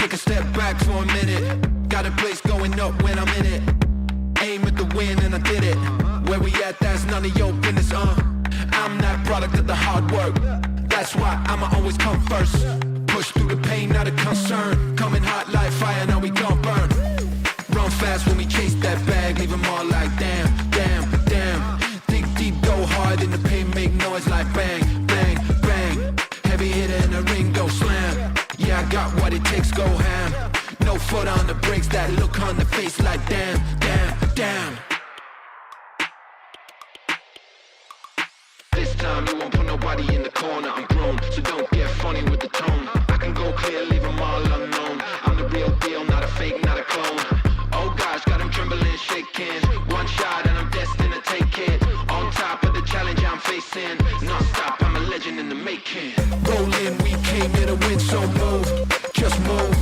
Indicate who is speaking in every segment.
Speaker 1: take a step back for a minute. Got a place going up when I'm in it. Aim at the win and I did it. Where we at, that's none of your business, I'm that product of the hard work. That's why I'ma always come first. Push through the pain, not a concern. Coming hot like fire, now we gon' burn. Run fast when we chase that bag. Leave them all like damn, damn, damn. Think deep, go hard in the pain. Make noise like bang, bang, bang. Heavy hitter in the ring, go slam. Yeah, I got what it takes, go ham. No foot on the brakes, that look on the face like damn, damn, damn. This time you won't put nobody in the corner. I'm grown, so don't get funny with the tone. I can go clear, leave them all unknown. I'm the real deal, not a fake, not a clone. Oh gosh, got them trembling, shaking. One shot and I'm destined to take it. On top of the challenge I'm facing. Non-stop, I'm a legend in the making. Rolling, we came here to win, so move, just move.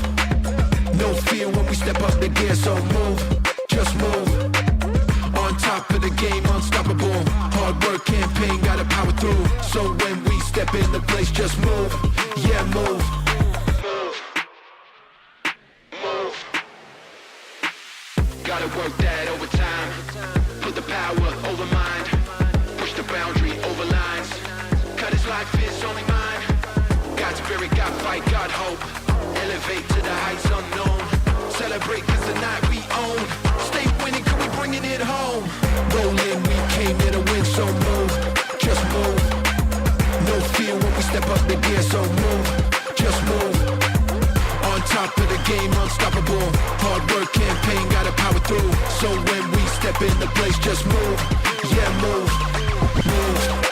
Speaker 1: No fear when we step up the gear, so move, just move. On top of the game, unstoppable. Hard work campaign, gotta power through. So when we step in the place, just move. Yeah, move. Move. Move. Gotta work that overtime. Put the power over mind. Push the boundary over lines. Cut his life is only mine. Got spirit, got fight, got hope. Elevate to the heights unknown. Celebrate cause tonight we own. Stay winning cause we bringing it home. Rolling, we came here to win, so move, just move. No fear when we step up the gear, so move, just move. On top of the game, unstoppable. Hard work campaign, gotta power through. So when we step in the place, just move. Yeah, move, move.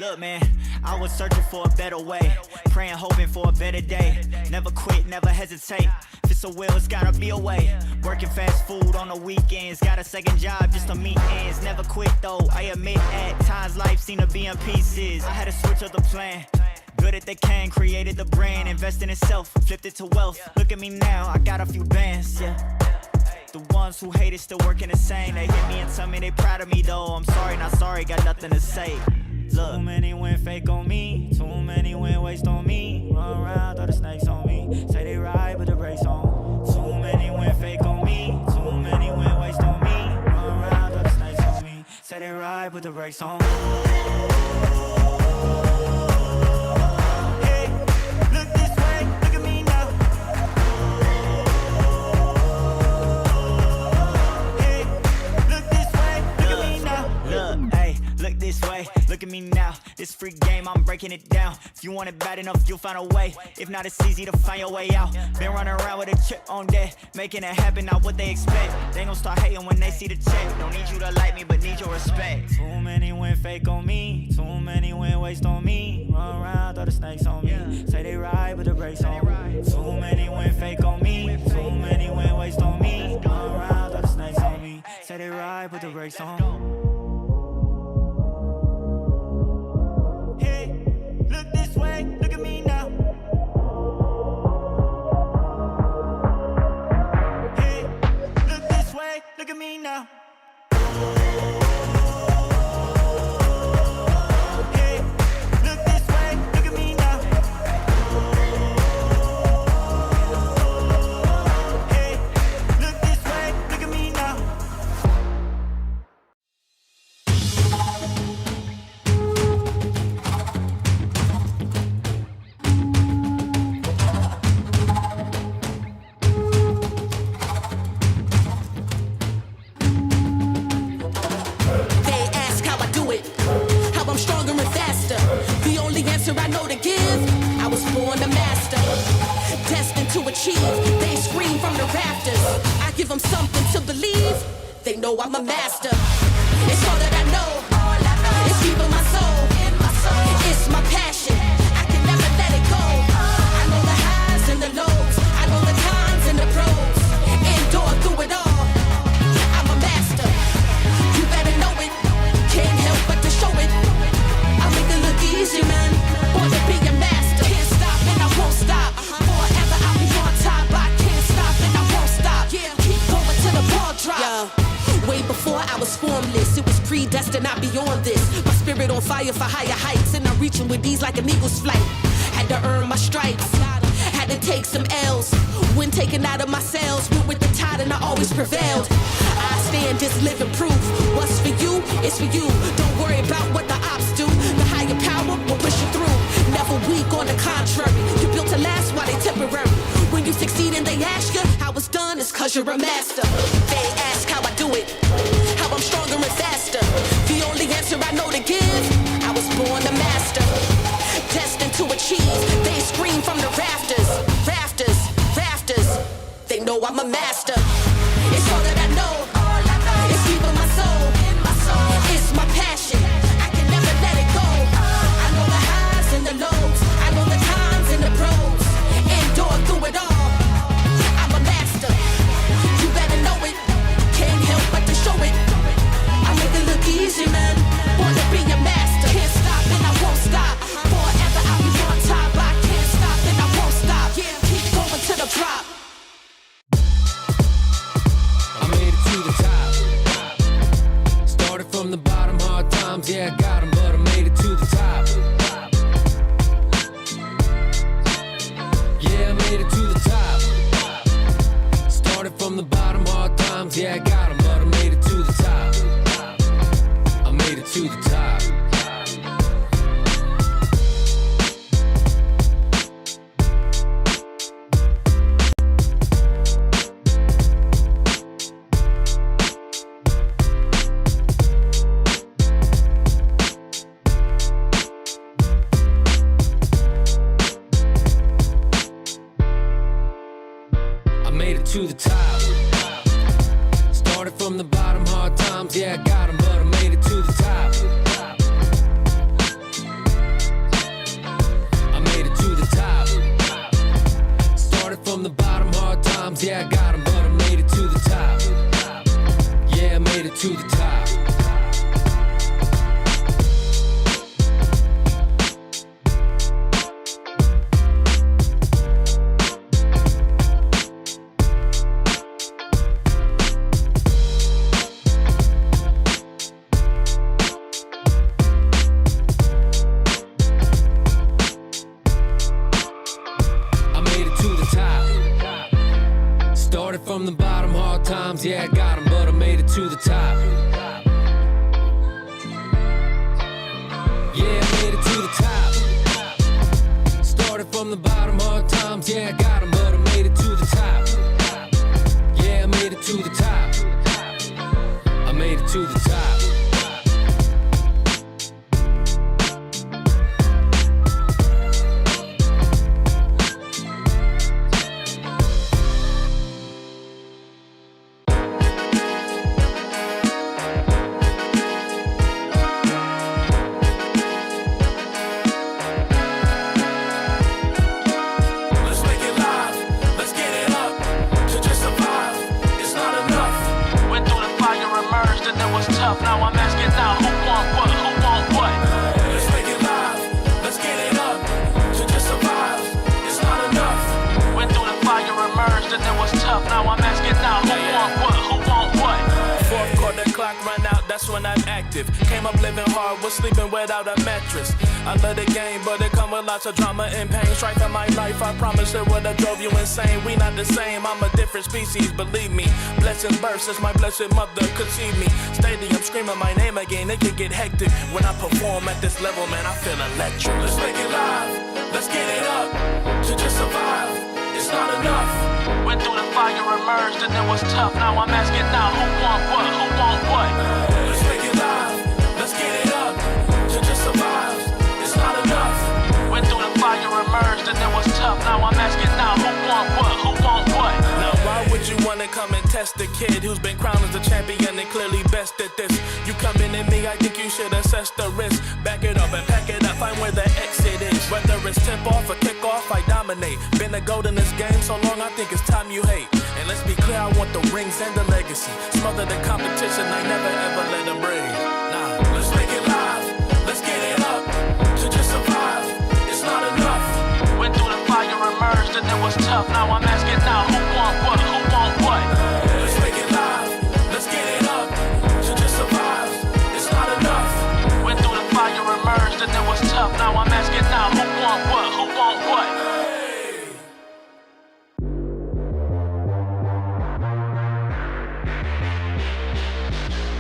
Speaker 2: Look, man, I was searching for a better way, praying, hoping for a better day. Never quit, never hesitate. If it's a will, it's gotta be a way. Working fast food on the weekends, got a second job just to meet ends. Never quit though, I admit at times life seemed to be in pieces. I had to switch up the plan. Good at they can, created the brand, invested in self, flipped it to wealth. Look at me now, I got a few bands, yeah. The ones who hate it still working the same. They hit me and tell me they proud of me though. I'm sorry, not sorry, got nothing to say. Look. Too many went fake on me, too many went waste on me. Run around, throw the snakes on me, say they ride with the brakes on. Too many went fake on me, too many went waste on me. Run around, throw the snakes on me, say they ride with the brakes on. Hey, look this way, look at me now. Hey, look this way, look at me now. Look, hey, look this way, look at me now. This free game, I'm breaking it down. If you want it bad enough, you'll find a way. If not, it's easy to find your way out. Been running around with a chip on deck, making it happen, not what they expect. They gon' start hating when they see the check. Don't need you to like me, but need your respect. Too many went fake on me, too many went waste on me. Run around, throw the snakes on me, say they ride with the brakes on. Too many went fake on me, too many went waste on me. Run around, throw the snakes on me, say they ride with the brakes on. Look this way, look at me now. Hey, look this way, look at me now. Hey, look this way, look at me now. Hey, look this way, look at me now.
Speaker 3: I know to give. I was born a master, destined to achieve. They scream from the rafters. I give them something to believe. They know I'm a master. It's all that I know. It's deep in my soul. It's my passion. I can never let it go. I know the highs and the lows. I know the cons and the pros. Endure through it all. I'm a master. You better know it. Can't help but to show it. I make it look easy, man. Born to be a master. Can't stop and I won't stop. Forever I'll be on top. I can't stop and I won't stop. Yeah, keep going till the ball drop. Yeah. Way before I was formless, it was predestined, I'd be on this. My spirit on fire for higher heights, and I'm reaching with these like an eagle's flight. Had to earn my stripes, had to take some L's. When taken out of my cells, went with the tide and I always prevailed. I stand just living proof. What's for you, it's for you. Don't worry about what the ops do. The higher power will push you through. Never weak, on the contrary. You built to last while they temporary. When you succeed and they ask you how it's done, it's cause you're a master. They ask how I do it, how I'm stronger and faster. The only answer I know to give, I was born a master, destined to achieve. They scream from the rafters, rafters, rafters. They know I'm a master. It's all that I know. It's deep in my soul. It's my passion. I can never let it go. I know the highs and the lows. I know the cons and the pros. Endure through it all. I'm a master. You better know it. Can't help but to show it. I make it look easy, man. Born to be a master. Can't stop and I won't stop. Forever I'll be on top. I can't stop and I won't stop. Yeah, keep going to the drop.
Speaker 4: I made it to the top. Started from the bottom, hard times, yeah, I got 'em, but I made it to the top. Yeah, I made it to the top. Started from the bottom, hard times, yeah, I got 'em, but I made it to the top. I made it to the top. To the top. Started from the bottom, hard times, yeah, I got 'em, but I made it to the top. from the bottom, hard times, yeah, I got them, but I made it to the top. Yeah, I made it to the top. Started from the bottom, hard times, yeah, I got them, but I made it to the top. Yeah, I made it to the top. I made it to the top.
Speaker 1: Now I'm asking now, who want what, who want what? Let's make it live, let's get it up. To just survive, it's not enough. Went through the fire, emerged, and it was tough. Now I'm asking now, who want what, who want what? Fourth quarter clock run out, that's when I'm active. Came up living hard, was sleeping without a mattress. I love the game, but it come with lots of drama and pain. Strife in my life, I promise it would have drove you insane. We not the same, I'm a different species, believe me. Blessings burst since my blessed mother conceived me. Stadium screaming my name again, it can get hectic. When I perform at this level, man, I feel electric. Let's make it live, let's get it up. To just survive, it's not enough. Went through the fire, emerged, and it was tough. Now I'm asking now, who want what, who want what? Let's make it live, let's get it up. To just survive, it's not enough. Went through the fire, emerged, and it was tough. Now I'm asking now, who want what, who want what? Now why would you wanna come and test a kid who's been crowned as a champion and clearly best at this? You coming at me, I think you should assess the risk. Back it up and pack it up, find where the exit is. Whether it's tip off or kick off, I dominate. Been a gold in this game so long, I think it's time you hate. And let's be clear, I want the rings and the legacy. Smother the competition, I never ever let them breathe. Nah, let's make it live, let's get it up. To just survive, it's not enough. Went through the fire, emerged, and it was tough. Now I'm asking now, who want what, who want what? Let's make it live, let's get it up. To just survive, it's not enough. Went through the fire, emerged, and it was tough. Now I'm asking now, who want what, who want what?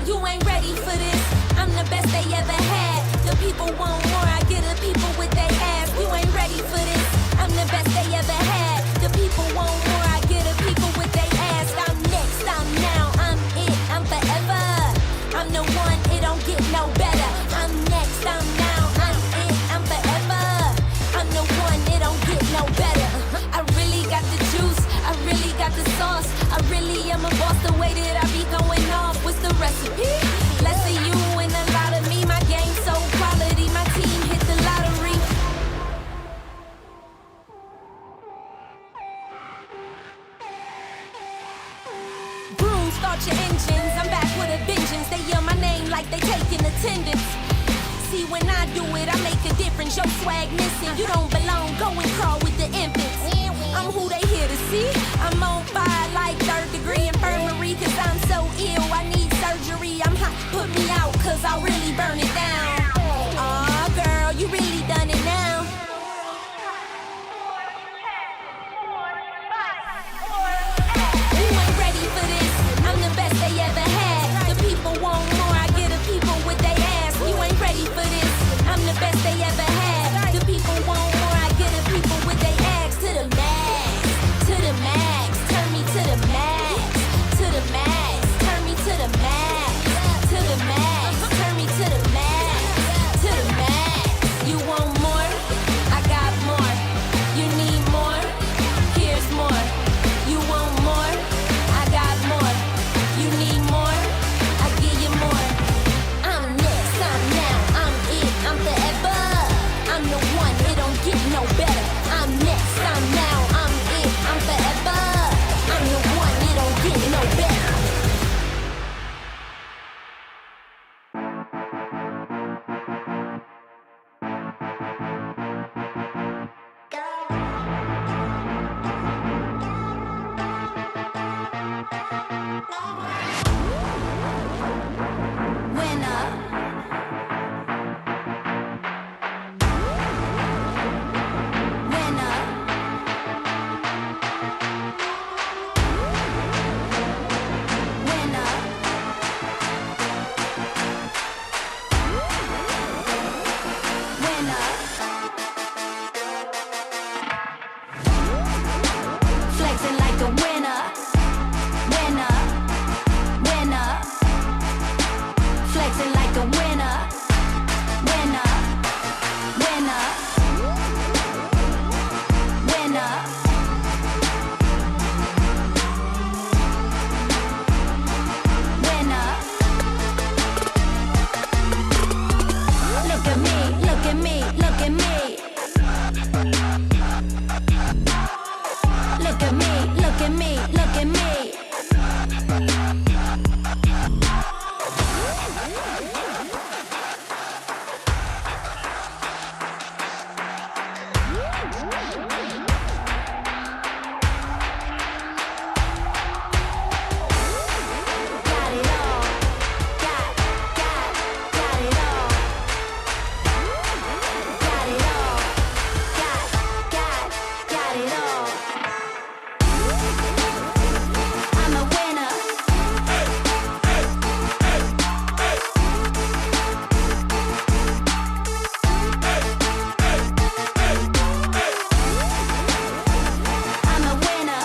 Speaker 3: You ain't ready for this. I'm the best they ever had. The people want more. I get the people with their ass. You ain't ready for this. I'm the best they ever had. The people want more. I get the people with their ass. I'm next. I'm now. I'm it. I'm forever. I'm the one. It don't get no better. I'm next. I'm now. I'm it. I'm forever. I'm the one. It don't get no better. I really got the juice. I really got the sauce. I really am a boss. The way that I be going off. What's the recipe? Less of you and a lot of me. My game so quality. My team hit the lottery. Broom, start your engines. I'm back with a vengeance. They yell my name like they taking attendance. See, when I do it, I make a difference. Your swag missing. You don't belong. Go and crawl with the infants. I'm who they here to see. I'm on fire like 3rd degree infirmary. Cause I'm so ill, I need surgery. I'm hot, put me out, cause I'll really burn it down. Aw, girl, you really done it now. You ain't ready for this. I'm the best they ever had. The people want more, I get the people with their ass. You ain't ready for this. I'm the best they ever had. The people want more. winner. Flexing like a winner, winner, winner. Flexing like a winner, winner, winner, winner. Winner. Look at me, look at me, look at me. Look at me, look at me, look at me. Got it all. Got it all. Got it all. Got it all. I'm a winner. I'm a winner.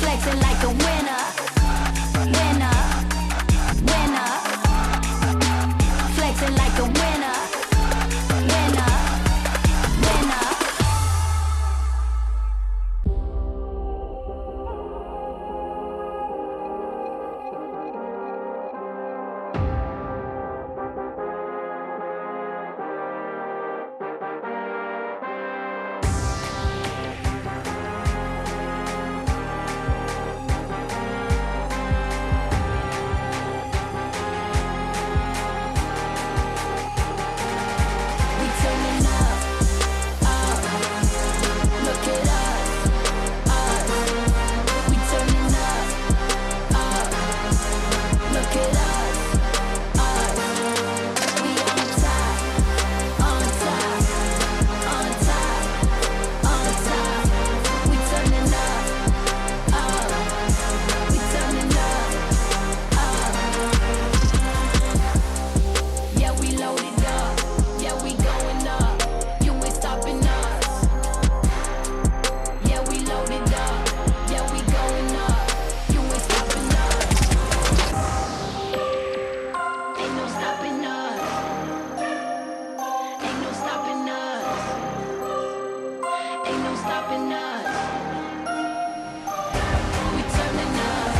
Speaker 3: Flexing like a winner, winner, winner. Flexing like a winner, winner, winner. We turning up, look at us, We turning up, look at us, We on top, on top, on top, on top. We turning up, we turning up, Yeah, we loaded up, yeah, we going up. You ain't stopping us. Yeah, we loaded up, yeah, we going up. You ain't stopping us. Ain't no stopping us. Ain't no stopping us. Ain't no stopping us. We turning up.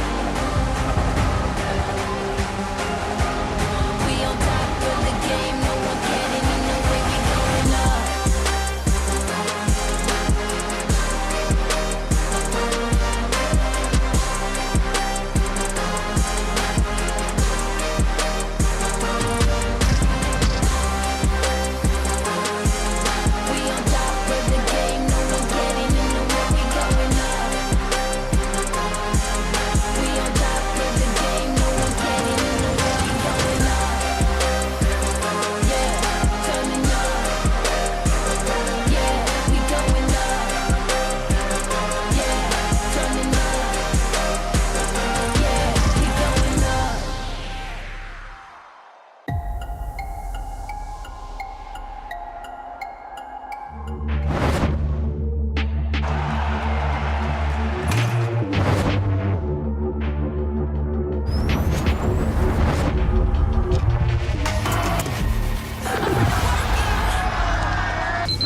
Speaker 3: We on top of the game, no one getting in the way. We going up. We on top of the game, no one getting in the way. We going up. We on top of the game, no one getting in the way. We going up. Yeah, turning up. Yeah, we going up. Yeah, turning up. Yeah, we going up.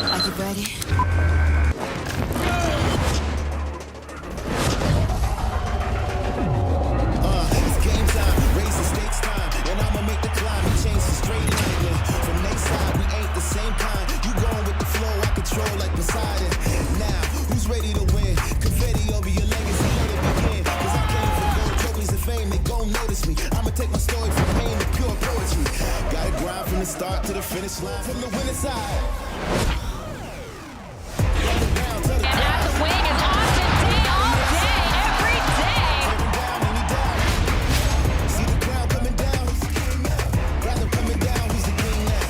Speaker 3: Are you ready?
Speaker 5: It's game time, raise the stakes time, and I'ma make the climb and change the straight line. Yeah. From next side, we ain't the same kind. You going with the flow, I control like Poseidon. Now, who's ready to win? Confetti over your legacy, let it begin. Cause I came for gold trophies and fame, they gon' notice me. I'ma take my story from pain to pure poetry. Gotta grind from the start to the finish line, from the winning side.
Speaker 6: And at the wing is Austin day all day, every day.
Speaker 5: See the crowd coming down, rather coming down, he's the king now.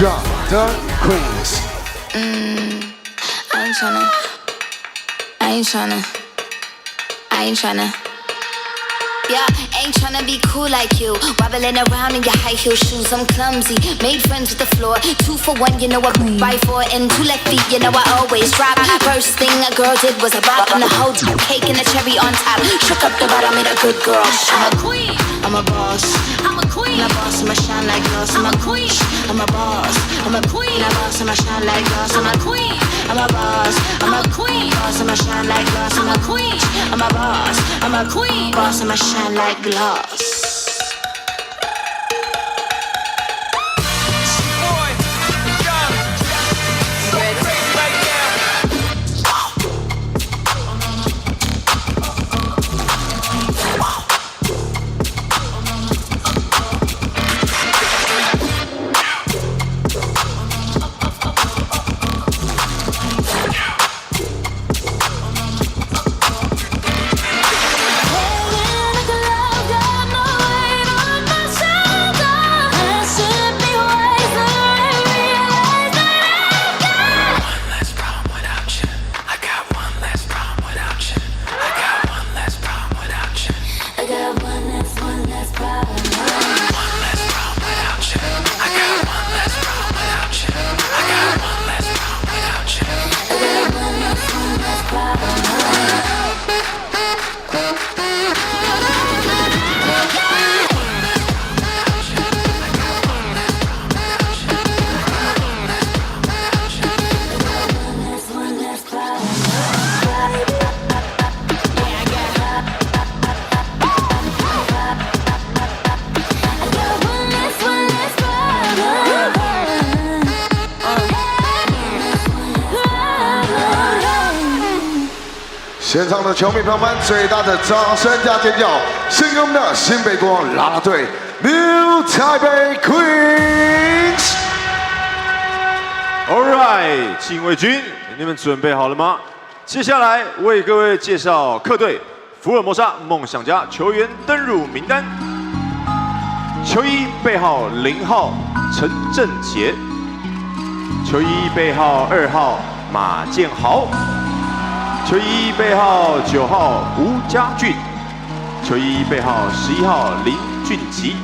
Speaker 5: 上的 Queens。I
Speaker 7: ain't tryna. Yeah, ain't tryna be cool like you. Wobbling around in your high heel shoes, I'm clumsy. Made friends with the floor. 2 for 1, you know I right for it. And 2 left feet, you know I always drop. First thing a girl did was a bop on the whole cake and the cherry on top. Shook up the bottom, made a good girl. I'm a queen. I'm a boss. I'm a queen. I'm a boss, I'ma shine like gloss. I'm a queen. I'm a boss. I'm a queen. I'm a boss, I'ma shine like gloss. I'm a queen. I'm a boss. I'm a queen. Boss, I'ma shine like gloss. I'm a queen. I'm a boss. I'm a queen. Boss, I'ma shine like gloss.
Speaker 5: 现场的球迷朋友们，最大的掌声加尖叫，献给我们的新北国王啦啦队 New Taipei Queens。All
Speaker 8: right， 禁卫军，你们准备好了吗？接下来为各位介绍客队福尔摩沙梦想家球员登入名单。球衣背号0号陈正杰，球衣背号2号马建豪。 球衣背号9号吴家俊，球衣背号11号林俊吉，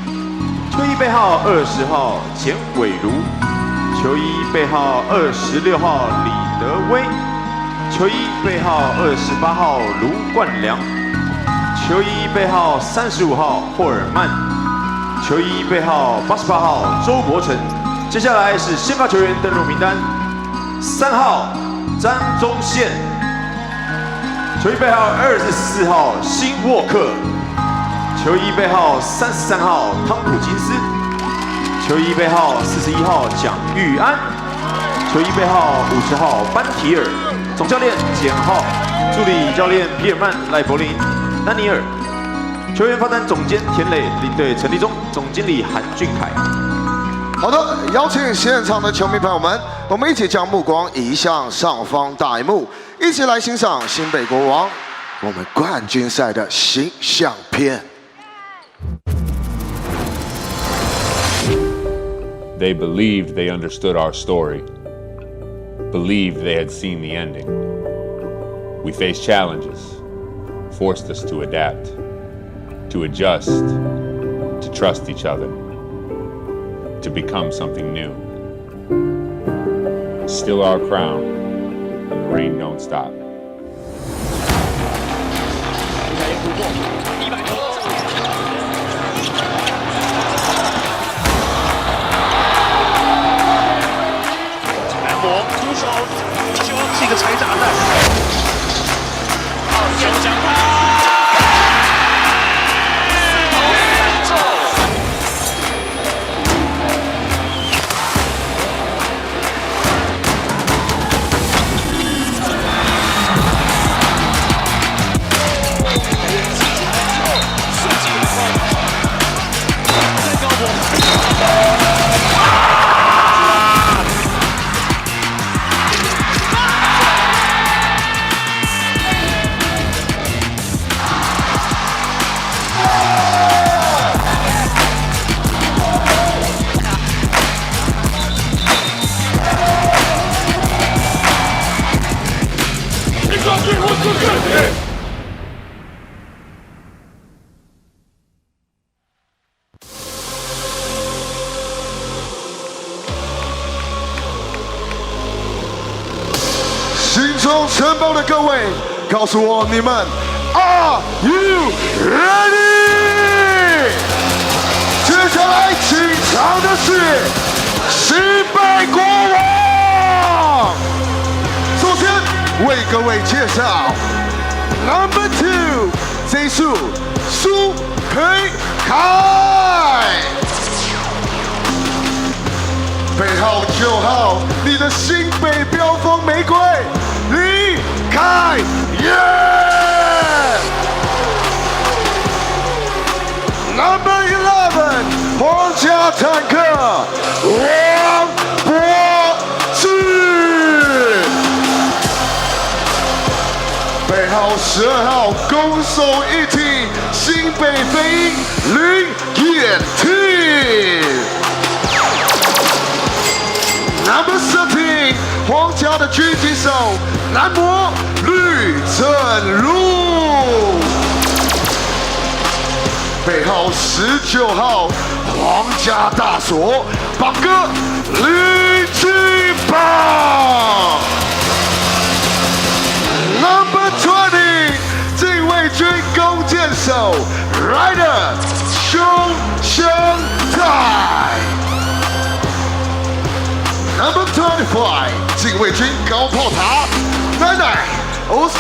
Speaker 8: 球衣背号20号简伟如，球衣背号26号李德威，球衣背号28号卢冠良，球衣背号35号霍尔曼，球衣背号88号周伯成。接下来是先发球员登录名单：3号张宗宪。 球衣背号24号辛沃克，球衣背号33号汤普金斯，球衣背号41号蒋玉安，球衣背号50号班提尔，总教练简浩，助理教练皮尔曼、赖柏林、丹尼尔，球员发展总监田磊，领队陈立忠，总经理韩俊凯。
Speaker 5: 好的，邀请现场的球迷朋友们，我们一起将目光移向上方大荧幕。 一起来欣赏新北国王我们冠军赛的形象片。
Speaker 9: They believed they understood our story, believed they had seen the ending. We faced challenges, forced us to adapt, to adjust, to trust each other, to become something new. Still our crown. The rain don't stop.
Speaker 10: 来磨出手，是一个拆炸弹。就将他。
Speaker 5: 好
Speaker 11: 中城堡的各位，告诉我你们 Are you ready？ 接下来进场的是新北国王。首先为各位介绍 Number 2， 这数苏培凯。背号9号，你的新北飙风玫瑰李凯燕。Number 11， 皇家坦克王柏志。背号12号，攻守一体，新北飞鹰林彦廷。Number 13， 皇家的狙击手男模吕正儒。背号19号，皇家大锁榜哥李金宝。Number 20， 禁卫军弓箭手 Ryder 熊祥泰。Number 25， 禁卫军高炮塔奶奶欧斯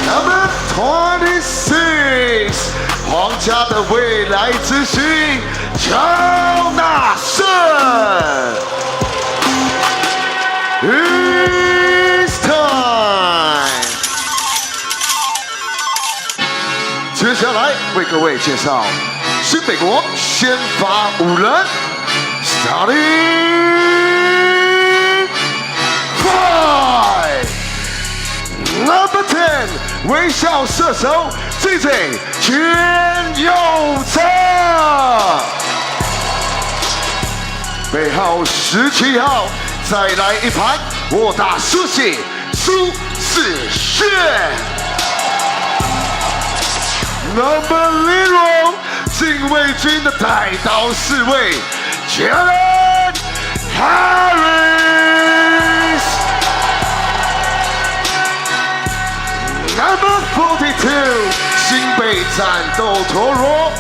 Speaker 11: Number 26， 皇家的未来之星乔纳森。It's time。接下来为各位介绍新北国先发5人 ，Starting 5。Number 10， 微笑射手 JJ 钱佑哲。背号17号，再来一盘我打苏西苏世炫。Number 0， 禁卫军的带刀侍卫 Jalen Harris。Number 42， 新北战斗陀螺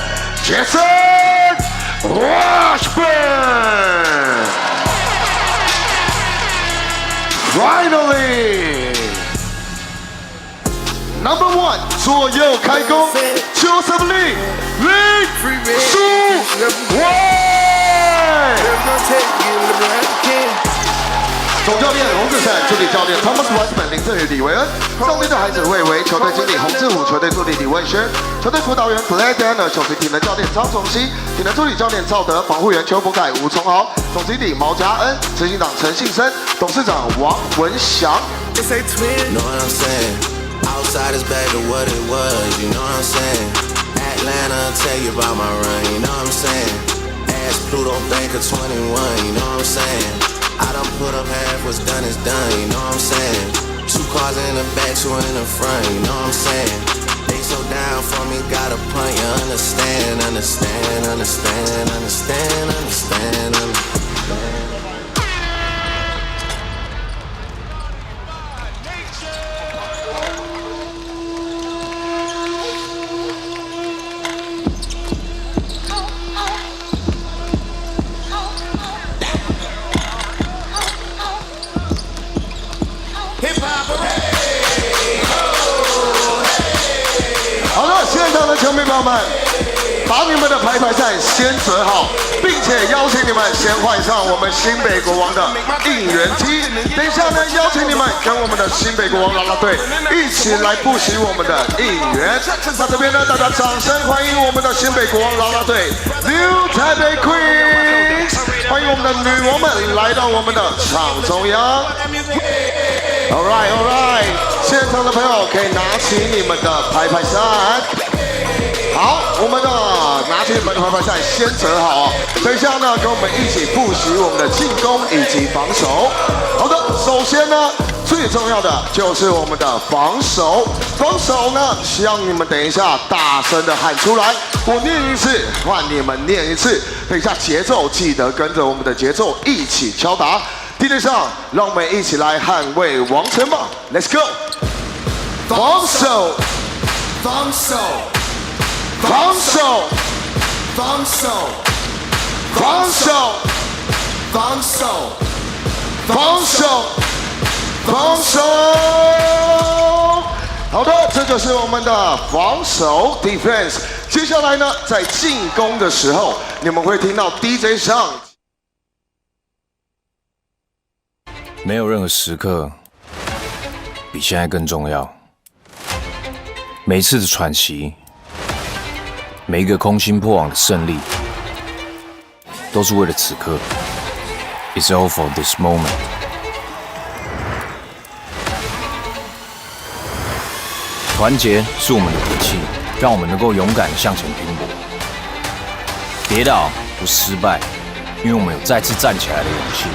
Speaker 11: Jason Washburn。Finally，Number 1， 左右开弓，Joseph Lee 林书伟。总教练洪志成，助理教练 Thomas Westman 林振宇、李维恩，上队的孩子魏维，球队经理洪志虎，球队助理李文轩，球队辅导员 Clay Danner， 首席体能教练张崇熙，体能助理教练赵德，防护员邱博凯、吴崇豪，总经理毛家恩，执行长陈信生，董事长王文祥。
Speaker 12: Outside is back to what it was, you know what I'm saying? Atlanta, tell you about my run, you know what I'm saying? Ask Pluto, bank of 21, you know what I'm saying? I done put up half, what's done is done, you know what I'm saying? 2 cars in the back, 2 in the front, you know what I'm saying? They so down for me, gotta punt, you understand, understand, understand, understand, understand, understand.
Speaker 11: Hip-hop, 好了，现场的球迷朋友们，把你们的排赛先折好，并且邀请你们先换上我们新北国王的应援 T。等一下呢，邀请你们跟我们的新北国王啦啦队一起来复习我们的应援。那这边呢，大家掌声欢迎我们的新北国王啦啦队 New Taipei Queens， 欢迎我们的女王们来到我们的场中央。All right， 现场的朋友可以拿起你们的排扇。好，我们的拿起你们的排扇先折好。等一下呢，跟我们一起复习我们的进攻以及防守。好的，首先呢，最重要的就是我们的防守。防守呢，希望你们等一下大声的喊出来。我念一次，换你们念一次。等一下节奏，记得跟着我们的节奏一起敲打。地面上，让我们一起来捍卫王城吧 ！Let's go！ 防守，
Speaker 5: 防守，
Speaker 11: 防守，
Speaker 5: 防守，
Speaker 11: 防守，
Speaker 5: 防守，
Speaker 11: 防守，防守。好的，这就是我们的防守 defense。接下来呢，在进攻的时候，你们会听到 DJ 上。
Speaker 13: 没有任何时刻比现在更重要。每一次的喘息，每一个空心破网的胜利，都是为了此刻。It's all for this moment。团结是我们的底气，让我们能够勇敢向前拼搏。跌倒不失败，因为我们有再次站起来的勇气。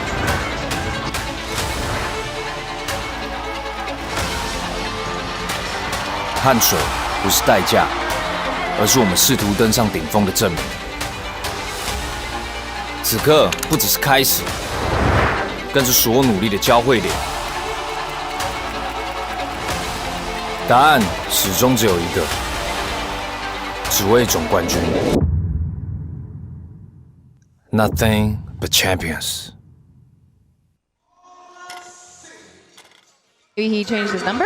Speaker 13: 汗水不是代价，而是我们试图登上顶峰的证明。此刻不只是开始，更是所有努力的交汇点。答案始终只有一个，只为总冠军。Nothing but champions.
Speaker 6: He changed his number?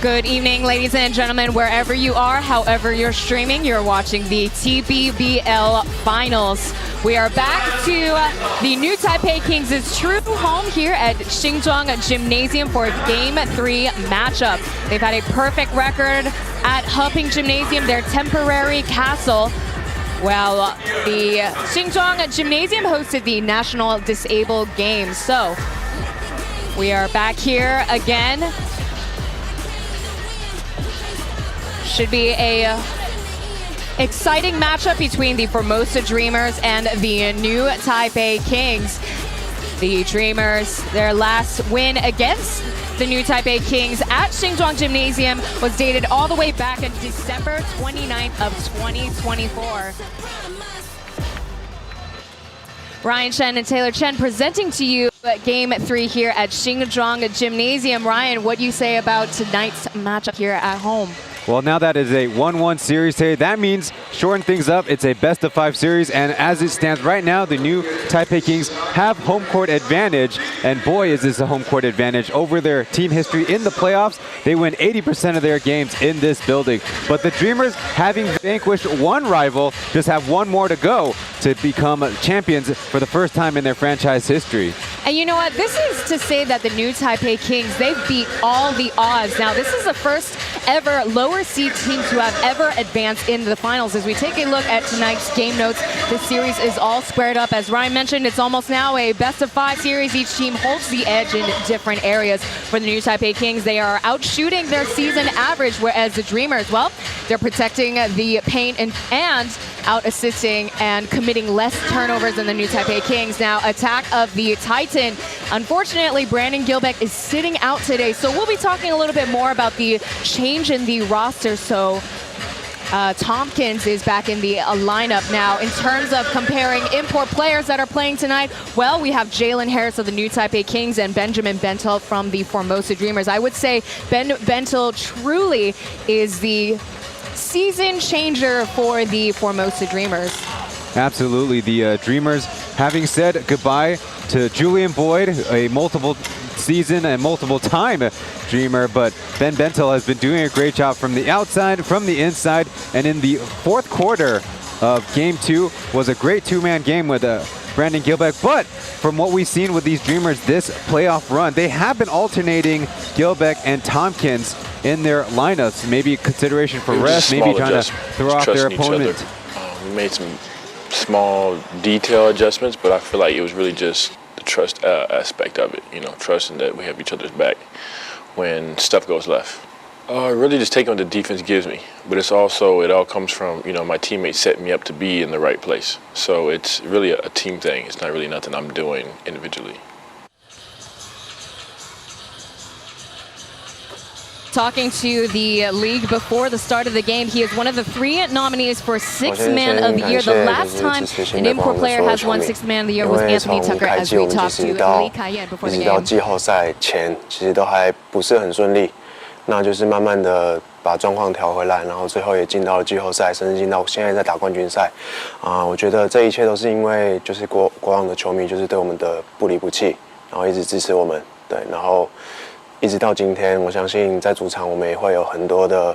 Speaker 6: Good evening, ladies and gentlemen, wherever you are, however you're streaming, you're watching the TPBL Finals. We are back to the new Taipei Kings' true home here at Xinzhuang Gymnasium for Game 3 matchup. They've had a perfect record at Heping Gymnasium, their temporary castle. Well, the Xinzhuang Gymnasium hosted the National Disabled Games. So, we are back here again. Should be a exciting matchup between the Formosa Dreamers and the new Taipei Kings. The Dreamers, their last win against the new Taipei Kings at Xinzhuang Gymnasium was dated all the way back in December 29th of 2024. Ryan Chen and Taylor Chen presenting to you Game 3 here at Xinzhuang Gymnasium. Ryan, what do you say about tonight's matchup here at home?
Speaker 14: Well, now that is a 1-1 series today. That means shorten things up. It's a best-of-5 series, and as it stands right now, the new Taipei Kings have home court advantage, and boy, is this a home court advantage over their team history in the playoffs. They win 80% of their games in this building. But the Dreamers, having vanquished one rival, just have one more to go to become champions for the first time in their franchise history.
Speaker 6: And you know what? This is to say that the new Taipei Kings, they've beat all the odds. Now, this is the first ever lower seed team to have ever advanced into the finals. As we take a look at tonight's game notes, the series is all squared up. As Ryan mentioned, it's almost now a best-of-5 series. Each team holds the edge in different areas. For the new Taipei Kings, they are outshooting their season average, whereas the Dreamers, well, they're protecting the paint and out-assisting and committing less turnovers than the new Taipei Kings. Now, attack of the Titan Unfortunately, Brandon Gilbeck is sitting out today, so we'll be talking a little bit more about the change in the roster. So Tompkins is back in the lineup now. In terms of comparing import players that are playing tonight, well, we have Jalen Harris of the New Taipei Kings and Benjamin Bentel from the Formosa Dreamers. I would say Bentel truly is the season changer for the Formosa Dreamers.
Speaker 14: Absolutely. The Dreamers having said goodbye to Julian Boyd, a multiple season and multiple time Dreamer, but Ben Bentel has been doing a great job from the outside, from the inside, and in the fourth quarter of Game 2 was a great two-man game with Brandon Gilbeck. But from what we've seen with these Dreamers this playoff run, they have been alternating Gilbeck and Tompkins in their lineups. Maybe consideration for rest, maybe trying to throw off their opponent.
Speaker 15: We made some small detail adjustments, but I feel like it was really just the trust aspect of it, you know, trusting that we have each other's back when stuff goes left. Really just taking what the defense gives me, but it's also, it all comes from, you know, my teammates setting me up to be in the right place. So it's really a team thing. It's not really nothing I'm doing individually.
Speaker 6: Talking to the league before the start of the game, he is one of the 3 nominees for Sixth Man of the Year. The last time an import player has won Sixth Man of the Year was Anthony Tucker, as we talked to Lee Kai-Yan before the game.
Speaker 16: 到季后赛前，其实都还不是很顺利，那就是慢慢的把状况调回来，然后最后也进到了季后赛，甚至进到现在在打冠军赛。我觉得这一切都是因为就是国王的球迷就是对我们的不离不弃，然后一直支持我们，对，然后。一直到今天，我相信在主场我们也会有很多的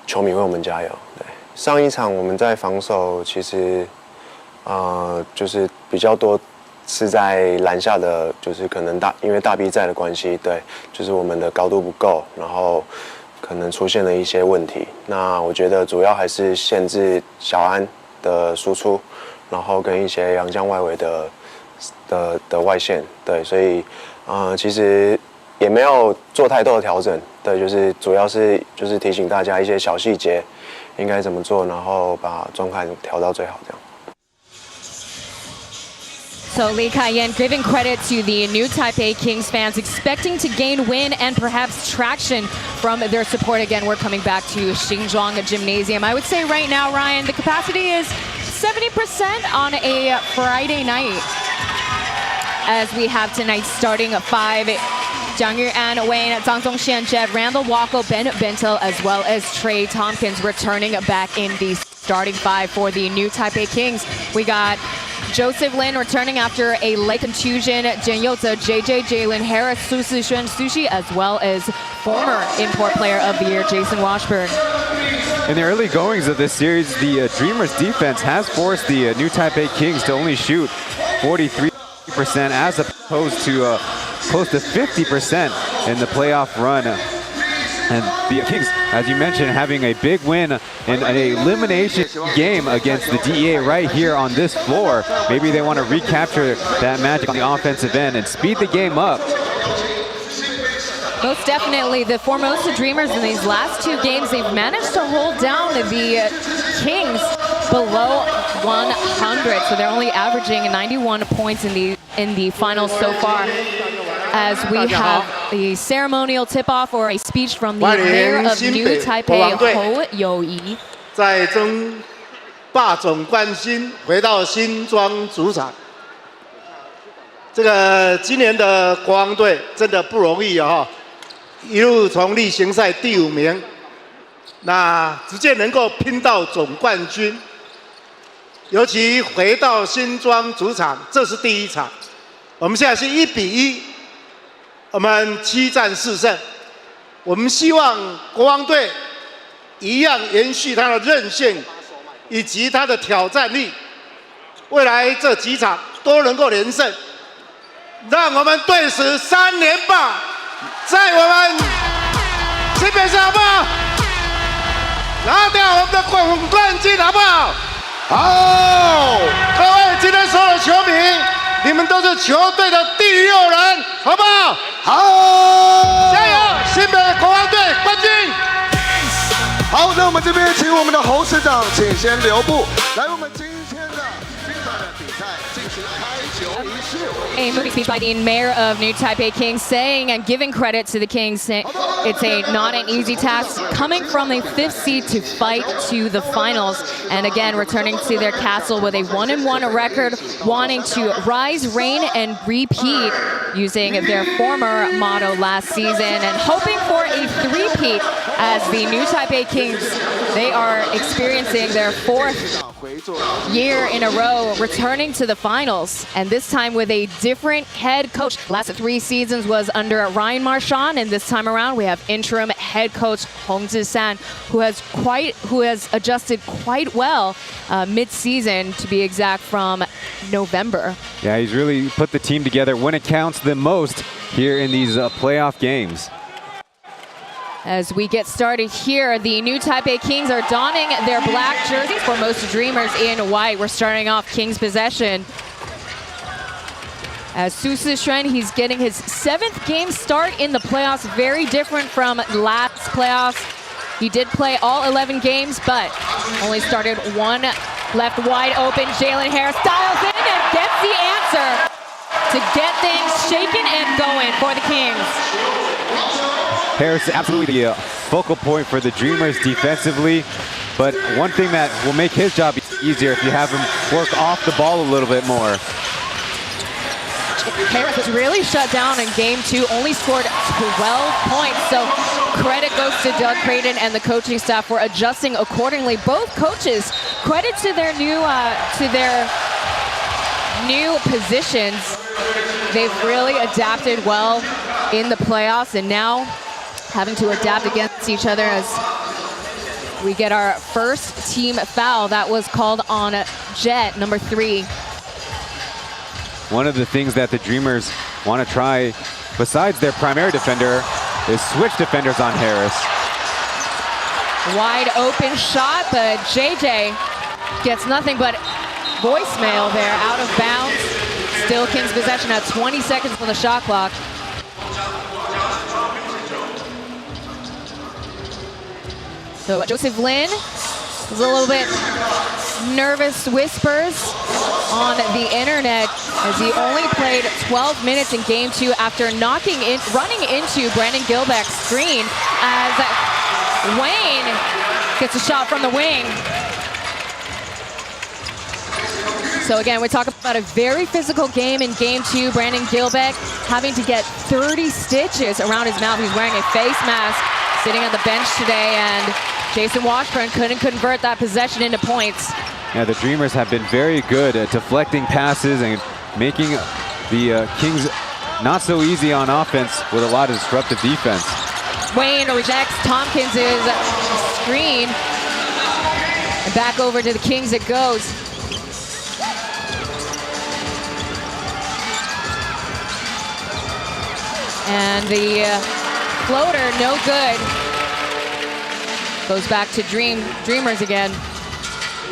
Speaker 16: 球迷为我们加油。对，上一场我们在防守，其实就是比较多是在篮下的，就是可能因为大 B 在的关系，对，就是我们的高度不够，然后可能出现了一些问题。那我觉得主要还是限制小安的输出，然后跟一些洋将外围的外线，对，所以其实。也没有做太多的调整，对，就是主要是就是提醒大家一些小细节应该怎么做，然后把状态调到最好这样。
Speaker 6: So Lee Kai-Yan giving credit to the New Taipei Kings fans, expecting to gain win and perhaps traction from their support. Again, we're coming back to Xinzhuang Gymnasium. I would say right now, Ryan, the capacity is 70% on a Friday night, as we have tonight's starting 5. Jiang Yuan, Wayne, Zhang Zongxian, Jed, Randall Walko, Ben Bentel, as well as Trey Tompkins returning back in the starting 5 for the New Taipei Kings. We got Joseph Lin returning after a leg contusion, Jian Youzhe, JJ, Jalen Harris, Su Sixuan Sushi, as well as former import player of the year, Jason Washburn.
Speaker 14: In the early goings of this series, the Dreamers defense has forced the New Taipei Kings to only shoot 43% as opposed to close to 50% in the playoff run. And the Kings, as you mentioned, having a big win in an elimination game against the DEA right here on this floor. Maybe they want to recapture that magic on the offensive end and speed the game up.
Speaker 6: Most definitely, the Formosa Dreamers in these last 2 games, they've managed to hold down the Kings below 100. So they're only averaging 91 points in the finals so far. As we have the ceremonial tip-off or a speech from the mayor of New Taipei, Hou Youyi.
Speaker 17: 在争霸总冠军，回到新庄主场。这个今年的国王队真的不容易啊！一路从例行赛第5名，那直接能够拼到总冠军，尤其回到新庄主场，这是第1场。我们现在是1比1。 我们7战4胜，我们希望国王队一样延续他的韧性以及他的挑战力，未来这几场都能够连胜，让我们队史3连霸，在我们新北市好不好？拿掉我们的总冠军好不好？好，各位今天所有的球迷。 你们都是球队的第6人，好不好？好，加油！新北国王队冠军！
Speaker 11: 好，那我们这边请我们的侯市长，请先留步，来我们今天的精彩的比赛进行开启。
Speaker 6: A movie speech by the mayor of New Taipei Kings saying and giving credit to the Kings, saying it's not an easy task coming from a 5th seed to fight to the finals. And again, returning to their castle with a 1-1 record, wanting to rise, reign, and repeat using their former motto last season and hoping for a three-peat as the New Taipei Kings, they are experiencing their 4th year in a row returning to the finals, and this time with a different head coach. Last 3 seasons was under Ryan Marchand, and this time around we have interim head coach Hong Ji-san, who has adjusted quite well mid-season, to be exact, from November.
Speaker 14: Yeah, he's really put the team together when it counts the most here in these playoff games.
Speaker 6: As we get started here, the New Taipei Kings are donning their black jerseys, Formosa Dreamers in white. We're starting off Kings possession. As Su Sishuan, he's getting his 7th game start in the playoffs, very different from last playoffs. He did play all 11 games, but only started 1 left wide open. Jalen Harris dials in and gets the answer to get things shaken and going for the Kings.
Speaker 14: Harris is absolutely the focal point for the Dreamers defensively, but one thing that will make his job easier if you have him work off the ball a little bit more.
Speaker 6: Harris was really shut down in game 2, only scored 12 points, so credit goes to Doug Creighton and the coaching staff for adjusting accordingly. Both coaches, credit to their new positions. They've really adapted well in the playoffs, and now having to adapt against each other as we get our first team foul. That was called on Jet, number 3.
Speaker 14: One of the things that the Dreamers want to try, besides their primary defender, is switch defenders on Harris.
Speaker 6: Wide open shot, but JJ gets nothing but voicemail there, out of bounds. Still Kings possession at 20 seconds on the shot clock. So Joseph Lin was a little bit nervous whispers on the internet as he only played 12 minutes in game 2 after running into Brandon Gilbeck's screen as Wayne gets a shot from the wing. So again, we talk about a very physical game in game 2. Brandon Gilbeck having to get 30 stitches around his mouth. He's wearing a face mask, sitting on the bench today, and Jason Washburn couldn't convert that possession into points.
Speaker 14: Yeah, the Dreamers have been very good at deflecting passes and making the Kings not so easy on offense with a lot of disruptive defense.
Speaker 6: Wayne rejects Tompkins' screen, and back over to the Kings it goes. And the floater, no good. Goes back to Dreamers again.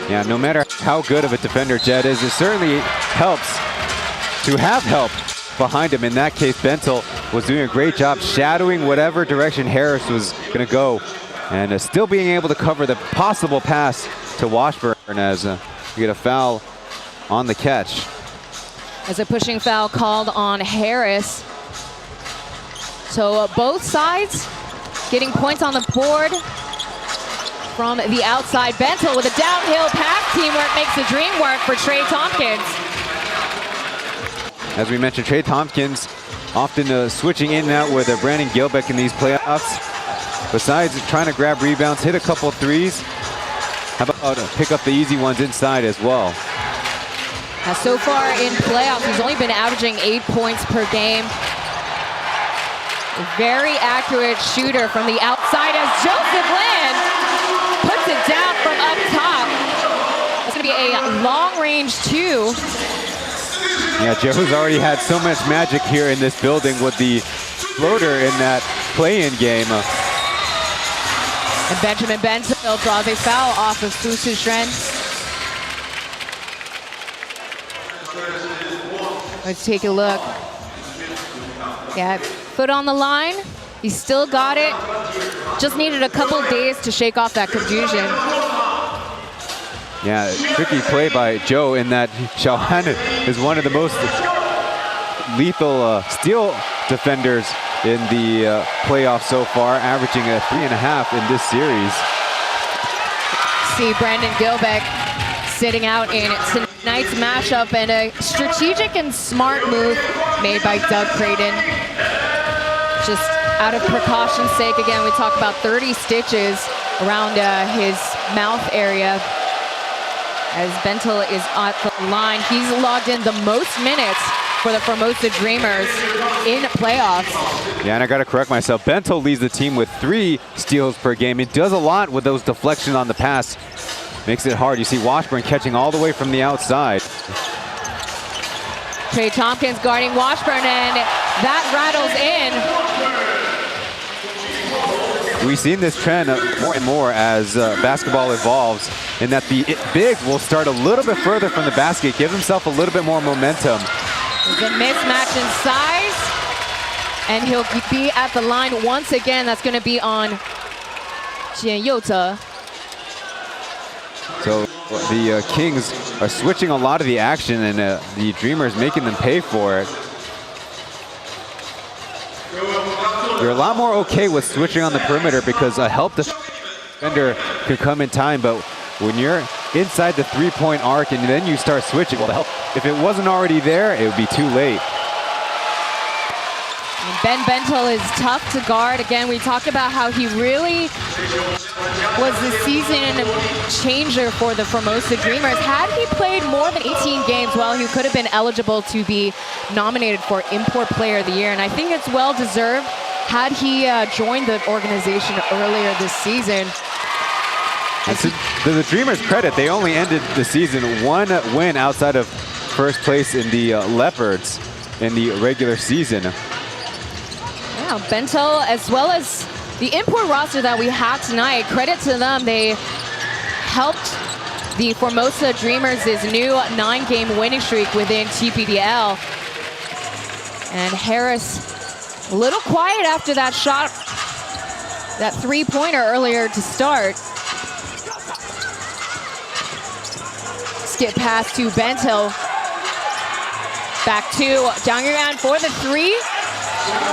Speaker 14: Yeah, no matter how good of a defender Jed is, it certainly helps to have help behind him. In that case, Bentel was doing a great job shadowing whatever direction Harris was going to go, and still being able to cover the possible pass to Washburn as you get a foul on the catch.
Speaker 6: As a pushing foul called on Harris. So both sides getting points on the board from the outside. Bentel with a downhill pass. Teamwork makes the dream work for Trey Tompkins.
Speaker 14: As we mentioned, Trey Tompkins often switching in and out with Brandon Gilbeck in these playoffs. Besides trying to grab rebounds, hit a couple threes, how about pick up the easy ones inside as well?
Speaker 6: So far in playoffs, he's only been averaging 8 points per game. A very accurate shooter from the outside as Joseph Lin puts it down from up top. It's going to be a long-range 2.
Speaker 14: Yeah, Joe's already had so much magic here in this building with the floater in that play-in game.
Speaker 6: And Benjamin Bentel draws a foul off of Su Sishuan. Let's take a look. Yeah, foot on the line. He still got it. Just needed a couple days to shake off that confusion.
Speaker 14: Yeah, tricky play by Joe in that Xiaohan is one of the most lethal steal defenders in the playoffs so far, averaging a 3.5 in this series.
Speaker 6: See Brandon Gilbeck sitting out in tonight's matchup, and a strategic and smart move made by Doug Creighton. Just out of precaution's sake, again, we talk about 30 stitches around his mouth area. As Bentel is at the line, he's logged in the most minutes for the Formosa Dreamers in playoffs.
Speaker 14: Yeah, and I gotta correct myself. Bentel leads the team with 3 steals per game. He does a lot with those deflections on the pass. Makes it hard. You see Washburn catching all the way from the outside.
Speaker 6: Trey Tompkins guarding Washburn, and that rattles in.
Speaker 14: We've seen this trend more and more as basketball evolves, in that the big will start a little bit further from the basket, give himself a little bit more momentum.
Speaker 6: There's a mismatch in size, and he'll be at the line once again. That's going to be on Jian Youte.
Speaker 14: So the Kings are switching a lot of the action, and the Dreamers making them pay for it. You're a lot more okay with switching on the perimeter because a help defender could come in time, but when you're inside the three-point arc and then you start switching, well, the help, if it wasn't already there, it would be too late.
Speaker 6: Ben Bentel is tough to guard. Again, we talked about how he really was the season changer for the Formosa Dreamers. Had he played more than 18 games, well, he could have been eligible to be nominated for Import Player of the Year, and I think it's well-deserved. Had he joined the organization earlier this season.
Speaker 14: To the Dreamers' credit, they only ended the season 1 win outside of first place in the Leopards in the regular season.
Speaker 6: Yeah, Bentel, as well as the import roster that we have tonight, credit to them. They helped the Formosa Dreamers' new 9-game winning streak within TPBL. And Harris, a little quiet after that shot, that three-pointer earlier to start. Skip pass to Bentel. Back to Jang Yuan for the 3.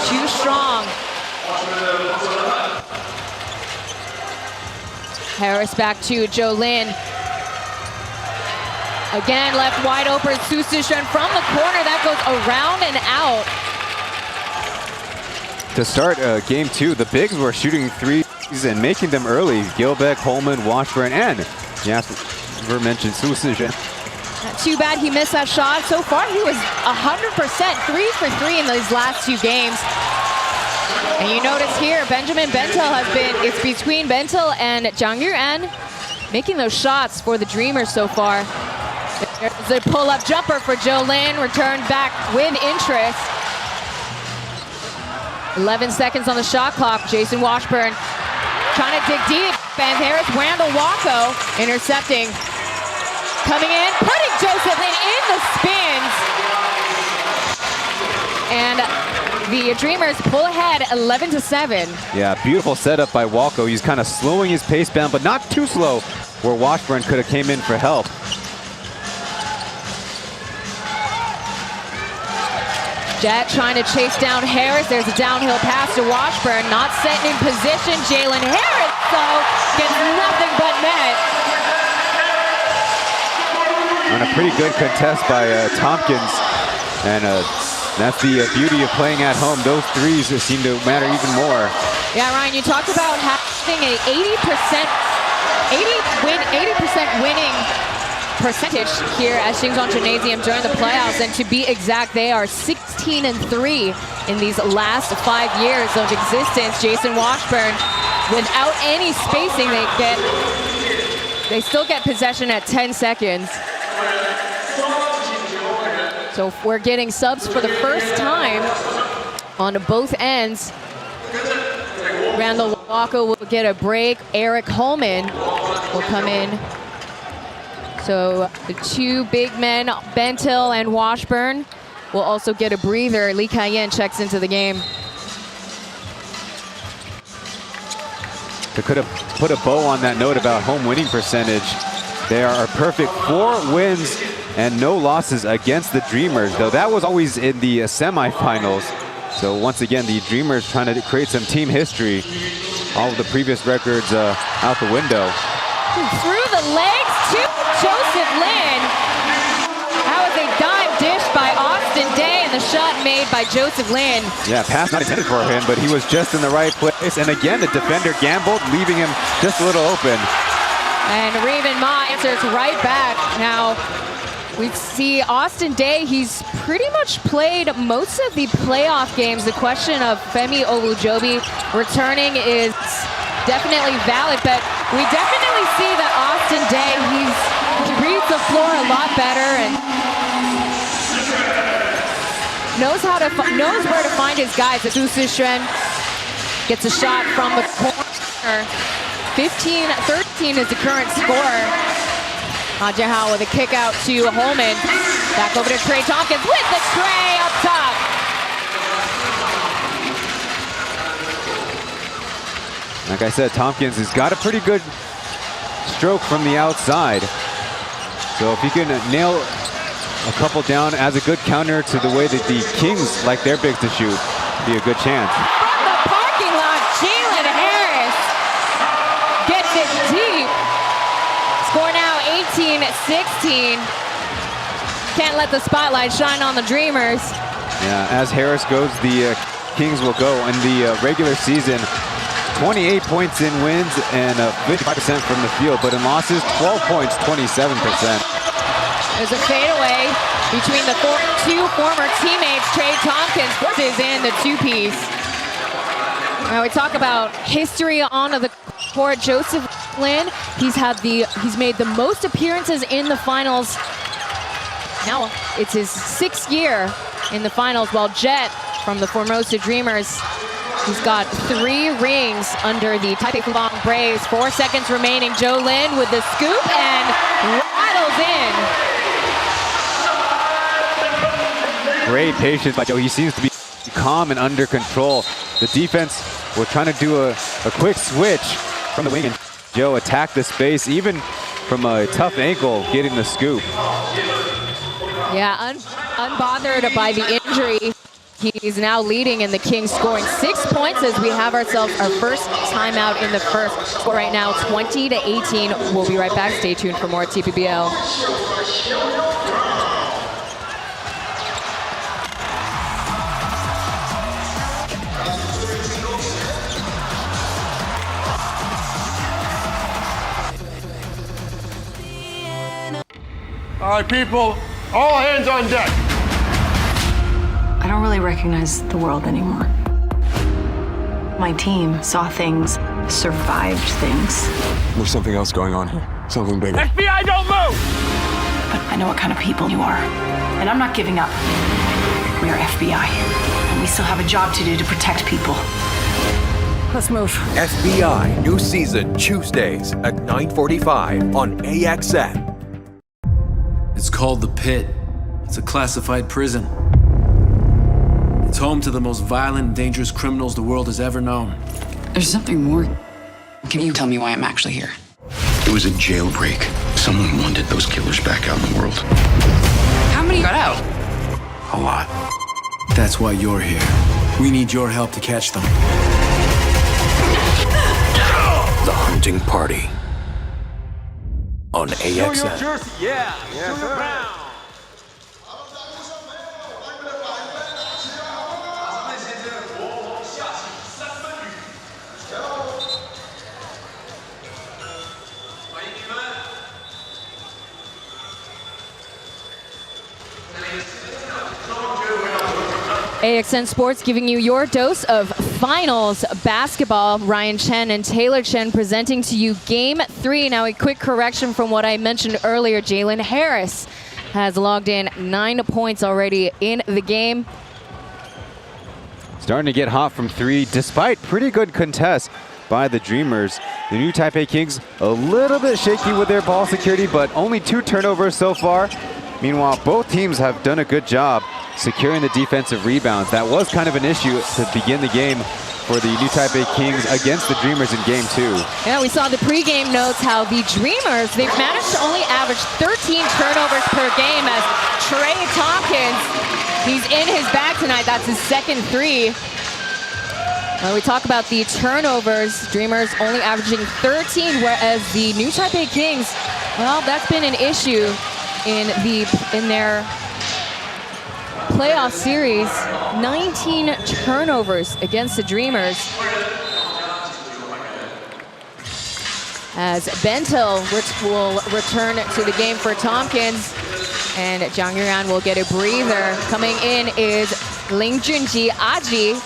Speaker 6: Too strong. Harris back to Jolin. Again, left wide open. Su Sishen from the corner. That goes around and out.
Speaker 14: To start game 2, the bigs were shooting threes and making them early. Gilbeck, Holman, Washburn, and Jasper mentioned Su Sishen.
Speaker 6: Too bad he missed that shot. So far, he was 100%, 3 for 3 in these last 2 games. And you notice here, Benjamin Bentel has been, it's between Bentel and Jang Yuan making those shots for the Dreamers so far. There's a pull-up jumper for Jolin, returned back with interest. 11 seconds on the shot clock. Jason Washburn trying to dig deep. And there's Randall Wacko intercepting. Coming in, putting Joseph in the spins. And the Dreamers pull ahead 11-7.
Speaker 14: Yeah, beautiful setup by Walco. He's kind of slowing his pace down, but not too slow, where Washburn could have came in for help.
Speaker 6: Jet trying to chase down Harris. There's a downhill pass to Washburn. Not setting in position. Jalen Harris, though, gets nothing but net.
Speaker 14: On a pretty good contest by Tompkins. And that's the beauty of playing at home. Those threes seem to matter even more.
Speaker 6: Yeah, Ryan, you talked about having an 80% winning percentage here at Shingzhong Gymnasium during the playoffs, and to be exact, they are 16-3 in these last 5 years of existence. Jason Washburn, without any spacing, they still get possession at 10 seconds. So we're getting subs for the first time on both ends. Randall Walker will get a break. Eric Holman will come in. So the 2 big men, Bentil and Washburn, will also get a breather. Lee Kai-yen checks into the game.
Speaker 14: They could have put a bow on that note about home winning percentage. They are a perfect 4 wins and no losses against the Dreamers, though that was always in the semifinals. So once again, the Dreamers trying to create some team history. All of the previous records out the window.
Speaker 6: Through the legs to Joseph Lin. That was a dime dish by Austin Day, and the shot made by Joseph Lin.
Speaker 14: Yeah, pass not intended for him, but he was just in the right place. And again, the defender gambled, leaving him just a little open.
Speaker 6: And Raven Ma answers right back. Now, we see Austin Day, he's pretty much played most of the playoff games. The question of Femi Olujobi returning is definitely valid, but we definitely see that Austin Day, he reads the floor a lot better and knows where to find his guys. Su Sishuan gets a shot from the corner. 15-13 is the current score. Jahal with a kick out to Holman. Back over to Trey Tompkins with the tray up top.
Speaker 14: Like I said, Tompkins has got a pretty good stroke from the outside. So if he can nail a couple down as a good counter to the way that the Kings like their bigs to shoot, be a good chance.
Speaker 6: From the parking lot, Jalen Harris gets it deep. Score now 18-16. Can't let the spotlight shine on the Dreamers.
Speaker 14: Yeah, as Harris goes, the Kings will go in the regular season. 28 points in wins and 55% from the field, but in losses, 12 points, 27%.
Speaker 6: There's a fadeaway between the two former teammates. Trey Tompkins is in the two-piece. Now we talk about history on the court. Joseph Lin, he's made the most appearances in the finals. Now it's his 6th year in the finals, while Jet from the Formosa Dreamers, he's got 3 rings under the Taipei Fubon Braves. 4 seconds remaining. Joe Lin with the scoop and rattles in.
Speaker 14: Great patience by Joe. He seems to be calm and under control. The defense was trying to do a quick switch from the wing, and Joe attacked the space, even from a tough angle, getting the scoop.
Speaker 6: Yeah, unbothered by the injury. He's now leading in the Kings, scoring 6 points as we have ourselves our first timeout in the first. Score right now 20-18. We'll be right back. Stay tuned for more TPBL.
Speaker 18: All right, people, all hands on deck.
Speaker 19: I don't really recognize the world anymore. My team saw things, survived things.
Speaker 18: There's something else going on here. Something bigger.
Speaker 10: FBI, don't move!
Speaker 19: But I know what kind of people you are. And I'm not giving up. We are FBI. And we still have a job to do to protect people. Let's move.
Speaker 20: FBI, new season, Tuesdays at 9:45 on AXN.
Speaker 21: It's called The Pit. It's a classified prison. It's home to the most violent and dangerous criminals the world has ever known.
Speaker 22: There's something more. Can you tell me why I'm actually here?
Speaker 23: It was a jailbreak. Someone wanted those killers back out in the world.
Speaker 22: How many got out?
Speaker 23: A lot.
Speaker 21: That's why you're here. We need your help to catch them.
Speaker 20: The Hunting Party on AXN.
Speaker 8: Yeah. Yes, sir.
Speaker 6: AXN Sports giving you your dose of finals basketball. Ryan Chen and Taylor Chen presenting to you Game 3. Now a quick correction from what I mentioned earlier. Jalen Harris has logged in 9 points already in the game.
Speaker 14: Starting to get hot from 3, despite pretty good contests by the Dreamers. The new Taipei Kings a little bit shaky with their ball security, but only 2 turnovers so far. Meanwhile, both teams have done a good job securing the defensive rebounds. That was kind of an issue to begin the game for the new Taipei Kings against the Dreamers in Game 2.
Speaker 6: Yeah, we saw the pregame notes how the Dreamers, they've managed to only average 13 turnovers per game as Trey Tompkins, he's in his bag tonight. That's his second three. When we talk about the turnovers, Dreamers only averaging 13, whereas the new Taipei Kings, well, that's been an issue in their playoff series. 19 turnovers against the Dreamers. As Bento will return to the game for Tompkins, and Zhang Yuran will get a breather. Coming in is Ling Junji Aji,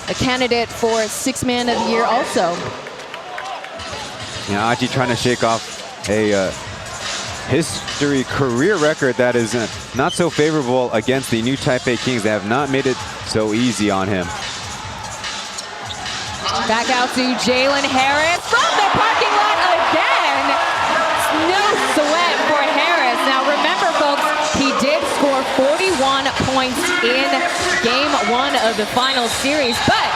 Speaker 6: a candidate for Sixth Man of the Year also.
Speaker 14: Yeah, Aji trying to shake off a career record that is not so favorable against the new Taipei Kings. They have not made it so easy on him.
Speaker 6: Back out to Jalen Harris from the parking lot again. No sweat for Harris. Now remember, folks, he did score 41 points in Game 1 of the final series, but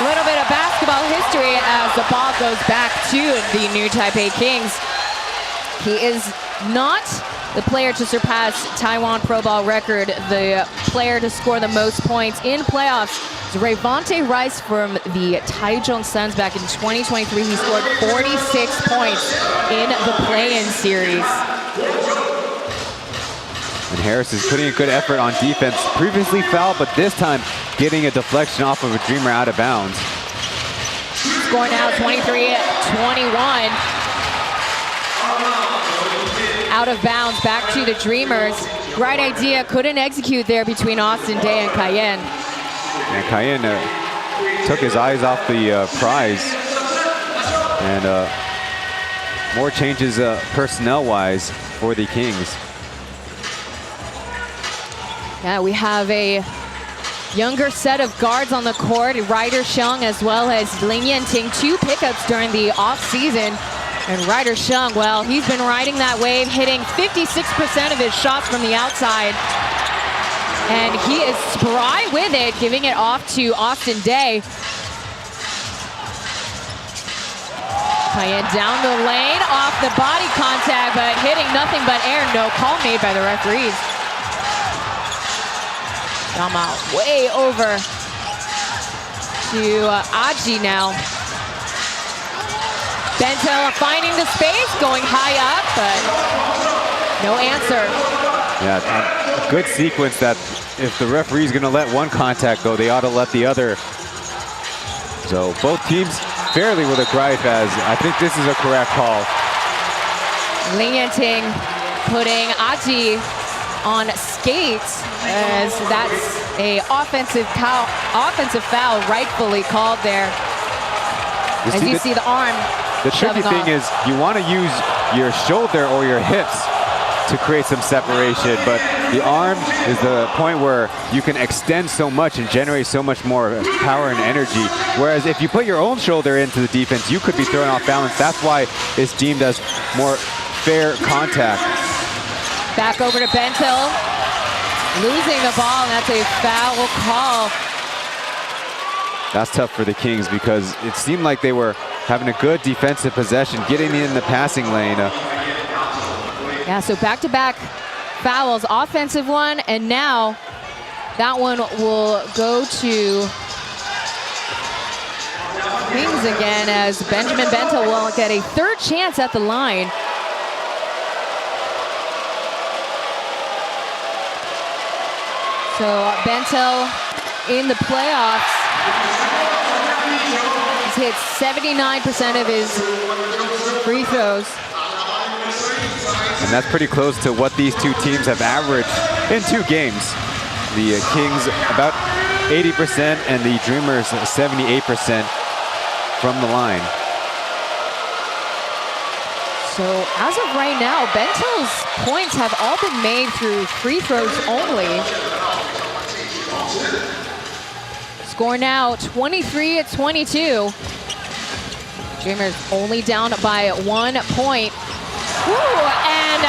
Speaker 6: a little bit of basketball history as the ball goes back to the new Taipei Kings. He is not the player to surpass Taiwan Pro Ball record. The player to score the most points in playoffs is Rayvonte Rice from the Taichung Suns back in 2023. He scored 46 points in the play-in series.
Speaker 14: And Harris is putting a good effort on defense. Previously fouled, but this time getting a deflection off of a Dreamer out of bounds.
Speaker 6: Score now 23-21. Out of bounds, back to the Dreamers. Right idea, couldn't execute there between Austin Day and Cayenne.
Speaker 14: And Cayenne took his eyes off the prize. And more changes personnel-wise for the Kings.
Speaker 6: Yeah, we have a younger set of guards on the court, Ryder Sheng as well as Lin Yanting, 2 pickups during the offseason. And Ryder Sheng, well, he's been riding that wave, hitting 56% of his shots from the outside. And he is spry with it, giving it off to Austin Day. Cayenne down the lane, off the body contact, but hitting nothing but air. No call made by the referees. Yama way over to Aji now. Bento finding the space, going high up, but no answer.
Speaker 14: Yeah, a good sequence that if the referee's gonna let one contact go, they ought to let the other. So both teams fairly with a gripe, as I think this is a correct call.
Speaker 6: Lin Yanting putting Aji on skates, as that's a offensive foul rightfully called there. As you see the arm.
Speaker 14: The tricky thing is you want to use your shoulder or your hips to create some separation, but the arm is the point where you can extend so much and generate so much more power and energy. Whereas if you put your own shoulder into the defense, you could be thrown off balance. That's why it's deemed as more fair contact.
Speaker 6: Back over to Bento, losing the ball, and that's a foul call.
Speaker 14: That's tough for the Kings because it seemed like they were having a good defensive possession, getting in the passing lane.
Speaker 6: Yeah, so back-to-back fouls, offensive one, and now that one will go to Kings again, as Benjamin Bento will get a third chance at the line. So Bento in the playoffs, he's hit 79% of his free throws.
Speaker 14: And that's pretty close to what these two teams have averaged in 2 games. The Kings about 80% and the Dreamers 78% from the line.
Speaker 6: So as of right now, Bento's points have all been made through free throws only. Score now 23-22. Dreamers only down by 1 point. Ooh, and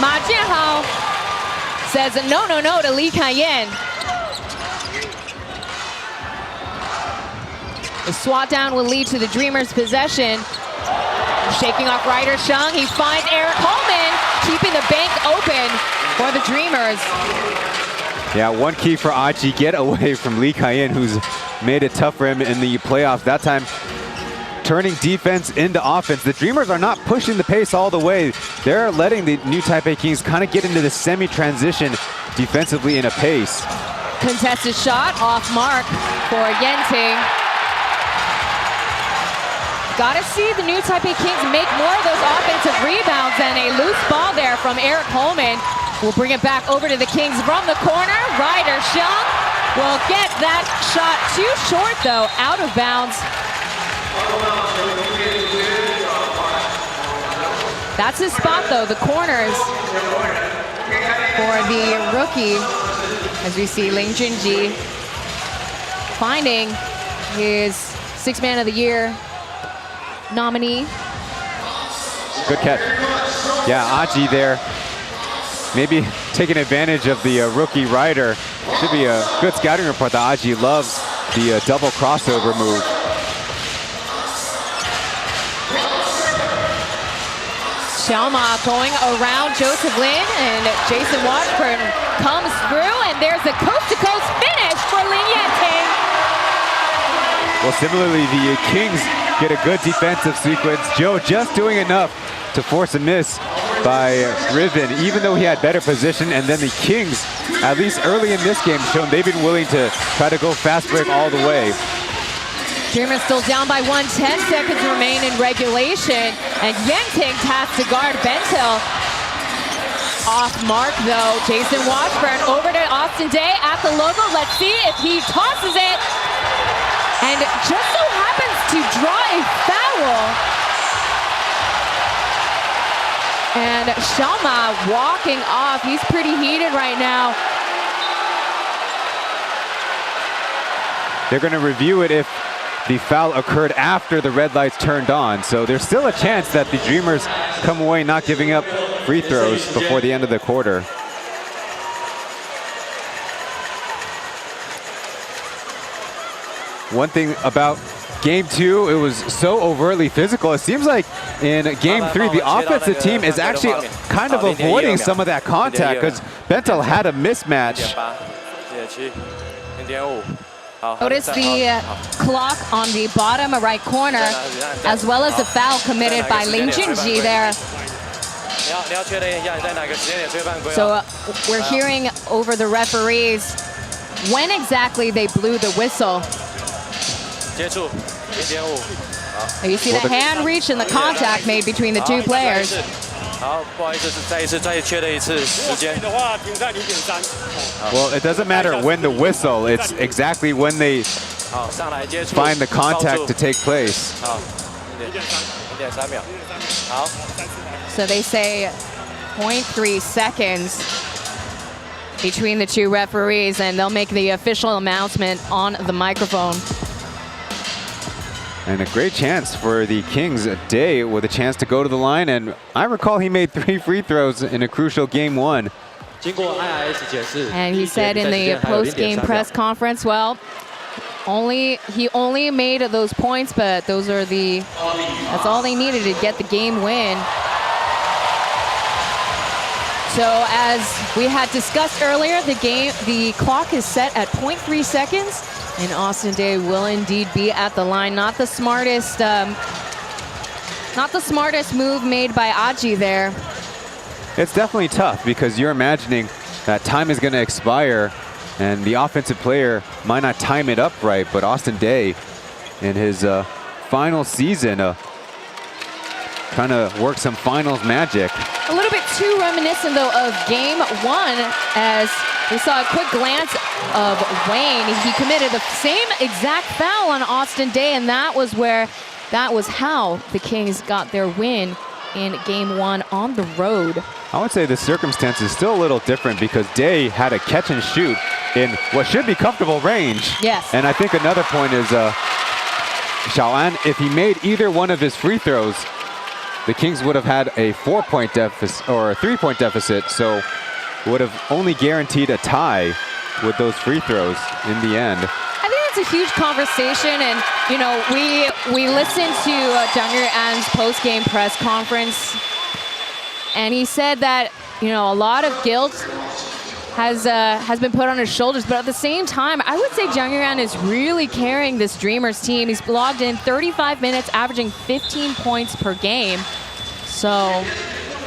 Speaker 6: Ma Jianhao says no to Li Cayenne. The swat down will lead to the Dreamers' possession. Shaking off Ryder Shung, he finds Eric Holman, keeping the bank open for the Dreamers.
Speaker 14: Yeah, one key for Aji, get away from Lee Kai-in, who's made it tough for him in the playoffs. That time, turning defense into offense. The Dreamers are not pushing the pace all the way. They're letting the new Taipei Kings kind of get into the semi-transition defensively in a pace.
Speaker 6: Contested shot off mark for Yenting. Gotta see the new Taipei Kings make more of those offensive rebounds, and a loose ball there from Eric Holman. We'll bring it back over to the Kings from the corner. Ryder Shung will get that shot too short though, out of bounds. That's his spot though, the corners for the rookie. As we see Ling Junji finding his Sixth Man of the Year nominee.
Speaker 14: Good catch. Yeah, Aji there. Maybe taking advantage of the rookie Ryder. Should be a good scouting report that Aji loves the double crossover move.
Speaker 6: Xiaoma going around Joseph Lin, and Jason Washburn comes through, and there's a coast-to-coast finish for Lin Yanting.
Speaker 14: Well, similarly, the Kings get a good defensive sequence. Joe just doing enough to force a miss by Riven, even though he had better position. And then the Kings, at least early in this game, shown they've been willing to try to go fast break all the way.
Speaker 6: Dreamers still down by 1, 10 seconds remain in regulation, and Yenting tasked to guard Bentil. Off mark though, Jason Washburn over to Austin Day at the logo. Let's see if he tosses it, and just so happens to draw a foul. And Xiaoma walking off. He's pretty heated right now.
Speaker 14: They're going to review it if the foul occurred after the red lights turned on. So there's still a chance that the Dreamers come away not giving up free throws before the end of the quarter. One thing about Game 2, it was so overtly physical. It seems like in Game 3, the offensive team is actually kind of avoiding some of that contact because Bentil had a mismatch.
Speaker 6: Notice the clock on the bottom right corner, as well as the foul committed by Ling Junji there. So we're hearing over the referees when exactly they blew the whistle. You see the hand reach and the contact made between the two players.
Speaker 14: Well, it doesn't matter when the whistle, it's exactly when they find the contact to take place.
Speaker 6: So they say 0.3 seconds between the two referees, and they'll make the official announcement on the microphone.
Speaker 14: And a great chance for the Kings, Day with a chance to go to the line. And I recall he made 3 free throws in a crucial Game 1.
Speaker 6: And he said in the post-game press conference, well, he only made those points, but that's all they needed to get the game win. So as we had discussed earlier, the clock is set at 0.3 seconds. And Austin Day will indeed be at the line. Not the smartest move made by Aji there.
Speaker 14: It's definitely tough because you're imagining that time is going to expire and the offensive player might not time it up right, but Austin Day in his final season trying to work some finals magic.
Speaker 6: A little bit too reminiscent though of Game 1, as we saw a quick glance of Wayne. He committed the same exact foul on Austin Day, and that was how the Kings got their win in Game 1 on the road.
Speaker 14: I would say the circumstance is still a little different because Day had a catch and shoot in what should be comfortable range.
Speaker 6: Yes.
Speaker 14: And I think another point is Xiaoan, if he made either one of his free throws, the Kings would have had a 4-point deficit or a 3-point deficit, so would have only guaranteed a tie with those free throws in the end.
Speaker 6: I think it's a huge conversation, and you know, we listened to Jang Yu-an's post-game press conference, and he said that, you know, a lot of guilt has been put on his shoulders, but at the same time, I would say Jang Yu-an is really carrying this Dreamers team. He's logged in 35 minutes, averaging 15 points per game. So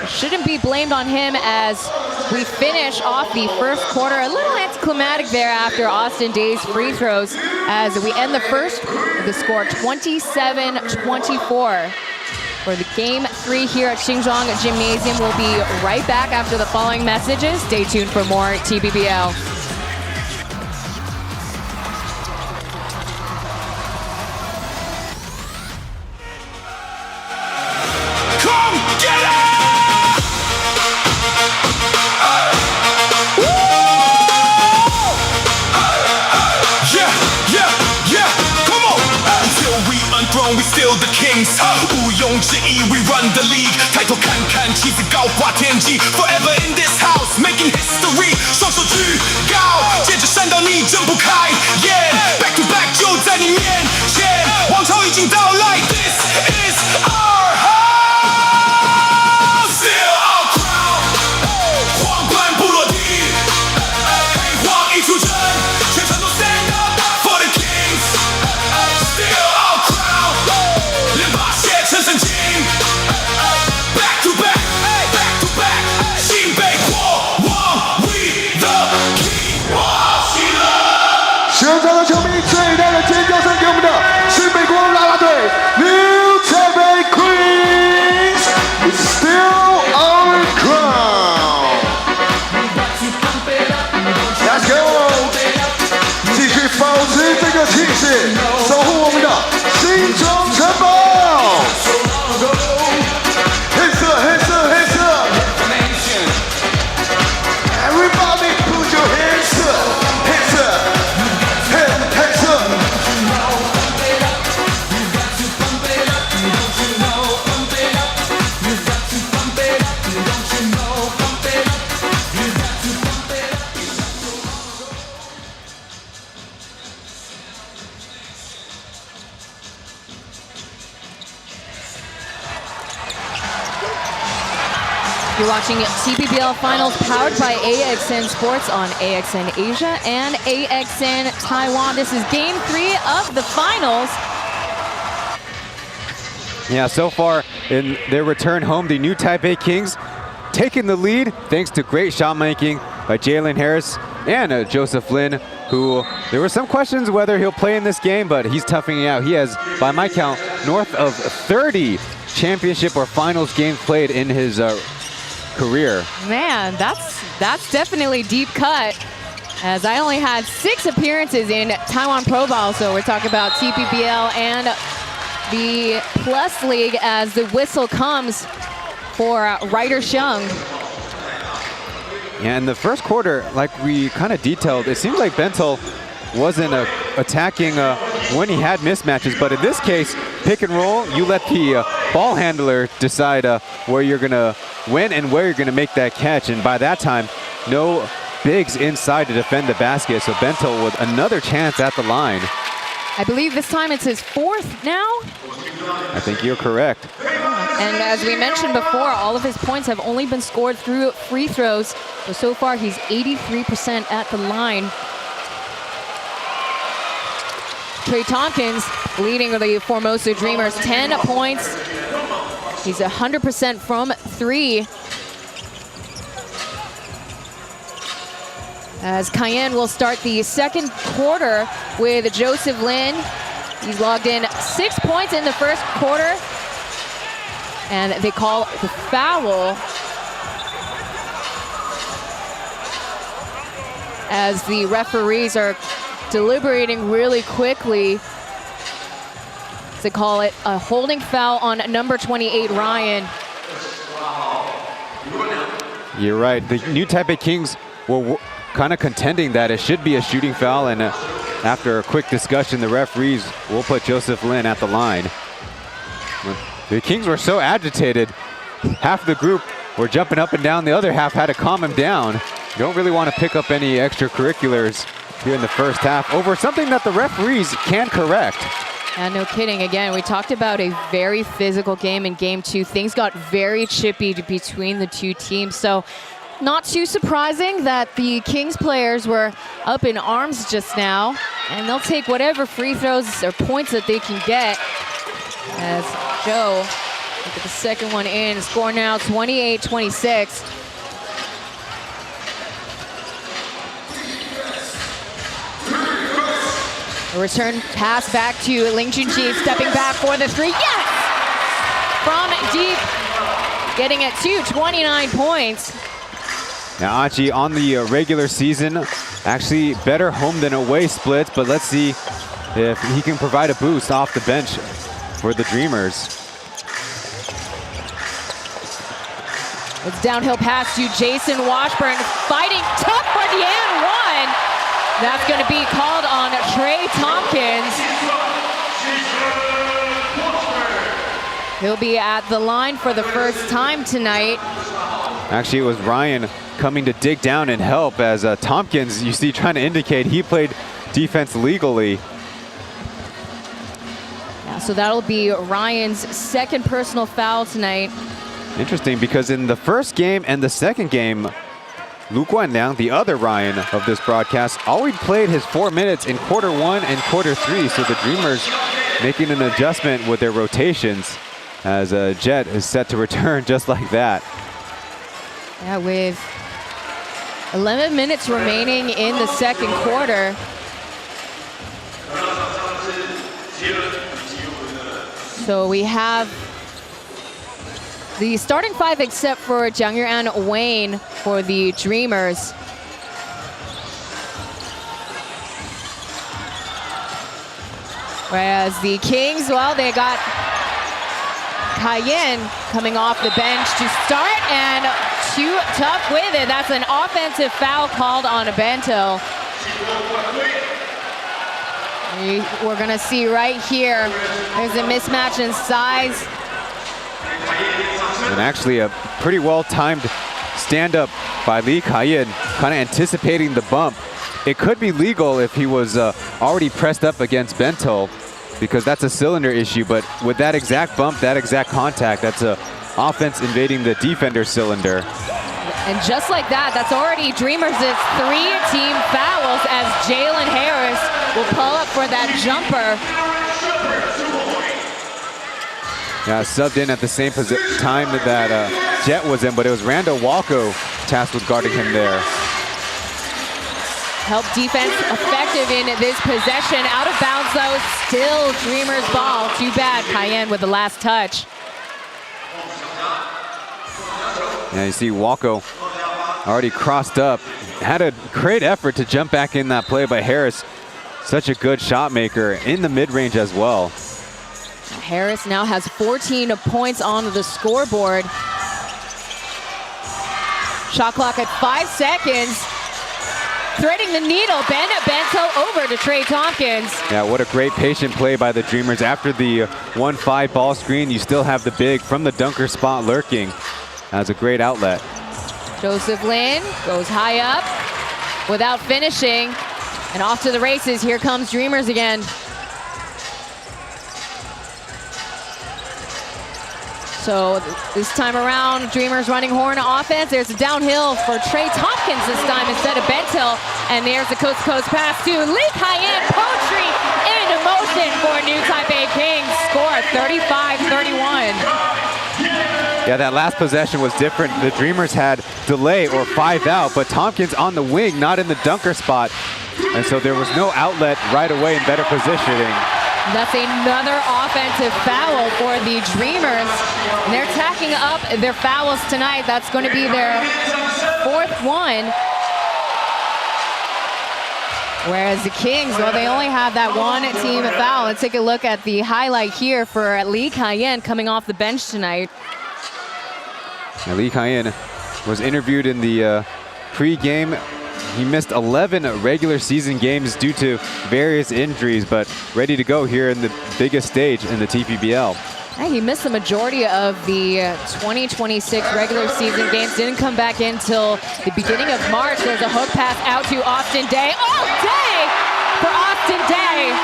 Speaker 6: it shouldn't be blamed on him as we finish off the first quarter. A little anticlimactic there after Austin Day's free throws as we end the first with the score 27-24. For the game 3 here at Xinzhuang Gymnasium. We'll be right back after the following messages. Stay tuned for more TPBL.
Speaker 5: Come get it! Yeah, come on! Until we unthrone, we still the kings. 毋庸置疑 we run the league. 抬头看看，旗子高挂天际。Forever in this house, making history. 双手举高，接着闪到你睁不开眼。Back to back 就在你面前，王朝已经到来。This is our house. Still our crown. 皇冠不落地，黑黄一出征，全场都 stand up for the kings. Still our crown. 连把血成神经。Back to back, back to back. 新北国王 we the king.
Speaker 11: 现场的球迷最大的尖叫声给我们的新北国王啦啦队 New Taipei Queens is still our crown. Let's go. 继续保持这个气势，守护我们的新庄城堡。黑色，黑色，黑色。Everybody put your hands up. 黑色，黑色。
Speaker 6: You're watching TPBL Finals powered by AXN Sports on AXN Asia and AXN Taiwan. This is game 3 of the finals.
Speaker 14: Yeah, so far in their return home, the New Taipei Kings taking the lead thanks to great shot making by Jalen Harris and Joseph Lin, who there were some questions whether he'll play in this game, but he's toughing it out. He has, by my count, north of 30 championship or finals games played in his career.
Speaker 6: Man, that's definitely deep cut, as I only had 6 appearances in Taiwan Pro Ball, so we're talking about TPBL and the Plus League as the whistle comes for Ryder Xiong.
Speaker 14: Yeah, in the first quarter, like we kind of detailed, it seemed like Bentel wasn't attacking when he had mismatches, but in this case, pick and roll, you let the ball handler decide where you're gonna win and where you're gonna make that catch, and by that time, no bigs inside to defend the basket, so Bentel with another chance at the line.
Speaker 6: I believe this time it's his 4th now?
Speaker 14: I think you're correct.
Speaker 6: And as we mentioned before, all of his points have only been scored through free throws, so far he's 83% at the line. Trey Tompkins leading the Formosa Dreamers, 10 points. He's 100% from 3. As Cayenne will start the second quarter with Joseph Lin. He's logged in 6 points in the first quarter. And they call the foul as the referees are deliberating really quickly. They call it a holding foul on number 28, Ryan.
Speaker 14: You're right. The New Taipei Kings were kind of contending that it should be a shooting foul, and after a quick discussion, the referees will put Joseph Lin at the line. The Kings were so agitated, half the group were jumping up and down, the other half had to calm him down. You don't really want to pick up any extracurriculars here in the first half over something that the referees can correct.
Speaker 6: And no kidding. Again, we talked about a very physical game in game 2. Things got very chippy between the two teams. So not too surprising that the Kings players were up in arms just now. And they'll take whatever free throws or points that they can get. As Joe, look at the second one in. Score now 28-26. A return pass back to Ling Junji, stepping back for the three. Yes! From deep, getting it to 29 points.
Speaker 14: Now Achi on the regular season, actually better home than away splits, but let's see if he can provide a boost off the bench for the Dreamers.
Speaker 6: It's downhill pass to Jason Washburn, fighting tough for the and one. That's going to be called on Trey Tompkins. He'll be at the line for the first time tonight.
Speaker 14: Actually, it was Ryan coming to dig down and help as Tompkins, you see, trying to indicate he played defense legally.
Speaker 6: Yeah, so that'll be Ryan's second personal foul tonight.
Speaker 14: Interesting, because in the first game and the second game, Lu Guanliang, the other Ryan of this broadcast, already played his 4 minutes in quarter 1 and quarter 3. So the Dreamers making an adjustment with their rotations as Jet is set to return just like that.
Speaker 6: Yeah, with 11 minutes remaining in the second quarter. So we have the starting five except for Jiang Yuan Wayne for the Dreamers. Whereas the Kings, well, they got Cayenne coming off the bench to start, and too tough with it. That's an offensive foul called on a Bento. We're gonna see right here, there's a mismatch in size.
Speaker 14: And actually a pretty well-timed stand-up by Lee Cayenne, kind of anticipating the bump. It could be legal if he was already pressed up against Bento, because that's a cylinder issue, but with that exact bump, that exact contact, that's a offense invading the defender cylinder.
Speaker 6: And just like that, that's already Dreamers' 3-team fouls as Jalen Harris will pull up for that jumper.
Speaker 14: Yeah, subbed in at the same time that Jet was in, but it was Randall Walko tasked with guarding him there.
Speaker 6: Help defense effective in this possession. Out of bounds though, still Dreamers ball. Too bad, Cayenne with the last touch.
Speaker 14: Yeah, you see Walko already crossed up. Had a great effort to jump back in that play by Harris. Such a good shot maker in the mid-range as well.
Speaker 6: Harris now has 14 points on the scoreboard. Shot clock at 5 seconds. Threading the needle, Bento over to Trey Tompkins.
Speaker 14: Yeah, what a great patient play by the Dreamers. After the 1-5 ball screen, you still have the big from the dunker spot lurking. That's a great outlet.
Speaker 6: Joseph Lin goes high up without finishing. And off to the races, here comes Dreamers again. So this time around, Dreamers running horn offense. There's a downhill for Trey Tompkins this time instead of Bento. And there's a coast-to-coast pass to Lee Cayenne. Poetry in motion for New Taipei Kings. Score 35-31.
Speaker 14: Yeah, that last possession was different. The Dreamers had delay or 5 out, but Tompkins on the wing, not in the dunker spot. And so there was no outlet right away in better positioning.
Speaker 6: That's another offensive foul for the Dreamers. And they're tacking up their fouls tonight. That's going to be their 4th one. Whereas the Kings, well, they only have that one team foul. Let's take a look at the highlight here for Lee Cayenne coming off the bench tonight.
Speaker 14: Now, Lee Cayenne was interviewed in the pre-game. He missed 11 regular season games due to various injuries, but ready to go here in the biggest stage in the TPBL.
Speaker 6: He missed the majority of the 2026 regular season games. Didn't come back in till the beginning of March. There's a hook pass out to Austin Day. All day for Austin Day.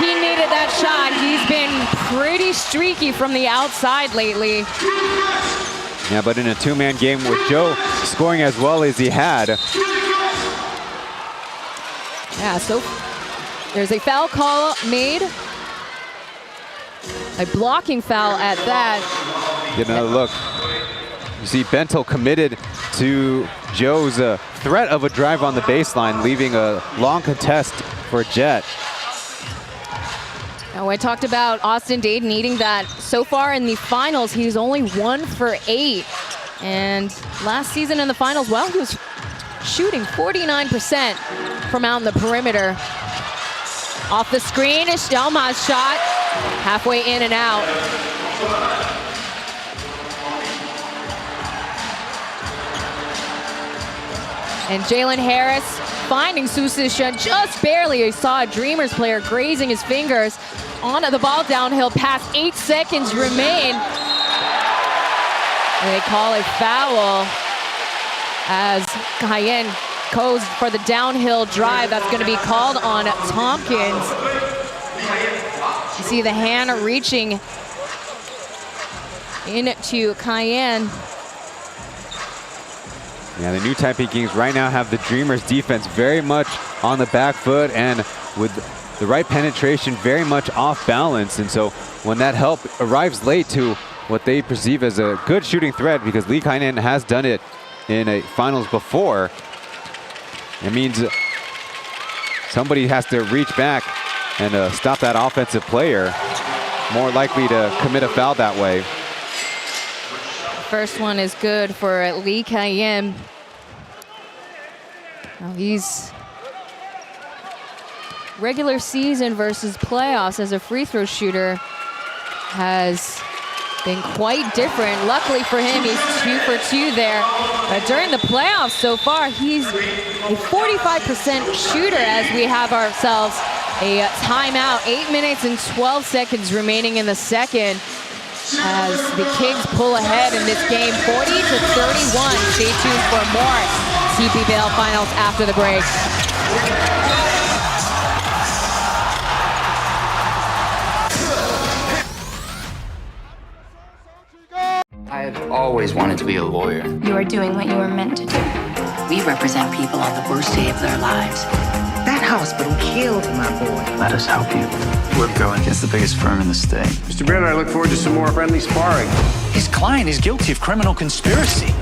Speaker 6: He needed that shot. He's been pretty streaky from the outside lately.
Speaker 14: Yeah, but in a two-man game with Joe scoring as well as he had.
Speaker 6: Yeah, so there's a foul call made. A blocking foul at that.
Speaker 14: Get another look. You see Bento committed to Joe's threat of a drive on the baseline, leaving a long contest for Jet.
Speaker 6: Now, I talked about Austin Day needing that. So far in the finals, he's only 1 for 8. And last season in the finals, well, he was shooting 49% from out in the perimeter. Off the screen is Stelma's shot. Halfway in and out. And Jalen Harris finding Susisha just barely. He saw a Dreamers player grazing his fingers onto the ball downhill. Past 8 seconds remain. And they call a foul as Cayenne goes for the downhill drive. That's going to be called on Tompkins. You see the hand reaching into Cayenne.
Speaker 14: Yeah, the new Taipei Kings right now have the Dreamers defense very much on the back foot and with the right penetration very much off balance. And so when that help arrives late to what they perceive as a good shooting threat, because Lee Kainan has done it in a finals before, it means somebody has to reach back and stop that offensive player. More likely to commit a foul that way.
Speaker 6: First one is good for Lee Kayem. Now he's regular season versus playoffs as a free throw shooter has been quite different. Luckily for him, he's 2 for 2 there. But during the playoffs so far, he's a 45% shooter as we have ourselves a timeout. 8 minutes and 12 seconds remaining in the second as the Kings pull ahead in this game 40-31. Stay tuned for more TPBL finals after the break.
Speaker 22: I had always wanted to be a lawyer.
Speaker 19: You are doing what you were meant to do.
Speaker 22: We represent people on the worst day of their lives.
Speaker 1: That hospital killed my boy.
Speaker 22: Let us help you. We're going against the biggest firm in the state.
Speaker 18: Mr. Baird, I look forward to some more friendly sparring.
Speaker 22: His client is guilty of criminal conspiracy.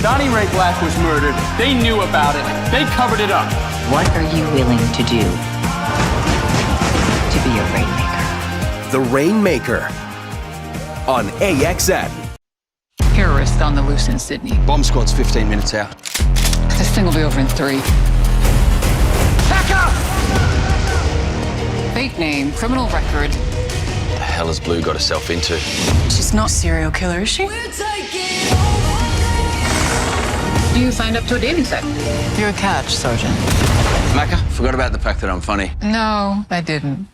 Speaker 10: Donnie Ray Black was murdered. They knew about it. They covered it up.
Speaker 22: What are you willing to do to be a rainmaker?
Speaker 20: The Rainmaker on AXN.
Speaker 22: Terrorist on the loose in Sydney.
Speaker 23: Bomb squad's 15 minutes out.
Speaker 22: This thing will be over in 3. Back up! Fake name, criminal record.
Speaker 23: What the hell has Blue got herself into?
Speaker 19: She's not a serial killer, is she?
Speaker 22: You signed up to a dating site. You're a catch, Sergeant.
Speaker 23: Macca, forgot about the fact that I'm funny.
Speaker 22: No, I didn't.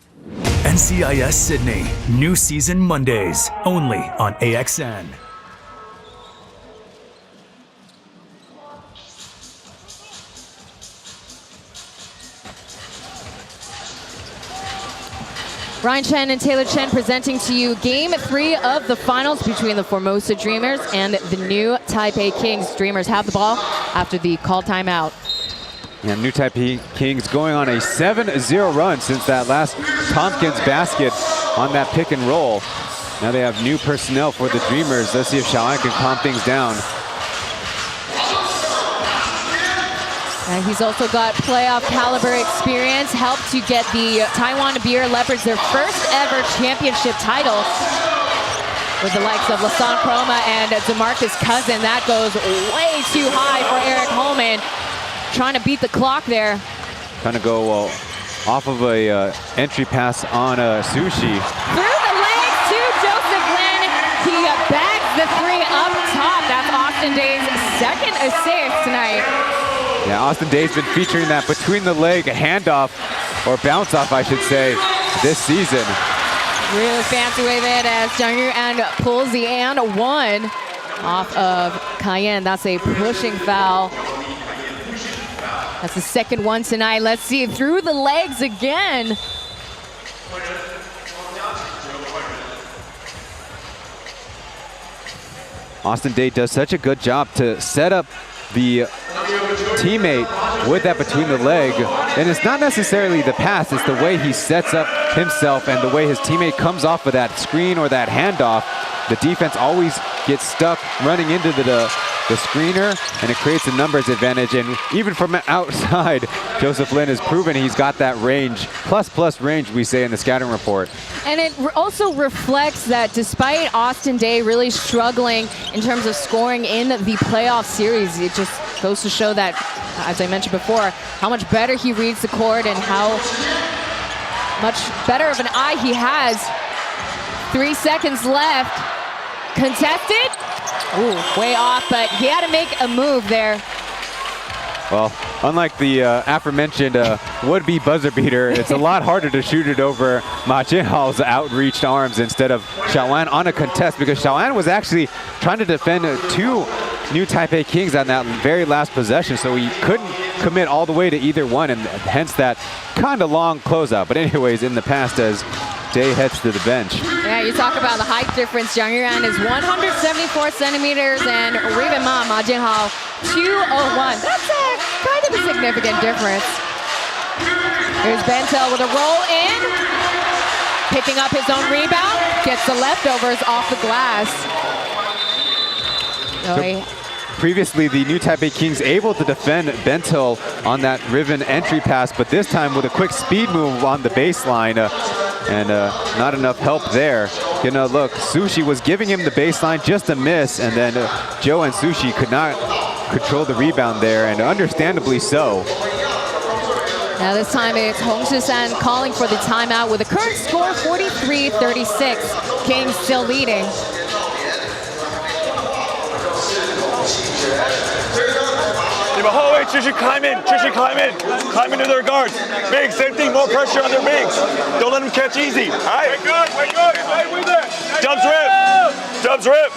Speaker 2: NCIS Sydney, new season Mondays, only on AXN.
Speaker 6: Ryan Chen and Taylor Chen presenting to you Game 3 of the finals between the Formosa Dreamers and the new Taipei Kings. Dreamers have the ball after the call timeout.
Speaker 14: Yeah, new Taipei Kings going on a 7-0 run since that last Tompkins basket on that pick and roll. Now they have new personnel for the Dreamers. Let's see if Xiaoan can calm things down.
Speaker 6: And he's also got playoff caliber experience, helped to get the Taiwan Beer Leopards their first ever championship title with the likes of Lassana Croma and DeMarcus Cousin. That goes way too high for Eric Holman, trying to beat the clock there.
Speaker 14: Trying to go off of a entry pass on Sushi.
Speaker 6: Through the legs to Joseph Lin. He bags the 3 up top. That's Austin Day's second assist tonight.
Speaker 14: Yeah, Austin Day's been featuring that between the leg handoff, or bounce off, I should say, this season.
Speaker 6: Really fancy with it as Jiang Yuan pulls the and one off of Cayenne. That's a pushing foul. That's the second one tonight. Let's see, through the legs again.
Speaker 14: Austin Day does such a good job to set up the teammate with that between the leg. And it's not necessarily the pass, it's the way he sets up himself and the way his teammate comes off of that screen or that handoff. The defense always gets stuck running into the screener, and it creates a numbers advantage. And even from outside, Joseph Lin has proven he's got that range, plus range, we say in the scouting report.
Speaker 6: And it also reflects that despite Austin Day really struggling in terms of scoring in the playoff series, it just goes to show that, as I mentioned before, how much better he reads the court and how much better of an eye he has. 3 seconds left. Contested. Ooh, way off, but he had to make a move there.
Speaker 14: Well, unlike the aforementioned would-be buzzer beater, it's a lot harder to shoot it over Ma Jinhao's outreached arms instead of Xiaoan on a contest, because Xiaoan was actually trying to defend 2 New Taipei Kings on that very last possession, so he couldn't commit all the way to either one, and hence that kind of long closeout. But anyways, in the past, as Day heads to the bench.
Speaker 6: Yeah, you talk about the height difference. Jiang Yuan is 174 centimeters, and Riven Ma Jinhao 201. That's kind of a significant difference. Here's Bentel with a roll in, picking up his own rebound, gets the leftovers off the glass.
Speaker 14: Previously, the New Taipei Kings able to defend Bentil on that Riven entry pass, but this time with a quick speed move on the baseline, and not enough help there. You know, look, Sushi was giving him the baseline, just a miss, and then Joe and Sushi could not control the rebound there, and understandably so.
Speaker 6: Now this time it's Hong Shi-san calling for the timeout with a current score 43-36. Kings still leading.
Speaker 3: Climb into their guards. Bigs, same thing, more pressure on their bigs. Don't let them catch easy. All right? Way good. Stay with it. Dubs rip. Dubs rip.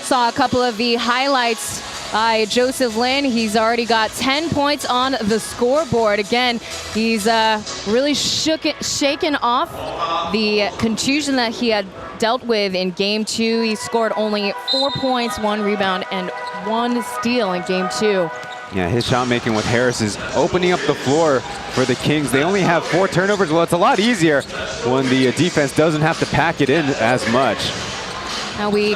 Speaker 6: Saw a couple of the highlights by Joseph Lin. He's already got 10 points on the scoreboard. Again, he's really shaken off the contusion that he had dealt with in Game 2. He scored only 4 points, 1 rebound, and 1 steal in Game 2.
Speaker 14: Yeah, his shot making with Harris is opening up the floor for the Kings. They only have 4 turnovers. Well, it's a lot easier when the defense doesn't have to pack it in as much.
Speaker 6: Now we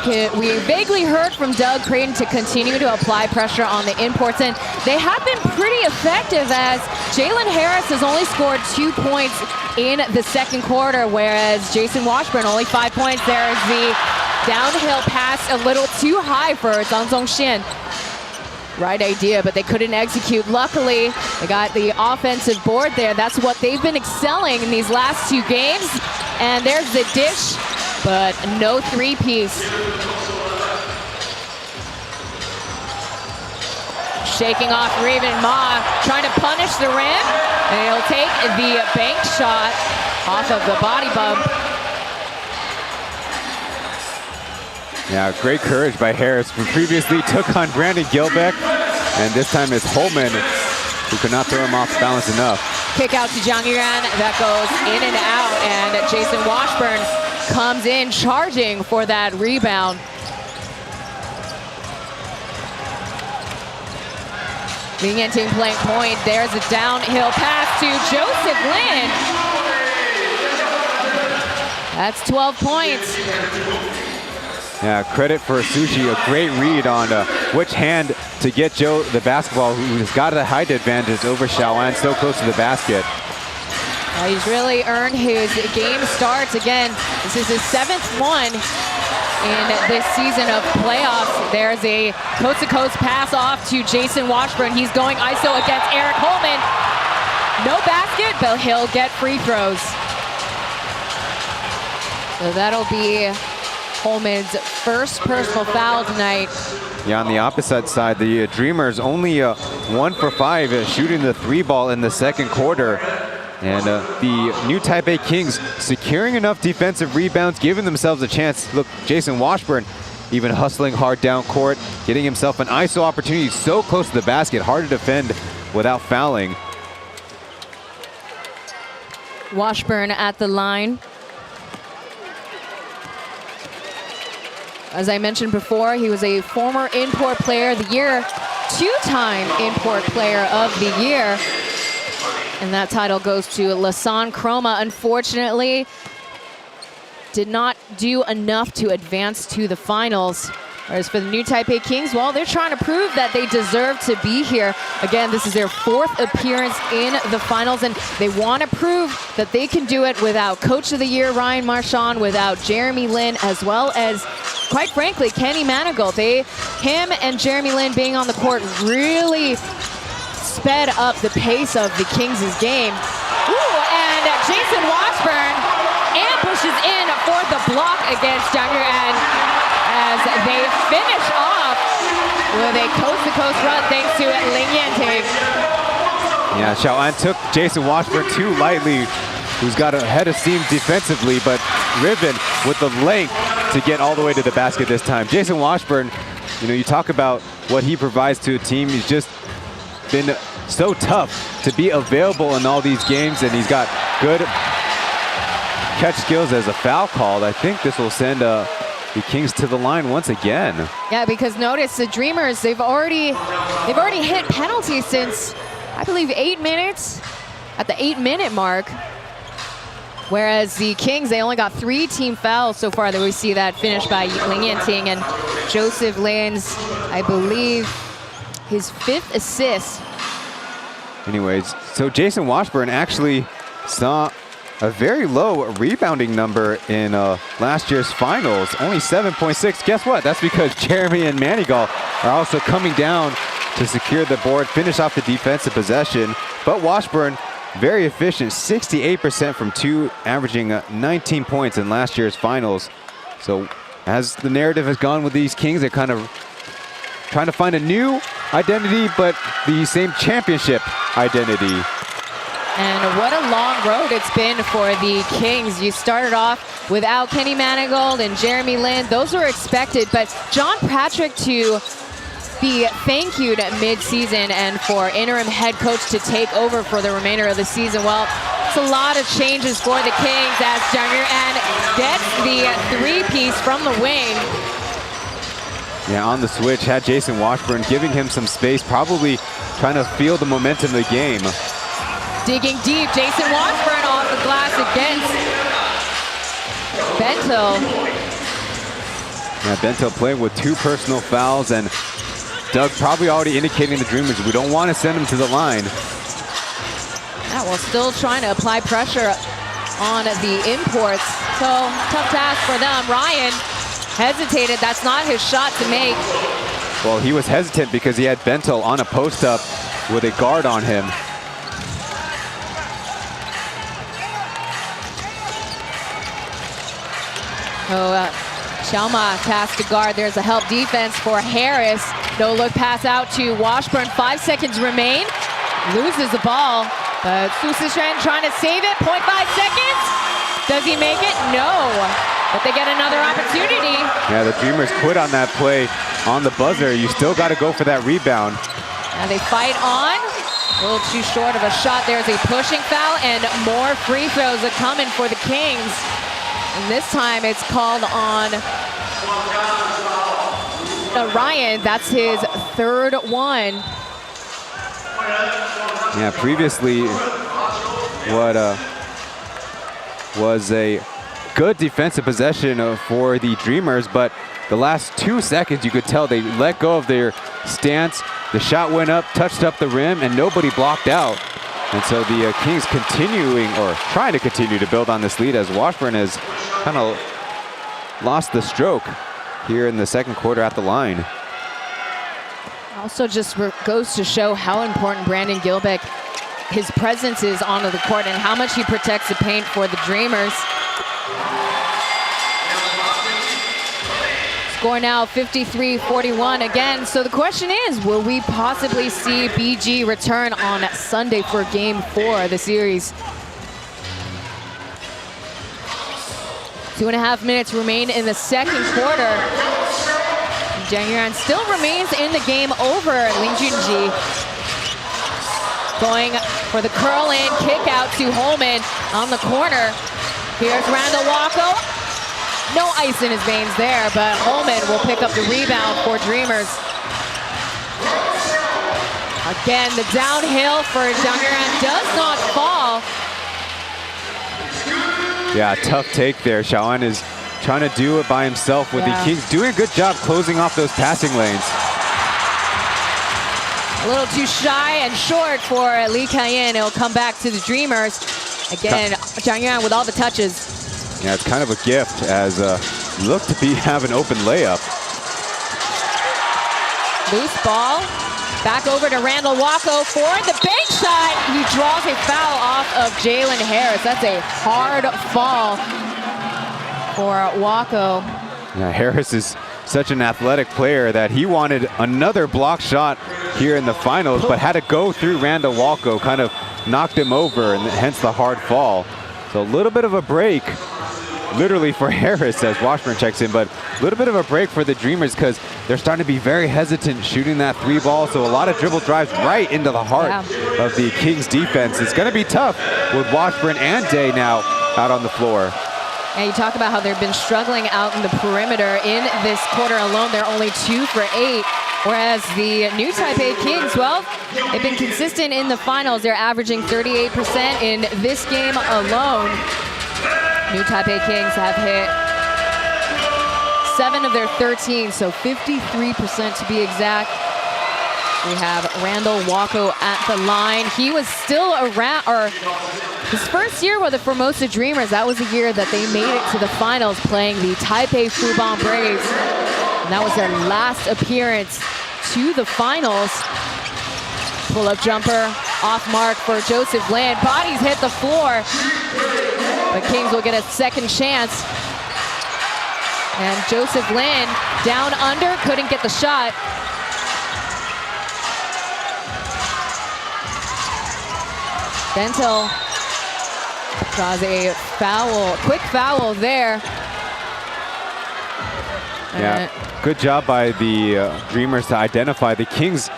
Speaker 6: vaguely heard from Doug Creighton to continue to apply pressure on the imports, and they have been pretty effective as Jalen Harris has only scored 2 points in the second quarter, whereas Jason Washburn only 5 points. There is the downhill pass a little too high for Zhang Zongxian. Right idea, but they couldn't execute. Luckily, they got the offensive board there. That's what they've been excelling in these last 2 games. And there's the dish, but no 3-piece. Shaking off Raven Ma, trying to punish the rim. And he'll take the bank shot off of the body bump.
Speaker 14: Yeah, great courage by Harris, who previously took on Brandon Gilbeck, and this time it's Holman, who could not throw him off balance enough.
Speaker 6: Kick out to Jiang Yuan, that goes in and out, and Jason Washburn comes in charging for that rebound. Ling Yanting playing point. There's a downhill pass to Joseph Lin. That's 12 points.
Speaker 14: Yeah, credit for Sushi, a great read on which hand to get Joe the basketball, who's got a height advantage over Xiaoan, so close to the basket.
Speaker 6: He's really earned his game starts. Again, this is his 7th one in this season of playoffs. There's a coast-to-coast pass off to Jason Washburn. He's going ISO against Eric Holman. No basket, but he'll get free throws. So that'll be Holman's first personal foul tonight.
Speaker 14: Yeah, on the opposite side, the Dreamers only 1 for 5 shooting the 3-ball in the second quarter. And the new Taipei Kings securing enough defensive rebounds, giving themselves a chance. Look, Jason Washburn even hustling hard down court, getting himself an ISO opportunity so close to the basket, hard to defend without fouling.
Speaker 6: Washburn at the line. As I mentioned before, he was a former Import Player of the Year, 2-time Import Player of the Year. And that title goes to Lasan Chroma. Unfortunately, did not do enough to advance to the finals. Whereas for the new Taipei Kings, well, they're trying to prove that they deserve to be here. Again, this is their 4th appearance in the finals, and they want to prove that they can do it without Coach of the Year Ryan Marchand, without Jeremy Lin, as well as, quite frankly, Kenny Manigault. Him and Jeremy Lin being on the court really sped up the pace of the Kings' game. Ooh, and Jason Washburn ambushes in for the block against Zhang Yuan as they finish off with a coast-to-coast run thanks to Ling Yanting.
Speaker 14: Yeah, Xiaoan took Jason Washburn too lightly, who's got a head of steam defensively, but Riven with the length to get all the way to the basket this time. Jason Washburn, you know, you talk about what he provides to a team. He's just been so tough to be available in all these games, and he's got good catch skills as a foul called. I think this will send the Kings to the line once again.
Speaker 6: Yeah, because notice the Dreamers, they've already hit penalties since, I believe, 8 minutes, at the 8-minute mark. Whereas the Kings, they only got 3 team fouls so far that we see that finished by Ling Yanting and Joseph Lin's, I believe, his 5th assist.
Speaker 14: Anyways, so Jason Washburn actually saw a very low rebounding number in last year's finals, only 7.6. Guess what? That's because Jeremy and Manigault are also coming down to secure the board, finish off the defensive possession. But Washburn, very efficient, 68% from 2, averaging 19 points in last year's finals. So as the narrative has gone with these Kings, they're kind of trying to find a new identity, but the same championship identity.
Speaker 6: And what a long road it's been for the Kings. You started off without Kenny Manigault and Jeremy Lin. Those were expected, but John Patrick to be thank you'd at mid-season and for interim head coach to take over for the remainder of the season. Well, it's a lot of changes for the Kings as Zhang Yuan gets the 3-piece from the wing.
Speaker 14: Yeah, on the switch, had Jason Washburn giving him some space, probably trying to feel the momentum of the game.
Speaker 6: Digging deep, Jason Washburn off the glass against Bento.
Speaker 14: Yeah, Bento playing with 2 personal fouls, and Doug probably already indicating the Dreamers, we don't want to send him to the line.
Speaker 6: Yeah, well, still trying to apply pressure on the imports. So, tough task for them. Ryan hesitated. That's not his shot to make.
Speaker 14: Well, he was hesitant because he had Bento on a post-up with a guard on him.
Speaker 6: So, Xiaoma tasked to guard. There's a help defense for Harris. No look pass out to Washburn. 5 seconds remain. Loses the ball, but Su Sishen trying to save it. 0.5 seconds. Does he make it? No. But they get another opportunity.
Speaker 14: Yeah, the Dreamers quit on that play on the buzzer. You still got to go for that rebound.
Speaker 6: Now they fight on. A little too short of a shot. There's a pushing foul, and more free throws are coming for the Kings. And this time it's called on Ryan. That's his 3rd one.
Speaker 14: Yeah, previously what was a good defensive possession for the Dreamers, but the last 2 seconds you could tell they let go of their stance. The shot went up, touched up the rim, and nobody blocked out. And so the Kings continuing, or trying to continue to build on this lead as Washburn has kind of lost the stroke here in the second quarter at the line.
Speaker 6: Also just goes to show how important Brandon Gilbeck, his presence is onto the court and how much he protects the paint for the Dreamers. Score now 53-41 again. So the question is, will we possibly see BG return on Sunday for Game 4 of the series? 2.5 minutes remain in the second quarter. Jang Yuan still remains in the game over Ling Junji. Going for the curl-in kick out to Holman on the corner. Here's Randall Wacko. No ice in his veins there, but Holman will pick up the rebound for Dreamers. Again, the downhill for Jang Yuan does not fall.
Speaker 14: Yeah, tough take there. Xiaoan is trying to do it by himself with the Kings doing a good job closing off those passing lanes.
Speaker 6: A little too shy and short for Lee Kai-in. It'll come back to the Dreamers. Again, Jang Yuan with all the touches.
Speaker 14: Yeah, it's kind of a gift as look to have an open layup.
Speaker 6: Loose ball. Back over to Randall Wacko for the bank shot. He draws a foul off of Jalen Harris. That's a hard fall for Wacko.
Speaker 14: Yeah, Harris is such an athletic player that he wanted another block shot here in the finals, but had to go through Randall Wacko, kind of knocked him over, and hence the hard fall. So a little bit of a break, literally for Harris as Washburn checks in, but a little bit of a break for the Dreamers because they're starting to be very hesitant shooting that 3 ball. So a lot of dribble drives right into the heart of the Kings defense. It's going to be tough with Washburn and Day now out on the floor.
Speaker 6: And you talk about how they've been struggling out in the perimeter. In this quarter alone, they're only 2 for 8. Whereas the new Taipei Kings, well, they've been consistent in the finals. They're averaging 38% in this game alone. New Taipei Kings have hit 7 of their 13, so 53% to be exact. We have Randall Wacko at the line. He was still around, or his first year with the Formosa Dreamers, that was the year that they made it to the finals playing the Taipei Fubon Braves. And that was their last appearance to the finals. Pull-up jumper, off mark for Joseph Land. Bodies hit the floor. The Kings will get a second chance. And Joseph Land down under, couldn't get the shot. Bento draws a foul, quick foul there.
Speaker 14: Yeah, good job by the Dreamers to identify the Kings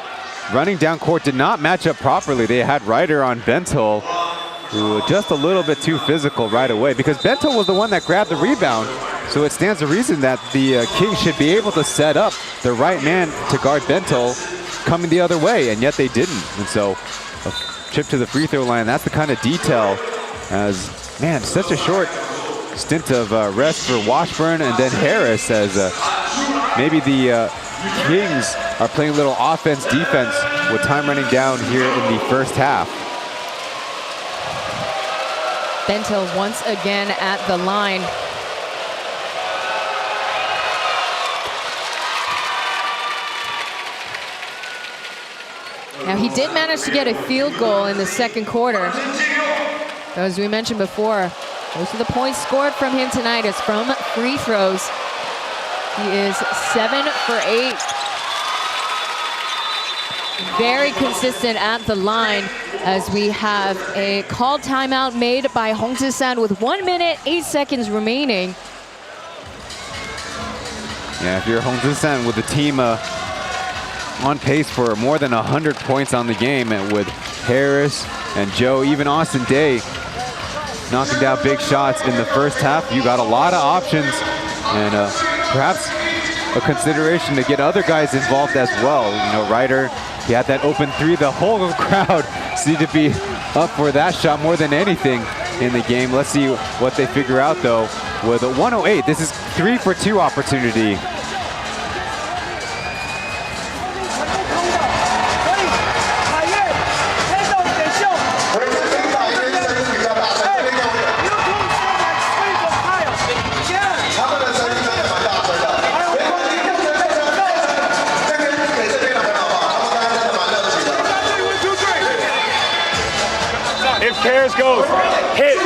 Speaker 14: running down court did not match up properly. They had Ryder on Bento, who was just a little bit too physical right away because Bento was the one that grabbed the rebound. So it stands to reason that the Kings should be able to set up the right man to guard Bento coming the other way, and yet they didn't. And so a trip to the free throw line, that's the kind of detail as, man, such a short stint of rest for Washburn and then Harris as maybe the Kings are playing a little offense, defense with time running down here in the first half.
Speaker 6: Bento once again at the line. Now he did manage to get a field goal in the second quarter. As we mentioned before, most of the points scored from him tonight is from free throws. He is 7 for 8. Very consistent at the line as we have a called timeout made by Hong Zisan with 1 minute, 8 seconds remaining.
Speaker 14: Yeah, if you're Hong Zisan with the team on pace for more than 100 points on the game, and with Harris and Joe, even Austin Day knocking down big shots in the first half, you got a lot of options and perhaps a consideration to get other guys involved as well. You know, Ryder He had that open three. The whole crowd seemed to be up for that shot more than anything in the game. Let's see what they figure out though with a 108. This is 3 for 2 opportunity.
Speaker 3: Harris goes, hit,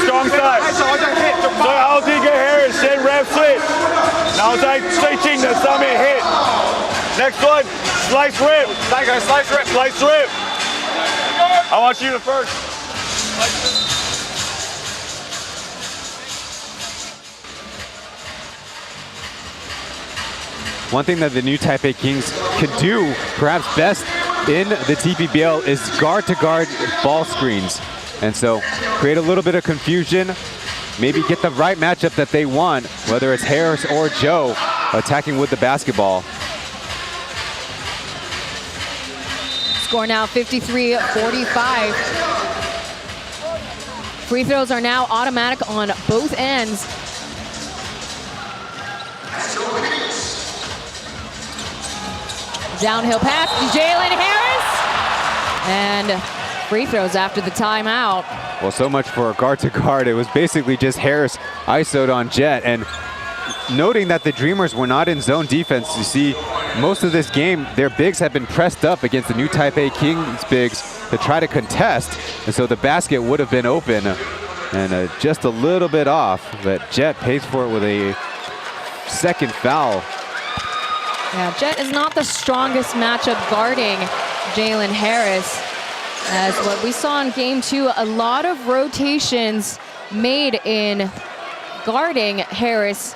Speaker 3: strong side. 所以好几个 Harris 先 wrap switch， 然后在最近的上面 hit。Next one, slice rip. Slice rip. Slice rip. I want you to first.
Speaker 14: One thing that the new Taipei Kings can do, perhaps best in the TPBL, is guard-to-guard ball screens. And so create a little bit of confusion, maybe get the right matchup that they want, whether it's Harris or Joe attacking with the basketball.
Speaker 6: Score now 53-45. Free throws are now automatic on both ends. Downhill pass to Jalen Harris. And free throws after the timeout.
Speaker 14: Well, so much for guard-to-guard. It was basically just Harris ISO'd on Jet. And noting that the Dreamers were not in zone defense, you see most of this game, their bigs have been pressed up against the new Taipei Kings bigs to try to contest. And so the basket would have been open and just a little bit off. But Jet pays for it with a second foul.
Speaker 6: Yeah, Jet is not the strongest matchup guarding Jalen Harris. As what we saw in game 2, a lot of rotations made in guarding Harris,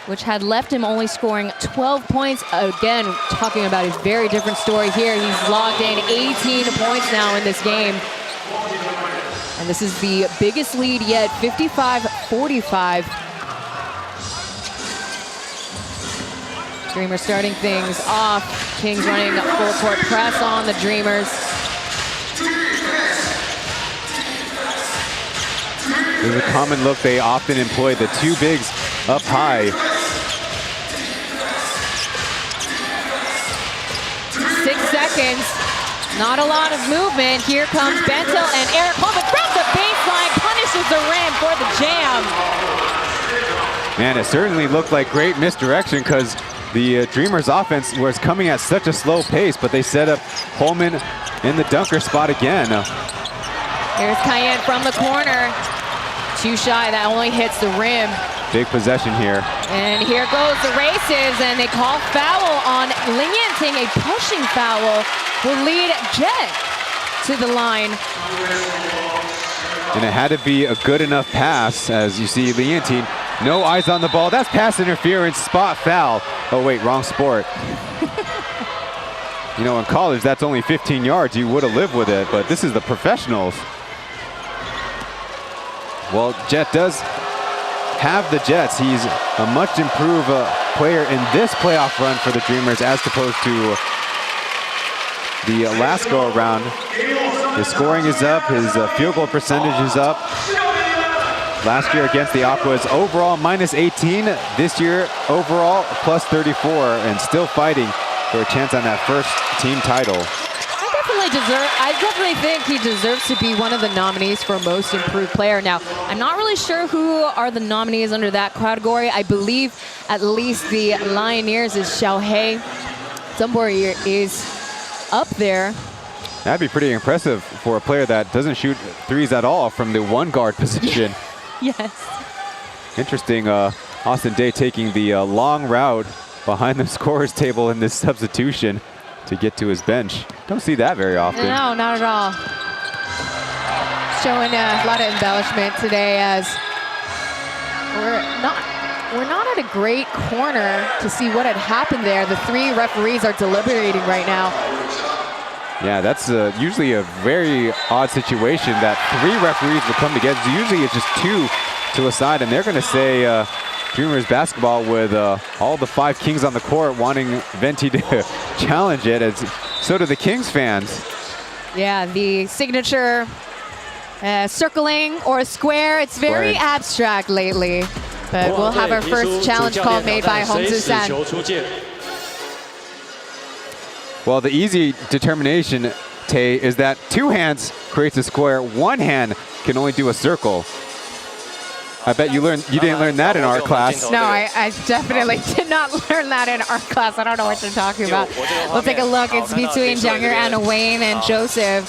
Speaker 6: which had left him only scoring 12 points. Again, talking about a very different story here. He's logged in 18 points now in this game. And this is the biggest lead yet, 55-45. Dreamers starting things off. Kings running full court press on the Dreamers.
Speaker 14: This is a common look they often employ, the two bigs up high.
Speaker 6: 6 seconds, not a lot of movement. Here comes Bentel and Eric Holman from the baseline, punishes the rim for the jam.
Speaker 14: Man, it certainly looked like great misdirection because the Dreamers offense was coming at such a slow pace, but they set up Holman in the dunker spot again.
Speaker 6: Here's Cayenne from the corner. Too shy, that only hits the rim.
Speaker 14: Big possession here.
Speaker 6: And here goes the races, and they call foul on Lianting. A pushing foul will lead Jet to the line.
Speaker 14: And it had to be a good enough pass, as you see Lianting. No eyes on the ball. That's pass interference, spot foul. Oh wait, wrong sport. You know, in college, that's only 15 yards. You would have lived with it, but this is the professionals. Well, Jet does have the Jets. He's a much improved player in this playoff run for the Dreamers as opposed to the last go-around. His scoring is up, his field goal percentage is up. Last year against the Aquas, overall -18. This year, overall +34, and still fighting for a chance on that first team title.
Speaker 6: I definitely think he deserves to be one of the nominees for most improved player. Now, I'm not really sure who are the nominees under that category. I believe at least the Lioneers is Xiaohei. Somebody is up there.
Speaker 14: That'd be pretty impressive for a player that doesn't shoot threes at all from the one guard position.
Speaker 6: Yes.
Speaker 14: Interesting, Austin Day taking the long route behind the scorer's table in this substitution to get to his bench. Don't see that very often.
Speaker 6: No, not at all. Showing a lot of embellishment today as we're not at a great corner to see what had happened there. The 3 referees are deliberating right now.
Speaker 14: Yeah, that's usually a very odd situation that 3 referees will come together. Usually it's just 2 to a side, and they're going to say Dreamers basketball with all the 5 Kings on the court wanting Venti to challenge it, as so do the Kings fans.
Speaker 6: Yeah, the signature circling or square, it's very abstract lately. But we'll have our first challenge call made by Hongzu San.
Speaker 14: Well, the easy determination, Tay, is that 2 hands creates a square, 1 hand can only do a circle. I bet you didn't learn that in art class.
Speaker 6: No, I definitely did not learn that in art class. I don't know what you're talking about. We'll take a look. It's between Jiang'er and Wayne and Joseph.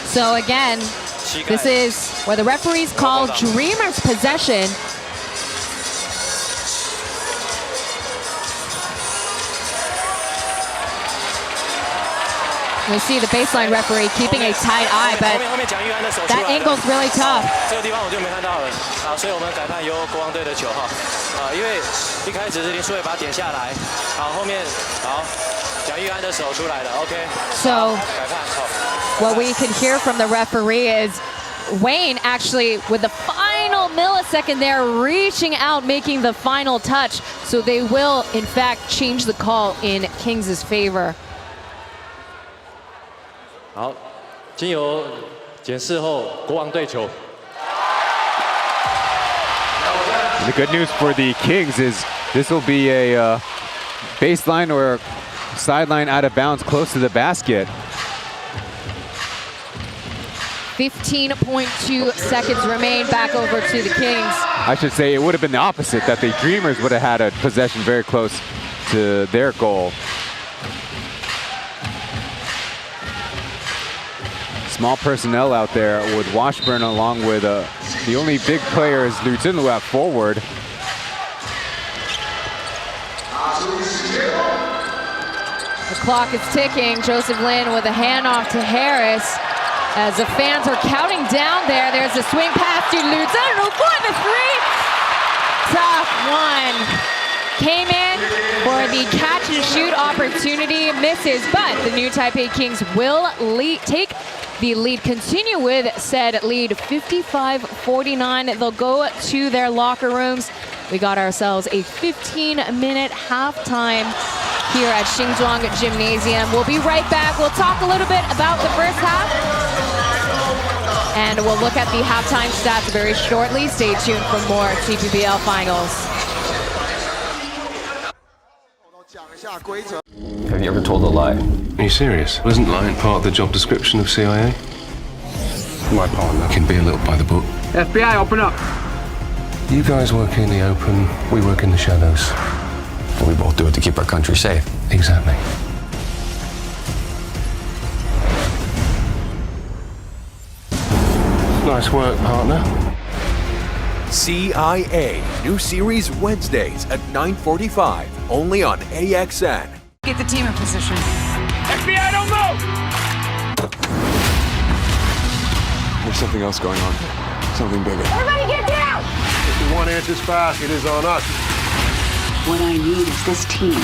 Speaker 6: So again, this is where the referees call Dreamer's possession. We see the baseline referee keeping a tight eye, but that angle's really tough. So what we can hear from the referee is Wayne actually, with the final millisecond there, reaching out, making the final touch. So they will, in fact, change the call in Kings' favor.
Speaker 4: 好，经由检视后，国王对球。
Speaker 14: The good news for the Kings is this will be a baseline or sideline out of bounds close to the basket.
Speaker 6: 15.2 seconds remain, back over to the Kings.
Speaker 14: I should say it would have been the opposite, that the Dreamers would have had a possession very close to their goal. Small personnel out there with Washburn along with the only big player is Liu Jinlu at forward.
Speaker 6: The clock is ticking. Joseph Lin with a handoff to Harris. As the fans are counting down there, there's a swing pass to Liu Jinlu for the 3. Tough one. Came in for the catch and shoot opportunity, misses, but the new Taipei Kings will take the lead, continue with said lead, 55-49. They'll go to their locker rooms. We got ourselves a 15-minute halftime here at Xinzhuang Gymnasium. We'll be right back. We'll talk a little bit about the first half, and we'll look at the halftime stats very shortly. Stay tuned for more TPBL finals.
Speaker 7: Have you ever told a lie?
Speaker 9: Are you serious? Wasn't lying part of the job description of CIA?
Speaker 7: My partner
Speaker 9: can be a little by the book.
Speaker 10: FBI, open up.
Speaker 9: You guys work in the open, we work in the shadows.
Speaker 7: We both do it to keep our country safe.
Speaker 9: Exactly. Nice work, partner.
Speaker 20: CIA, new series Wednesdays at 9:45, only on AXN.
Speaker 19: Get the team in position.
Speaker 10: FBI, don't move!
Speaker 23: There's something else going on. Something bigger.
Speaker 19: Everybody get down!
Speaker 18: If you want answers fast, it is on us.
Speaker 19: What I need is this team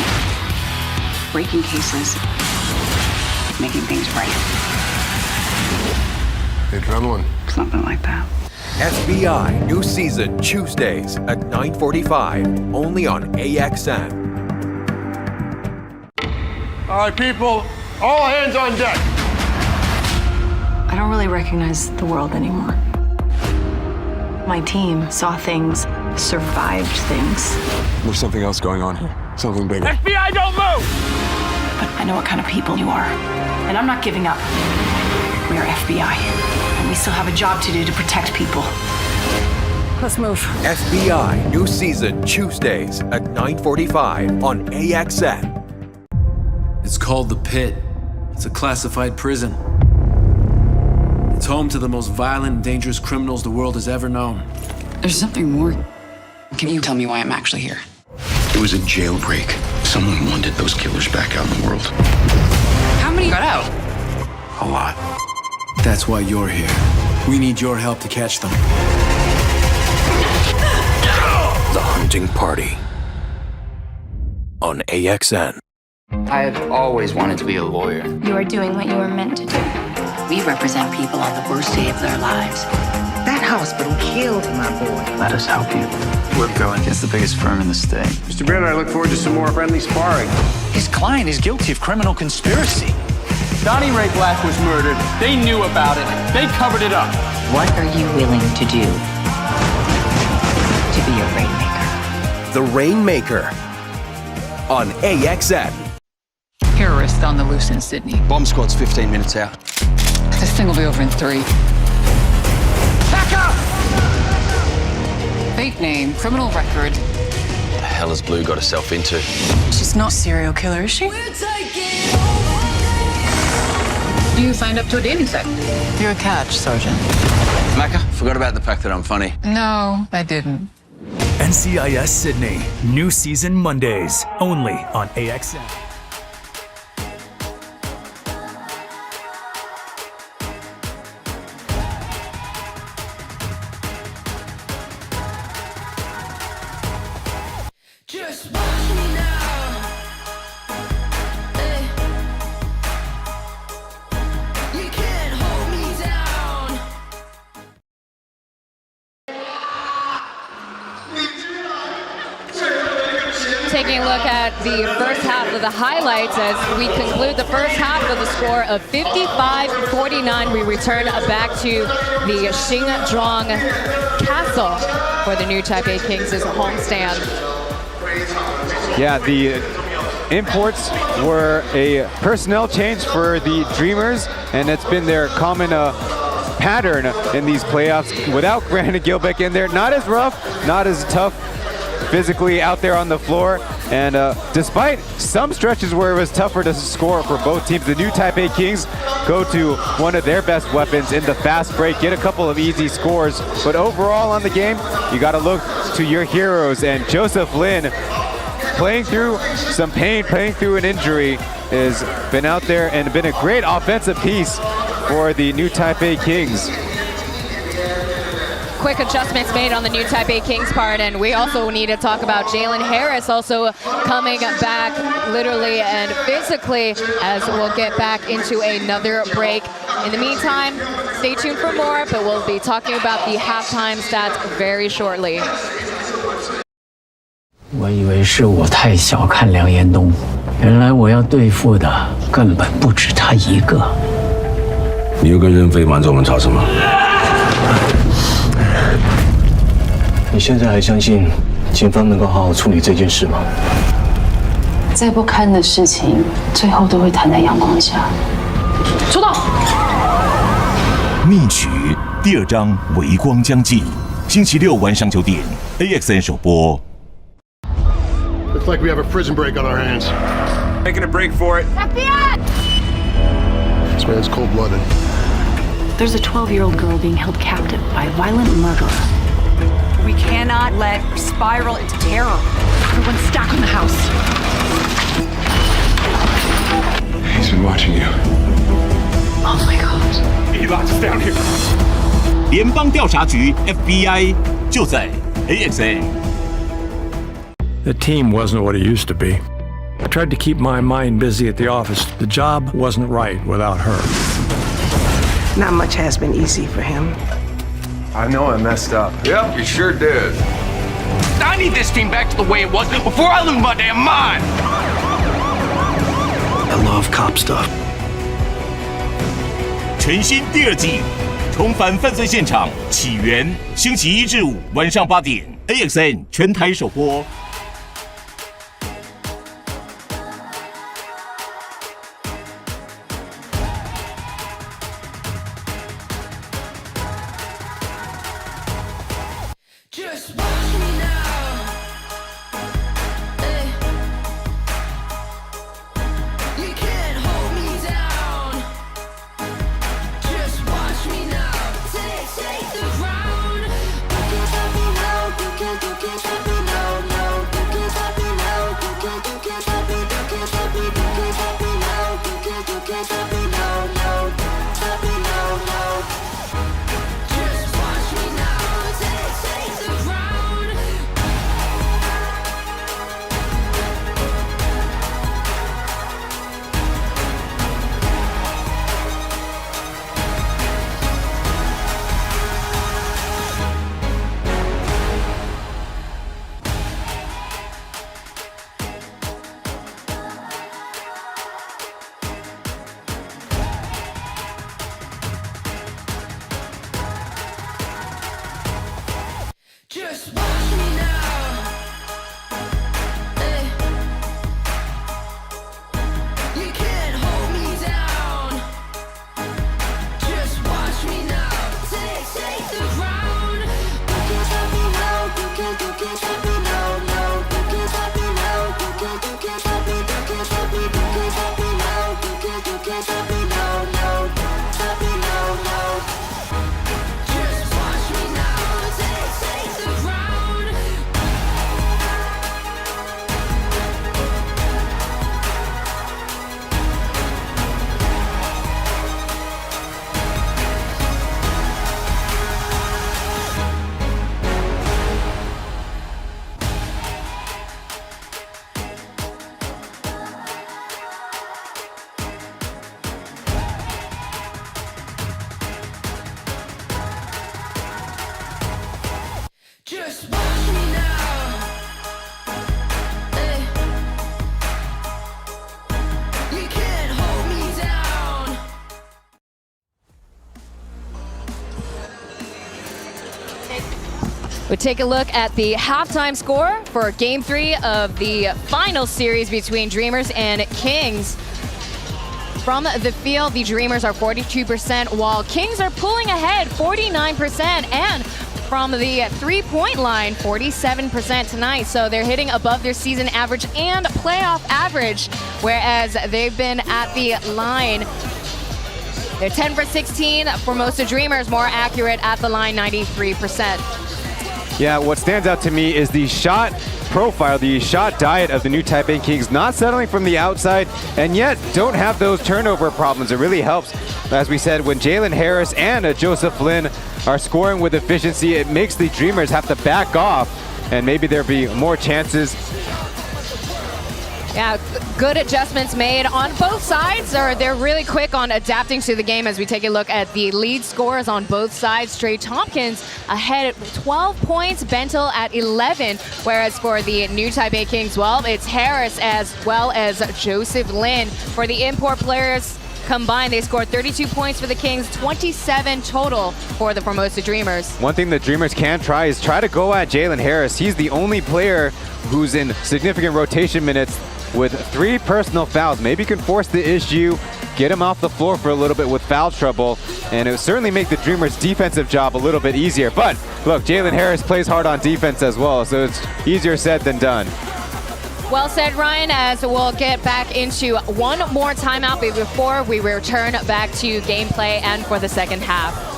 Speaker 19: breaking cases, making things right.
Speaker 18: Adrenaline.
Speaker 19: Something like that.
Speaker 20: FBI, new season Tuesdays at 9:45, only on AXN.
Speaker 18: All right, people, all hands on deck.
Speaker 19: I don't really recognize the world anymore. My team saw things, survived things.
Speaker 23: There's something else going on. Something bigger.
Speaker 10: FBI, don't move!
Speaker 19: But I know what kind of people you are. And I'm not giving up. We are FBI. And we still have a job to do to protect people. Let's move.
Speaker 20: FBI, new season Tuesdays at 9:45 on AXN.
Speaker 21: It's called the Pit. It's a classified prison. It's home to the most violent and dangerous criminals the world has ever known.
Speaker 22: There's something more. Can you tell me why I'm actually here?
Speaker 23: It was a jailbreak. Someone wanted those killers back out in the world.
Speaker 22: How many got out?
Speaker 23: A lot.
Speaker 21: That's why you're here. We need your help to catch them.
Speaker 20: The Hunting Party on AXN.
Speaker 22: I had always wanted to be a lawyer.
Speaker 19: You are doing what you were meant to do.
Speaker 22: We represent people on the worst day of their lives.
Speaker 1: That hospital killed my boy.
Speaker 22: Let us help you. We're going against the biggest firm in the state.
Speaker 18: Mr. Baird, I look forward to some more friendly sparring.
Speaker 22: His client is guilty of criminal conspiracy.
Speaker 10: Donnie Ray Black was murdered. They knew about it. They covered it up.
Speaker 12: What are you willing to do to be a rainmaker?
Speaker 20: The Rainmaker on AXN.
Speaker 22: Terrorist on the loose in Sydney.
Speaker 7: Bomb squad's 15 minutes out.
Speaker 22: This thing will be over in 3. Back up! Fake name, criminal record.
Speaker 7: What the hell has Blue got herself into?
Speaker 19: She's not a serial killer, is she?
Speaker 22: You signed up to a dating site. You're a catch, Sergeant.
Speaker 7: Macca, forgot about the fact that I'm funny.
Speaker 22: No, I didn't.
Speaker 2: NCIS Sydney. New season Mondays. Only on AXN.
Speaker 5: Just watch me now. You can't hold me down.
Speaker 6: Taking a look at the first half of the highlights as we conclude the first half with a score of 55-49. We return back to the Xingzhuang Castle for the new Taipei Kings' homestand.
Speaker 14: Yeah, the imports were a personnel change for the Dreamers, and it's been their common pattern in these playoffs without Brandon Gilbeck in there. Not as rough, not as tough physically out there on the floor, and despite some stretches where it was tougher to score for both teams, the new Taipei Kings go to one of their best weapons in the fast break, get a couple of easy scores, but overall on the game, you got to look to your heroes, and Joseph Lin, playing through some pain, playing through an injury, has been out there and been a great offensive piece for the new Taipei Kings.
Speaker 6: Quick adjustments made on the new Taipei Kings part, and we also need to talk about Jalen Harris also coming back literally and physically as we'll get back into another break. In the meantime, stay tuned for more, but we'll be talking about the halftime stats very shortly.
Speaker 13: 我以为是我太小看梁延东，原来我要对付的根本不止他一个。
Speaker 15: 你又跟任飞瞒着我们吵什么？
Speaker 13: 你现在还相信警方能够好好处理这件事吗？
Speaker 19: 再不堪的事情，最后都会摊在阳光下。出动！
Speaker 24: 密曲第2章微光将近，星期6晚上9点 ，AXN 首播。
Speaker 18: Looks like we have a prison break on our hands.
Speaker 3: Making a break for it.
Speaker 19: FBI!
Speaker 18: This man's cold-blooded.
Speaker 19: There's a 12-year-old girl being held captive by a violent murderer.
Speaker 25: We cannot let her spiral into terror. Everyone's stacked in the house.
Speaker 18: He's been watching you.
Speaker 19: Oh my God.
Speaker 3: He locked us down here.
Speaker 24: 联邦调查局 FBI 就在 AXN。
Speaker 26: The team wasn't what it used to be. I tried to keep my mind busy at the office. The job wasn't right without her.
Speaker 1: Not much has been easy for him.
Speaker 18: I know I messed up.
Speaker 15: Yep, you sure did.
Speaker 10: I need this team back to the way it was before I lose my damn mind.
Speaker 13: I love cop stuff.
Speaker 24: 全新第2季，重返犯罪现场起源，星期1至5晚上8点 ，AXN 全台首播。
Speaker 5: Just watch me now. You can't hold me down. Just watch me now. Take the ground. You can't stop me now. You can't stop me now. No,
Speaker 6: We take a look at the halftime score for Game 3 of the final series between Dreamers and Kings. From the field, the Dreamers are 42%, while Kings are pulling ahead 49%, and from the three-point line, 47% tonight. So they're hitting above their season average and playoff average, whereas they've been at the line. They're 10 for 16. Formosa Dreamers more accurate at the line, 93%.
Speaker 14: Yeah, what stands out to me is the shot profile, the shot diet of the new Taipei Kings, not settling from the outside, and yet don't have those turnover problems. It really helps, as we said, when Jalen Harris and Joseph Lin are scoring with efficiency, it makes the Dreamers have to back off, and maybe there'll be more chances.
Speaker 6: Yeah, good adjustments made on both sides. They're really quick on adapting to the game as we take a look at the lead scores on both sides. Trey Tompkins ahead at 12 points, Bentel at 11. Whereas for the new Taipei Kings, well, it's Harris as well as Joseph Lin. For the import players combined, they scored 32 points for the Kings, 27 total for the Formosa Dreamers.
Speaker 14: One thing the Dreamers can try is try to go at Jalen Harris. He's the only player who's in significant rotation minutes with 3 personal fouls. Maybe you can force the issue, get him off the floor for a little bit with foul trouble, and it would certainly make the Dreamers' defensive job a little bit easier. But look, Jalen Harris plays hard on defense as well, so it's easier said than done.
Speaker 6: Well said, Ryan, as we'll get back into one more timeout before we return back to gameplay and for the second half.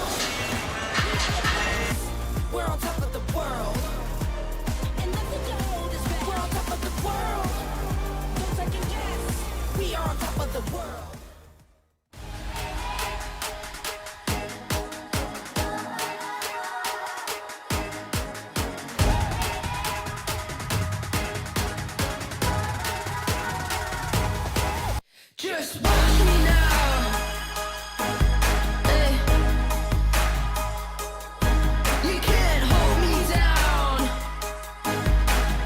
Speaker 5: Just watch me now. You can't hold me down.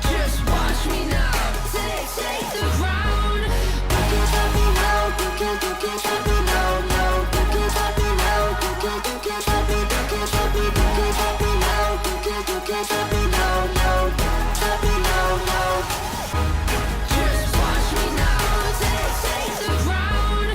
Speaker 5: Just watch me now. Take the ground. You can't stop me now. You can't stop me now. No, you can't stop me now. You can't stop me. You can't stop me. You can't stop me now. You can't stop me now. No, stop me now. No. Just watch me now. Take the ground.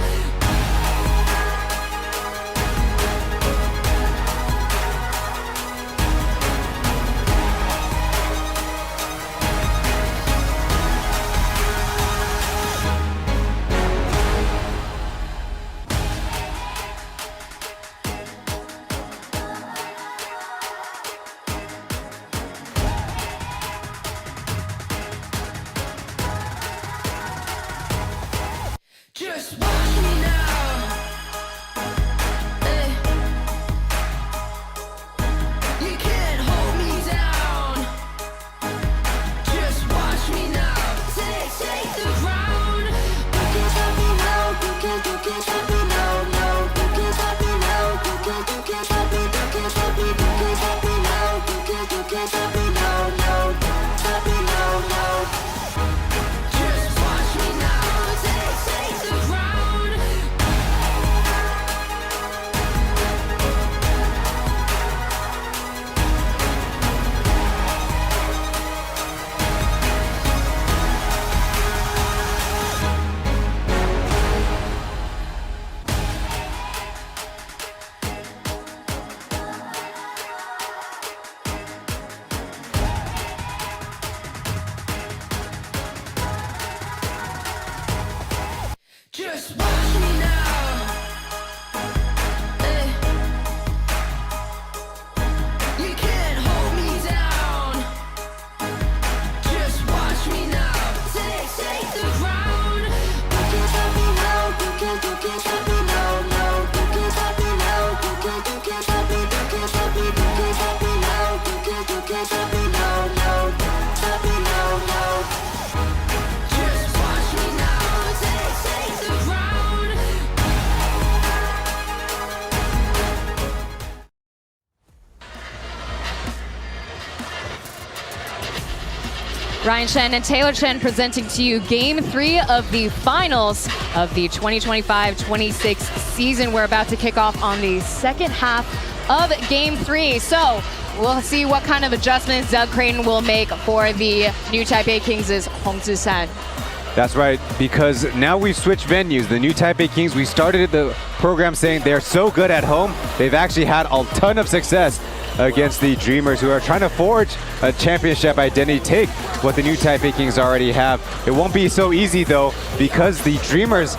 Speaker 5: Just watch me now. You can't hold me down. Just watch me now. Take the ground. You can't stop me now. You can't stop me now. No, you can't stop me now. You can't stop me. You can't stop me. You can't stop me now. You can't stop me now. No, stop me now. No. Just watch me now. Take the ground. Just watch me now. You can't hold me down. Just watch me now. Take the ground. You can't stop me now. You can't stop me now. No, you can't stop me now. You can't stop me. You can't stop me. You can't stop me now. You can't stop me now. No, stop me now. No. Just watch me now. Take the ground.
Speaker 6: Ryan Shen and Taylor Chen presenting to you Game 3 of the finals of the 2025-26 season. We're about to kick off on the second half of Game 3. So we'll see what kind of adjustments Doug Creighton will make for the new Taipei Kings' Hong Zisan.
Speaker 14: That's right, because now we've switched venues. The new Taipei Kings, we started the program saying they're so good at home. They've actually had a ton of success against the Dreamers, who are trying to forge a championship identity, take what the new Taipei Kings already have. It won't be so easy though, because the Dreamers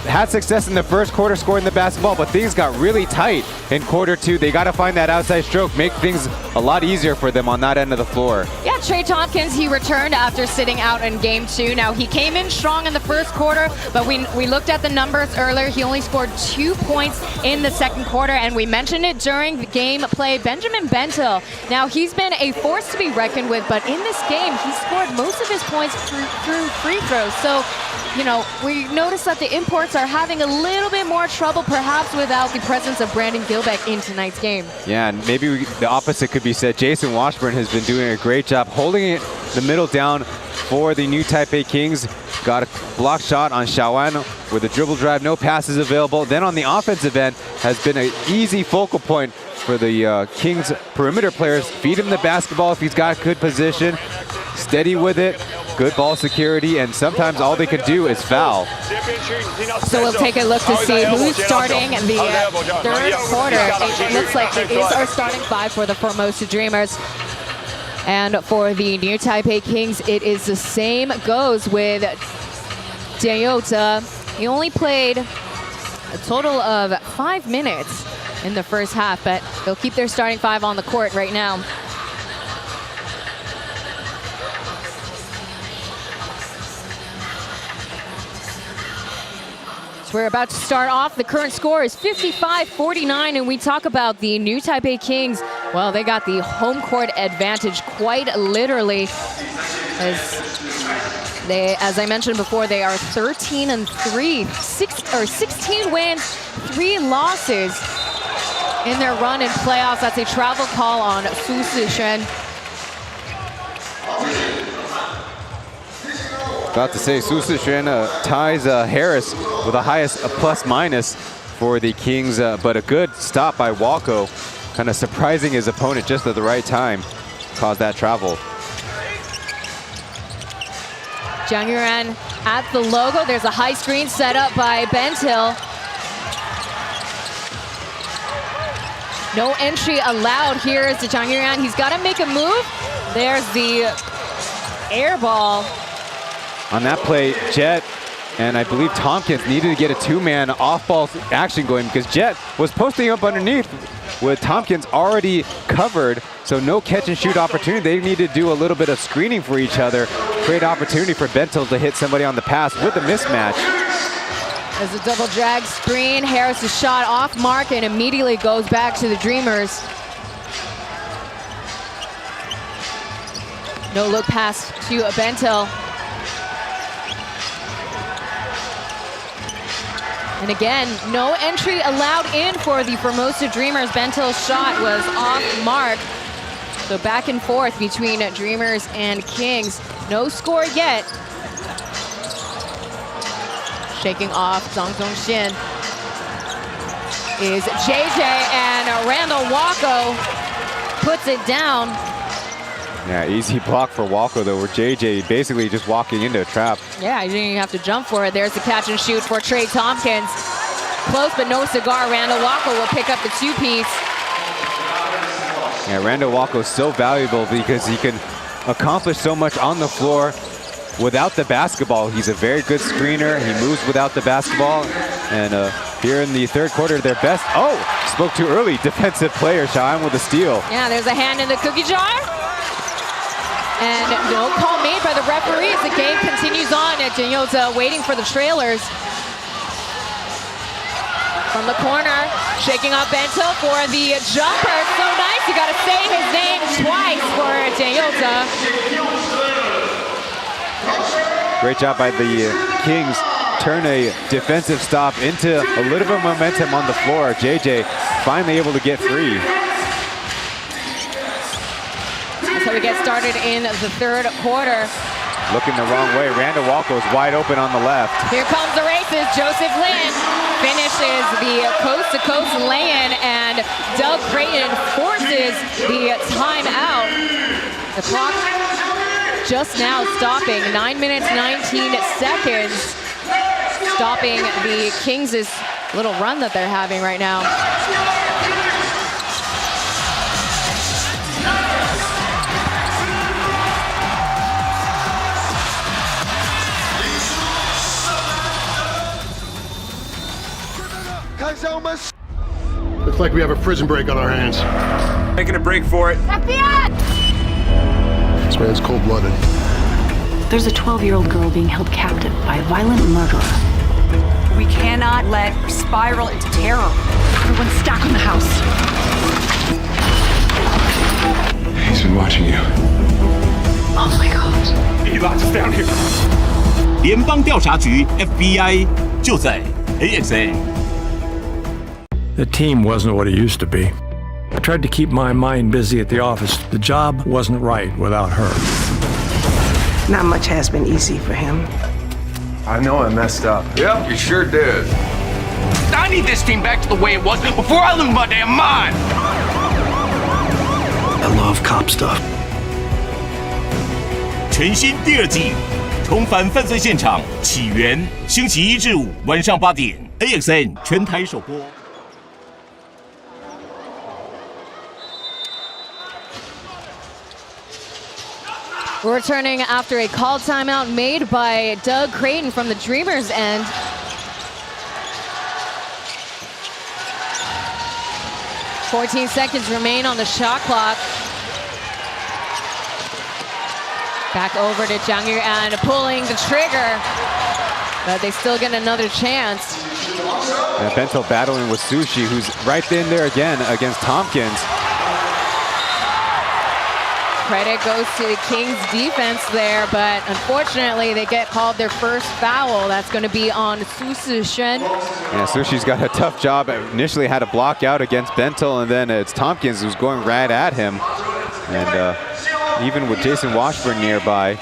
Speaker 14: had success in the first quarter scoring the basketball, but things got really tight in quarter two. They got to find that outside stroke, make things a lot easier for them on that end of the floor.
Speaker 6: Yeah, Trey Tompkins, he returned after sitting out in game 2. Now, he came in strong in the first quarter, but we looked at the numbers earlier. He only scored 2 points in the second quarter, and we mentioned it during the gameplay. Benjamin Bentil, now he's been a force to be reckoned with, but in this game, he scored most of his points through free throws. So, you know, we noticed that the imports are having a little bit more trouble, perhaps without the presence of Brandon Gilbeck in tonight's game.
Speaker 14: Yeah, and maybe the opposite could be said. Jason Washburn has been doing a great job holding it the middle down for the new Taipei Kings. Got a block shot on Xiaoan with a dribble drive, no passes available. Then on the offensive end has been an easy focal point for the Kings perimeter players. Feed him the basketball if he's got good position. Steady with it, good ball security, and sometimes all they can do is foul.
Speaker 6: So we'll take a look to see who's starting the third quarter. It looks like it is our starting 5 for the Formosa Dreamers. And for the new Taipei Kings, it is the same goes with Jianyou. He only played a total of 5 minutes in the first half, but they'll keep their starting 5 on the court right now. We're about to start off. The current score is 55-49, and we talk about the new Taipei Kings. Well, they got the home court advantage quite literally. As I mentioned before, they are 13-3, 16 wins, 3 losses in their run in playoffs. That's a travel call on Su Sixuan.
Speaker 14: About to say, Su Sixuan ties Harris with the highest plus-minus for the Kings, but a good stop by Walko, kind of surprising his opponent just at the right time, caused that travel.
Speaker 6: Jiang Yuan at the logo. There's a high screen set up by Bentil. No entry allowed here is to Jiang Yuan. He's got to make a move. There's the air ball.
Speaker 14: On that play, Jet and I believe Tompkins needed to get a 2-man off-ball action going because Jet was posting up underneath with Tompkins already covered, so no catch-and-shoot opportunity. They needed to do a little bit of screening for each other, create opportunity for Bentil to hit somebody on the pass with a mismatch.
Speaker 6: There's a double drag screen. Harris' shot off mark and immediately goes back to the Dreamers. No look pass to Bentil. And again, no entry allowed in for the Formosa Dreamers. Bentil's shot was off mark. So back and forth between Dreamers and Kings. No score yet. Shaking off Zhang Zhongxin is JJ, and Randall Walko puts it down.
Speaker 14: Yeah, easy block for Walko though, where JJ basically just walking into a trap.
Speaker 6: Yeah, he didn't even have to jump for it. There's the catch and shoot for Trey Tompkins. Close but no cigar. Randall Walko will pick up the 2-piece.
Speaker 14: Yeah, Randall Walko is so valuable because he can accomplish so much on the floor without the basketball. He's a very good screener. He moves without the basketball. And here in the third quarter, their best, spoke too early, defensive player, Xiaoan with a steal.
Speaker 6: Yeah, there's a hand in the cookie jar. And no call made by the referee as the game continues on at Jianyou waiting for the trailers. From the corner, shaking up Bentil for the jumper. So nice, you gotta say his name twice for Jianyou.
Speaker 14: Great job by the Kings. Turn a defensive stop into a little bit of momentum on the floor. JJ finally able to get free.
Speaker 6: So we get started in the third quarter.
Speaker 14: Looking the wrong way. Randall Walko is wide open on the left.
Speaker 6: Here comes the races. Joseph Lin finishes the the coast-to-coast lay-in, and Doug Creighton forces the timeout. The clock just now stopping, 9 minutes, 19 seconds, stopping the Kings' little run that they're having right now.
Speaker 18: Looks like we have a prison break on our hands.
Speaker 24: Making a break for it.
Speaker 18: This man's cold-blooded.
Speaker 19: There's a 12-year-old girl being held captive by a violent murderer.
Speaker 25: We cannot let her spiral into terror. Everyone stack on the house.
Speaker 15: He's been watching you.
Speaker 19: Oh my God.
Speaker 24: He locked us down here. 联邦调查局 FBI 就在 AXN。
Speaker 26: The team wasn't what it used to be. I tried to keep my mind busy at the office. The job wasn't right without her.
Speaker 1: Not much has been easy for him.
Speaker 15: I know I messed up. Yep, you sure did.
Speaker 10: I need this team back to the way it was before I lose my damn mind.
Speaker 23: I love cop stuff.
Speaker 24: 全新第二季，重返犯罪现场起源，星期1至5晚上8点 ，AXN 全台首播。
Speaker 6: We're returning after a called timeout made by Doug Creighton from the Dreamers end. "14 seconds remain on the shot clock. Back over to Zhang Yuan pulling the trigger, but they still get another chance.
Speaker 14: And Bento battling with Sushi, who's right in there again against Tompkins.
Speaker 6: Credit goes to the Kings defense there, but unfortunately they get called their first foul. That's going to be on Su Shen.
Speaker 14: Yeah, Sushi's got a tough job. Initially had a block out against Bento, and then it's Tompkins who's going right at him. And even with Jason Washburn nearby,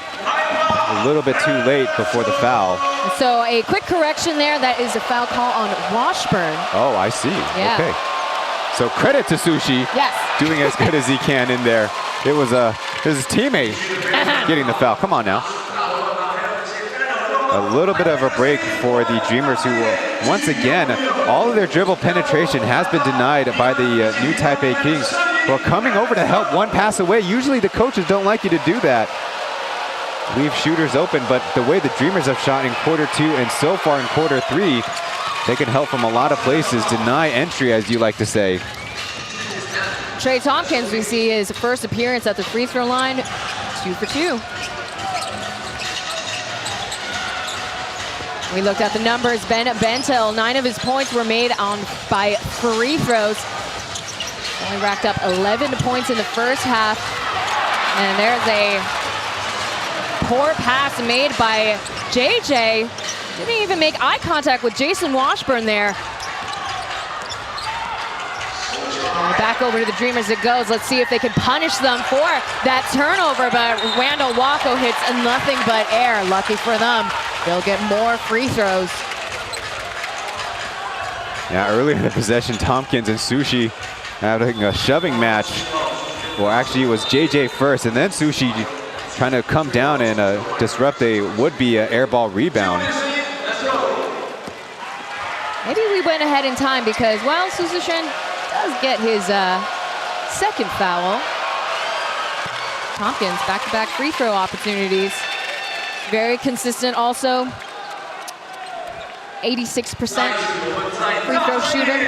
Speaker 14: a little bit too late before the foul.
Speaker 6: So a quick correction there, that is a foul call on Washburn.
Speaker 14: Oh, I see.
Speaker 6: Yeah.
Speaker 14: Okay. So credit to Sushi.
Speaker 6: Yes.
Speaker 14: Doing as good as he can in there. It was his teammate getting the foul. Come on now. A little bit of a break for the Dreamers, who once again, all of their dribble penetration has been denied by the new Taipei Kings, who are coming over to help one pass away. Usually the coaches don't like you to do that. Leave shooters open, but the way the Dreamers have shot in Q2 and so far in Q3, they can help from a lot of places, deny entry, as you like to say.
Speaker 6: Trey Tompkins, we see his first appearance at the free throw line, 2 for 2. We looked at the numbers. Bento, 9 of his points were made by free throws. Only racked up 11 points in the first half. And there's a poor pass made by JJ. Didn't even make eye contact with Jason Washburn there. Back over to the Dreamers it goes. Let's see if they can punish them for that turnover, but Randall Wacko hits nothing but air. Lucky for them, they'll get more free throws.
Speaker 14: Yeah, earlier in the possession, Tompkins and Sushi having a shoving match. Well, actually it was JJ first, and then Sushi trying to come down and disrupt a would-be airball rebound.
Speaker 6: Maybe we went ahead in time because, well, Sushishin does get his second foul. Tompkins, back-to-back free throw opportunities. Very consistent also. 86% free throw shooter.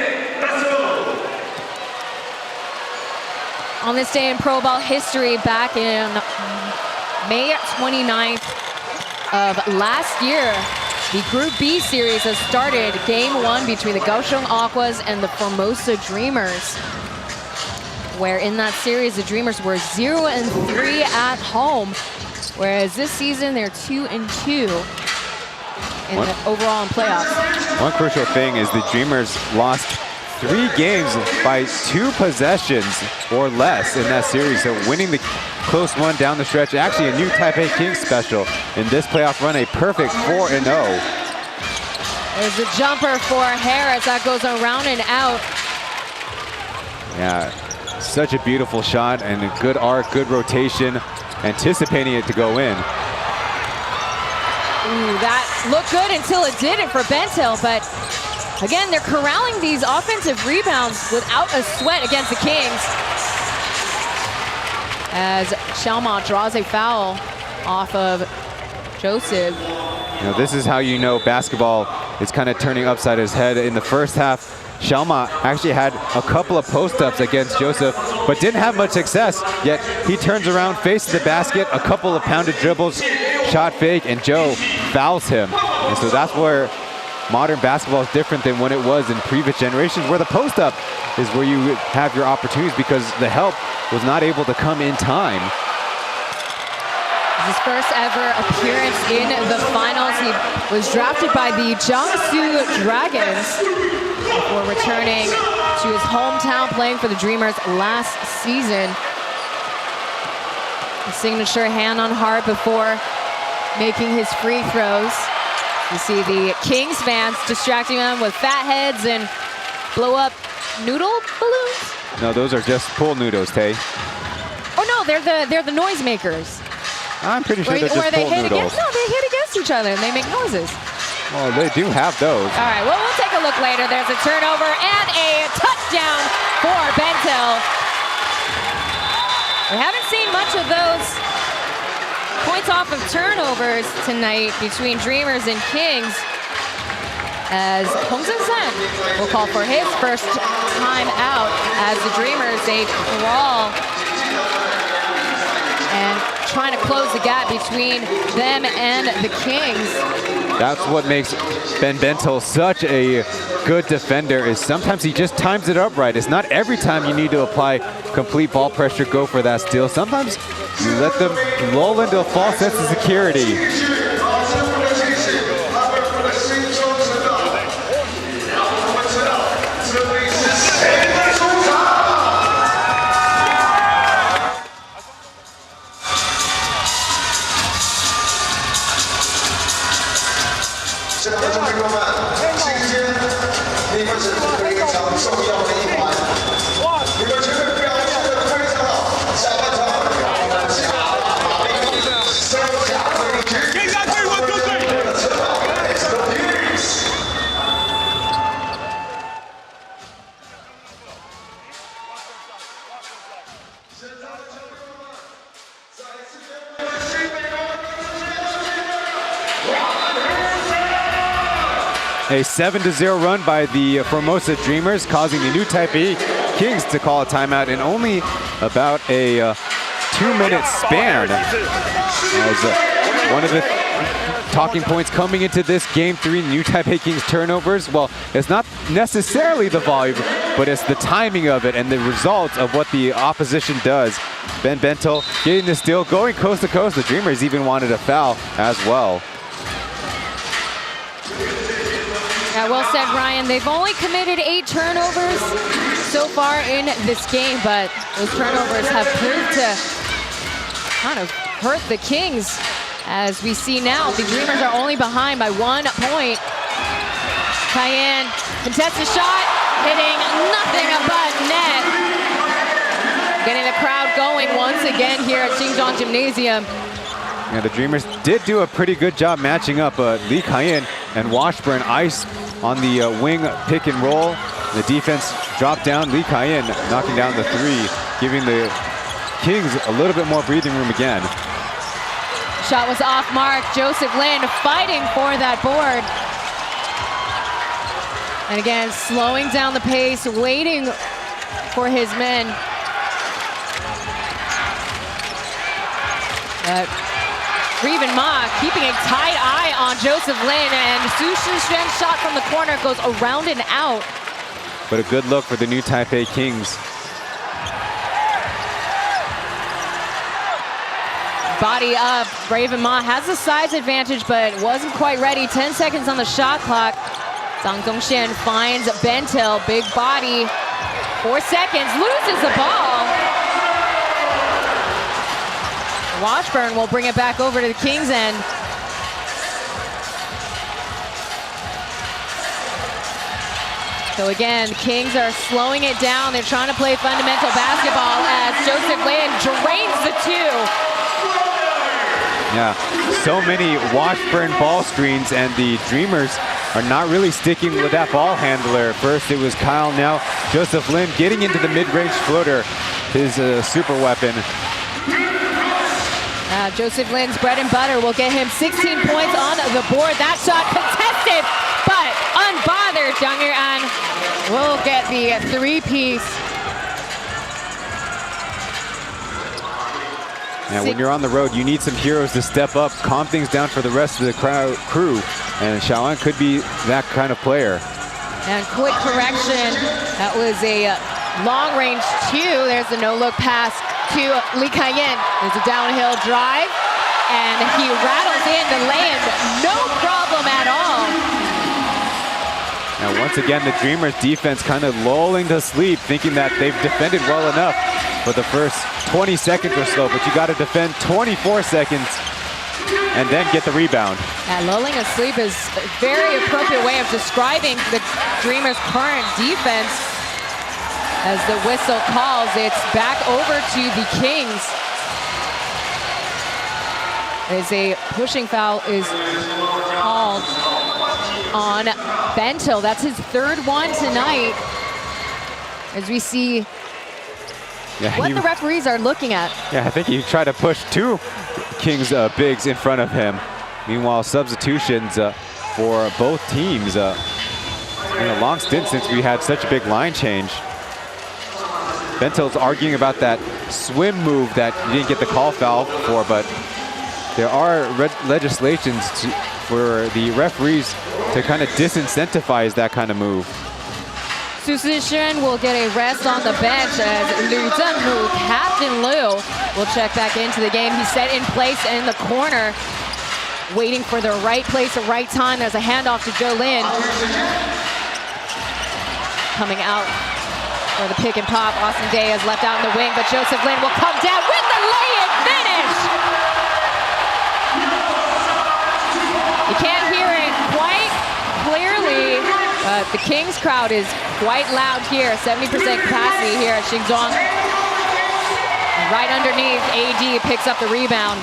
Speaker 6: On this day in pro ball history, back in May 29th of last year, the Group B series has started. Game 1 between the Kaohsiung Aquas and the Formosa Dreamers, where in that series the Dreamers were 0-3 at home, whereas this season they're 2-2 in the overall in playoffs.
Speaker 14: One crucial thing is the Dreamers lost 3 games by 2 possessions or less in that series, so winning the close one down the stretch. Actually a new Taipei Kings special in this playoff run, a perfect 4-0.
Speaker 6: There's a jumper for Harris that goes around and out.
Speaker 14: Yeah, such a beautiful shot and a good arc, good rotation, anticipating it to go in.
Speaker 6: Ooh, that looked good until it didn't for Bentil, but again, they're corralling these offensive rebounds without a sweat against the Kings. As Xiaoma draws a foul off of Joseph.
Speaker 14: You know, this is how you know basketball is kind of turning upside his head. In the first half, Xiaoma actually had a couple of post-ups against Joseph, but didn't have much success. Yet he turns around, faces the basket, a couple of pounded dribbles, shot fake, and Joe fouls him. And so that's where modern basketball is different than when it was in previous generations, where the post-up is where you have your opportunities because the help was not able to come in time.
Speaker 6: His first ever appearance in the finals. He was drafted by the Jiangsu Dragons before returning to his hometown, playing for the Dreamers last season. His signature hand on heart before making his free throws. You see the Kings fans distracting him with fat heads and blow up noodle balloons.
Speaker 14: No, those are just pool noodles, Tay.
Speaker 6: Oh no, they're the noisemakers.
Speaker 14: I'm pretty sure they're just
Speaker 6: they
Speaker 14: pool
Speaker 6: hit
Speaker 14: noodles.
Speaker 6: Against, no, they hit against each other and they make noises.
Speaker 14: Well, they do have those.
Speaker 6: All right, well, we'll take a look later. There's a turnover and a touchdown for Bentil. We haven't seen much of those points off of turnovers tonight between Dreamers and Kings, as Hong Sen will call for his first time out as the Dreamers, they crawl and trying to close the gap between them and the Kings.
Speaker 14: That's what makes Ben Bentil such a good defender, is sometimes he just times it up right. It's not every time you need to apply complete ball pressure, go for that steal. Sometimes you let them lull into a false sense of security. A 7-0 run by the Formosa Dreamers, causing the new Taipei Kings to call a timeout in only about a 2-minute span. As one of the talking points coming into this Game 3, new Taipei Kings turnovers, well, it's not necessarily the volume, but it's the timing of it and the results of what the opposition does. Ben Bentil getting the steal, going coast to coast. The Dreamers even wanted a foul as well.
Speaker 6: Yeah, well said, Ryan. They've only committed 8 turnovers so far in this game, but those turnovers have proved to kind of hurt the Kings. As we see now, the Dreamers are only behind by 1 point. Cayenne contests a shot, hitting nothing but net. Getting the crowd going once again here at Xinjiang Gymnasium.
Speaker 14: Yeah, the Dreamers did do a pretty good job matching up Lee Cayenne and Washburn ice on the wing pick and roll. The defense dropped down. Lee Cayenne knocking down the 3, giving the Kings a little bit more breathing room again.
Speaker 6: Shot was off mark. Joseph Lin fighting for that board. And again, slowing down the pace, waiting for his men. Reven Ma keeping a tight eye on Joseph Lin, and Su Shishen's shot from the corner goes around and out.
Speaker 14: But a good look for the new Taipei Kings.
Speaker 6: Body up. Reven Ma has the size advantage, but wasn't quite ready. 10 seconds on the shot clock. Zhang Dongxian finds Bentil, big body. 4 seconds, loses the ball. Washburn will bring it back over to the Kings end. So again, Kings are slowing it down. They're trying to play fundamental basketball as Joseph Lin drains the two.
Speaker 14: Yeah, so many Washburn ball screens, and the Dreamers are not really sticking with that ball handler. First it was Kyle, now Joseph Lin getting into the mid-range floater, his super weapon.
Speaker 6: Joseph Lin's bread and butter will get him 16 points on the board. That shot contested, but unbothered. Jang Ir-an will get the three-piece.
Speaker 14: Yeah, when you're on the road, you need some heroes to step up, calm things down for the rest of the crew. And Xiaoan could be that kind of player.
Speaker 6: And quick correction, that was a long-range two. There's the no-look pass to Lee Kai-yin. There's a downhill drive, and he rattles in the lane. No problem at all.
Speaker 14: Now, once again, the Dreamers defense kind of lulling to sleep, thinking that they've defended well enough for the first 20 seconds or so, but you got to defend 24 seconds and then get the rebound.
Speaker 6: Lulling asleep is a very appropriate way of describing the Dreamers' current defense. As the whistle calls, it's back over to the Kings. As a pushing foul is called on Bento. That's his third one tonight. As we see what the referees are looking at.
Speaker 14: Yeah, I think he tried to push two Kings bigs in front of him. Meanwhile, substitutions for both teams. In a long stint since we had such a big line change. Bento's arguing about that swim move that he didn't get the call foul for, but there are legislations for the referees to kind of disincentivize that kind of move.
Speaker 6: Su Zixuan will get a rest on the bench as Liu Zhenhu, Captain Liu, will check back into the game. He's set in place in the corner, waiting for the right place at right time. There's a handoff to Joe Lin. Coming out for the pick and pop. Austin Day is left out in the wing, but Joseph Lin will come down with the lay-in finish. You can't hear it quite clearly, but the Kings crowd is quite loud here. 70% capacity here at Xingzhuang. Right underneath, AD picks up the rebound.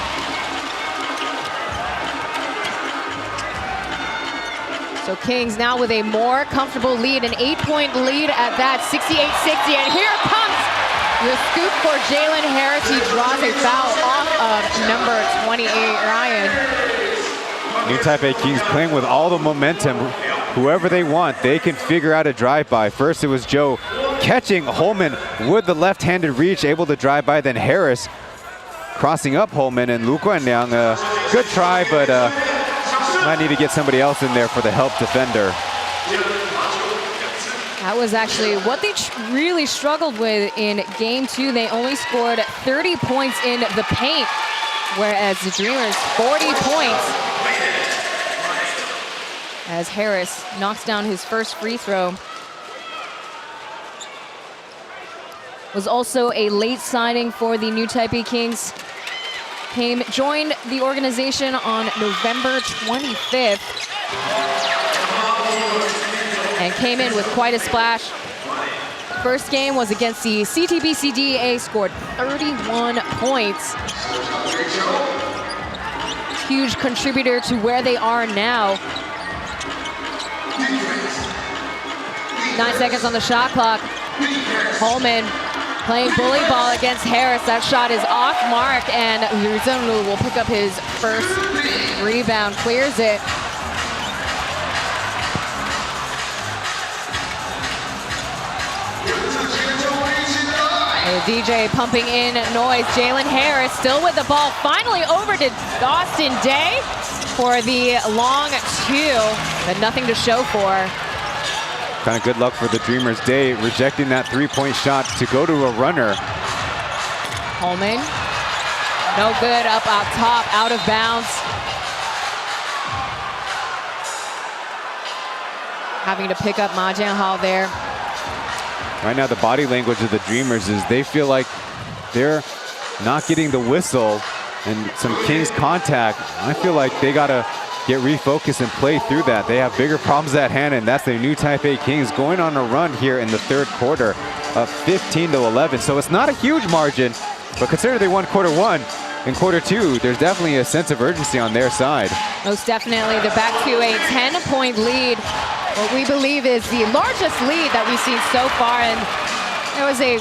Speaker 6: So Kings now with a more comfortable lead, an 8-point lead at that, 68-60. And here comes the scoop for Jalen Harris. He draws a foul off of number 28, Ryan.
Speaker 14: New Taipei Kings playing with all the momentum. Whoever they want, they can figure out a drive-by. First it was Joe catching Holman with the left-handed reach, able to drive by. Then Harris crossing up Holman, and Lu Guanliang, good try, but might need to get somebody else in there for the help defender.
Speaker 6: That was actually what they really struggled with in game two. They only scored 30 points in the paint, whereas the Dreamers 40 points. As Harris knocks down his first free throw. Was also a late signing for the New Taipei Kings. Joined the organization on November 25th and came in with quite a splash. First game was against the CTBCDA, scored 31 points. Huge contributor to where they are now. 9 seconds on the shot clock. Holman playing bully ball against Harris. That shot is off mark, and Liu Zhenhu will pick up his first rebound, clears it. The DJ pumping in noise. Jalen Harris still with the ball. Finally over to Austin Day for the long two, but nothing to show for.
Speaker 14: Kind of good luck for the Dreamers. Day rejecting that three-point shot to go to a runner.
Speaker 6: Holman, no good, up top, out of bounds. Having to pick up Ma Jianhao there.
Speaker 14: Right now, the body language of the Dreamers is they feel like they're not getting the whistle and some Kings contact. I feel like they gotta get refocused and play through that. They have bigger problems at hand, and that's the new Taipei Kings going on a run here in the third quarter of 15-11. So it's not a huge margin, but consider they won quarter one. In quarter two, there's definitely a sense of urgency on their side.
Speaker 6: Most definitely. They're back to a 10-point lead. What we believe is the largest lead that we've seen so far. And there was a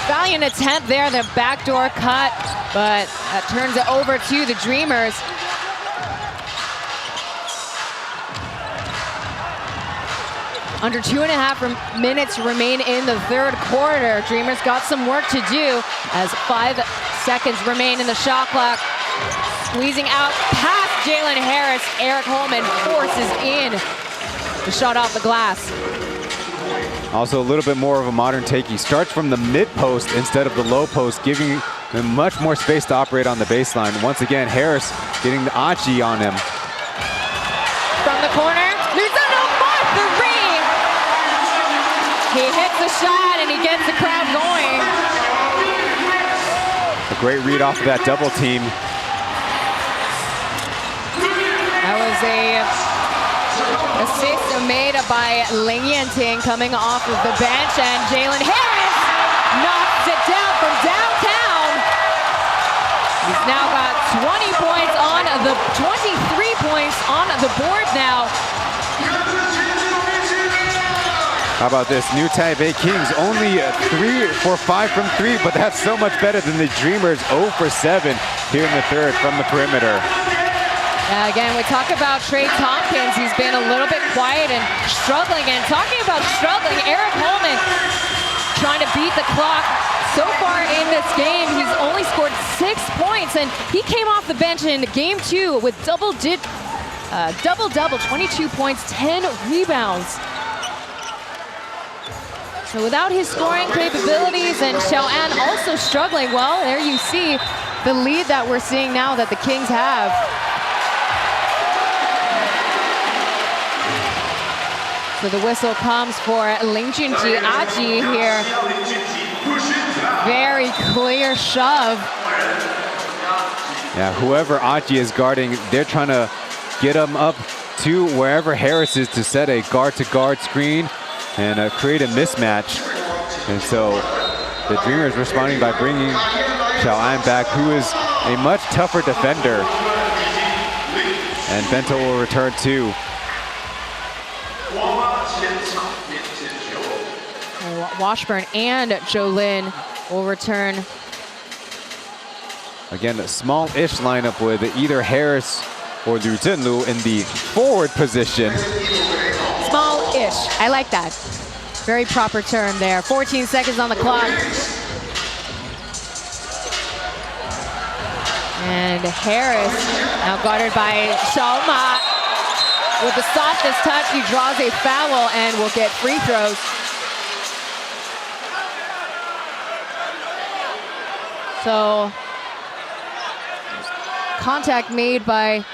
Speaker 6: valiant attempt there, the backdoor cut, but that turns it over to the Dreamers. Under 2.5 minutes remain in the third quarter. Dreamers got some work to do as 5 seconds remain in the shot clock. Squeezing out past Jalen Harris. Eric Holman forces in the shot off the glass.
Speaker 14: Also a little bit more of a modern take. He starts from the mid post instead of the low post, giving him much more space to operate on the baseline. Once again, Harris getting the Achi on him.
Speaker 6: From the corner, he hits the shot and he gets the crowd going.
Speaker 14: A great read off of that double team.
Speaker 6: That was a assist made by Ling Yanting coming off of the bench, and Jalen Harris knocks it down from downtown. He's now got 20 points on the 23 points on the board now.
Speaker 14: How about this? New Taipei Kings only 3 for 5 from 3, but that's so much better than the Dreamers 0 for 7 here in the third from the perimeter.
Speaker 6: Again, we talk about Trey Tompkins. He's been a little bit quiet and struggling. And talking about struggling, Eric Holman trying to beat the clock. So far in this game, he's only scored 6 points, and he came off the bench in game 2 with double-double, 22 points, 10 rebounds. So without his scoring capabilities and Xiao-An also struggling, well, there you see the lead that we're seeing now that the Kings have. So the whistle comes for Lingjunji Aji here. Very clear shove.
Speaker 14: Yeah, whoever Aji is guarding, they're trying to get him up to wherever Harris is to set a guard-to-guard screen and create a mismatch. And so the Dreamers responding by bringing Xiao-An back, who is a much tougher defender. And Bento will return too.
Speaker 6: Washburn and Jolin will return.
Speaker 14: Again, a small-ish lineup with either Harris or Liu Zhenlu in the forward position.
Speaker 6: Small-ish, I like that. Very proper term there. 14 seconds on the clock. And Harris now guarded by Xiaoma. With the softest touch, he draws a foul and will get free throws. So, contact made by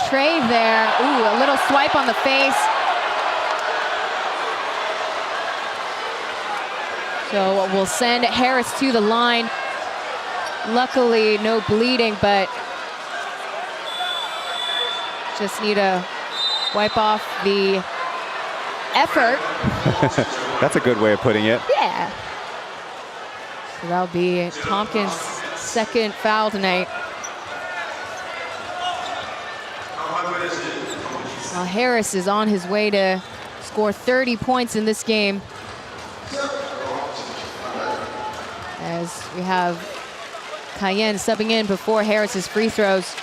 Speaker 6: Trey there. Ooh, a little swipe on the face. So we'll send Harris to the line. Luckily, no bleeding, but just need to wipe off the effort.
Speaker 14: That's a good way of putting it.
Speaker 6: Yeah. So that'll be Tompkins' second foul tonight. Well, Harris is on his way to score 30 points in this game. As we have Cayenne subbing in before Harris's free throws.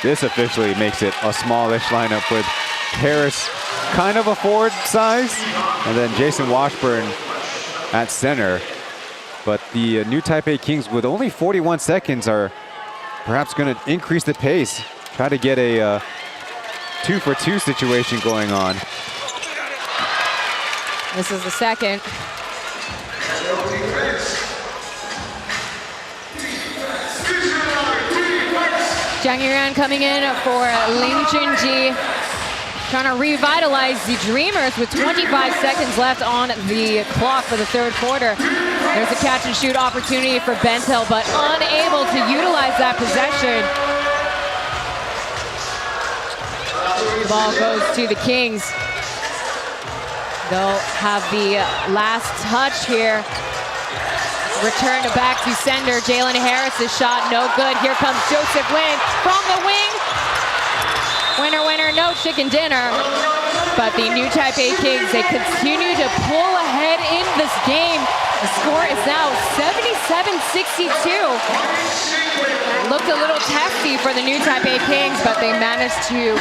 Speaker 14: This officially makes it a smallish lineup with Harris kind of a forward size, and then Jason Washburn at center. But the new Taipei Kings, with only 41 seconds, are perhaps going to increase the pace, try to get a 2-for-2 situation going on.
Speaker 6: This is the second. Zhang Yuran coming in for Ling Junji, trying to revitalize the Dreamers with 25 seconds left on the clock for the third quarter. There's a catch and shoot opportunity for Bentel, but unable to utilize that possession. The ball goes to the Kings. They'll have the last touch here. Return back to sender. Jalen Harris's shot, no good. Here comes Joseph Lin from the wing. Winner, winner, no chicken dinner. But the new Taipei Kings, they continue to pull ahead in this game. The score is now 77-62. Looked a little testy for the new Taipei Kings, but they managed to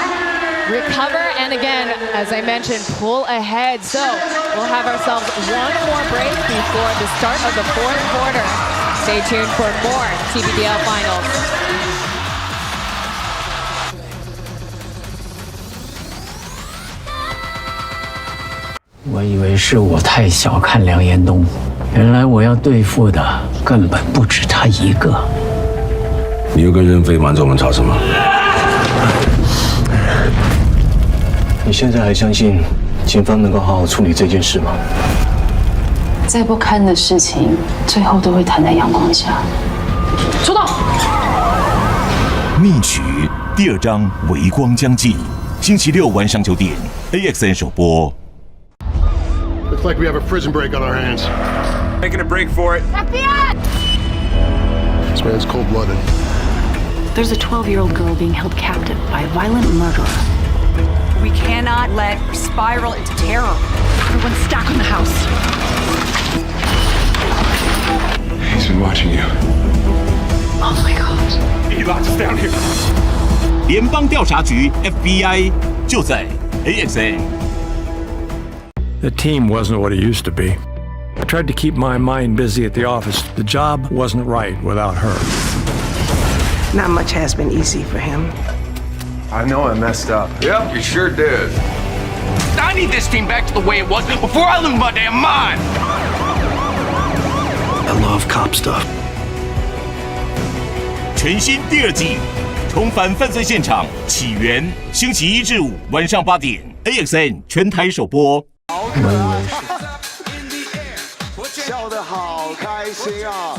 Speaker 6: recover and again, as I mentioned, pull ahead. So we'll have ourselves one more break before the start of the fourth quarter. Stay tuned for more TPBL Finals.
Speaker 13: 我以为是我太小看梁延东，原来我要对付的根本不止他一个。
Speaker 23: 你又跟任飞瞒着我们吵什么？
Speaker 4: 你现在还相信警方能够好好处理这件事吗？
Speaker 12: 再不堪的事情，最后都会摊在阳光下。
Speaker 25: 出动！
Speaker 24: 密曲第2章微光将近，星期6晚上9点 ，AXN 首播。
Speaker 18: Looks like we have a prison break on our hands.
Speaker 15: Making a break for it.
Speaker 25: FBI!
Speaker 18: This man's cold-blooded.
Speaker 19: There's a 12-year-old girl being held captive by a violent murderer.
Speaker 25: We cannot let spiral into terror. Everyone stack on the house.
Speaker 15: He's been watching you.
Speaker 19: Oh my God.
Speaker 24: He locked us down here. 联邦调查局 FBI 就在 AXN。
Speaker 26: The team wasn't what it used to be. I tried to keep my mind busy at the office. The job wasn't right without her.
Speaker 1: Not much has been easy for him.
Speaker 15: I know I messed up. Yep, you sure did.
Speaker 10: I need this team back to the way it was before I lose my damn mind.
Speaker 4: I love cop stuff.
Speaker 24: 全新第2季，重返犯罪现场起源，星期1至5晚上8点 ，AXN 全台首播。
Speaker 18: 笑得好开心啊！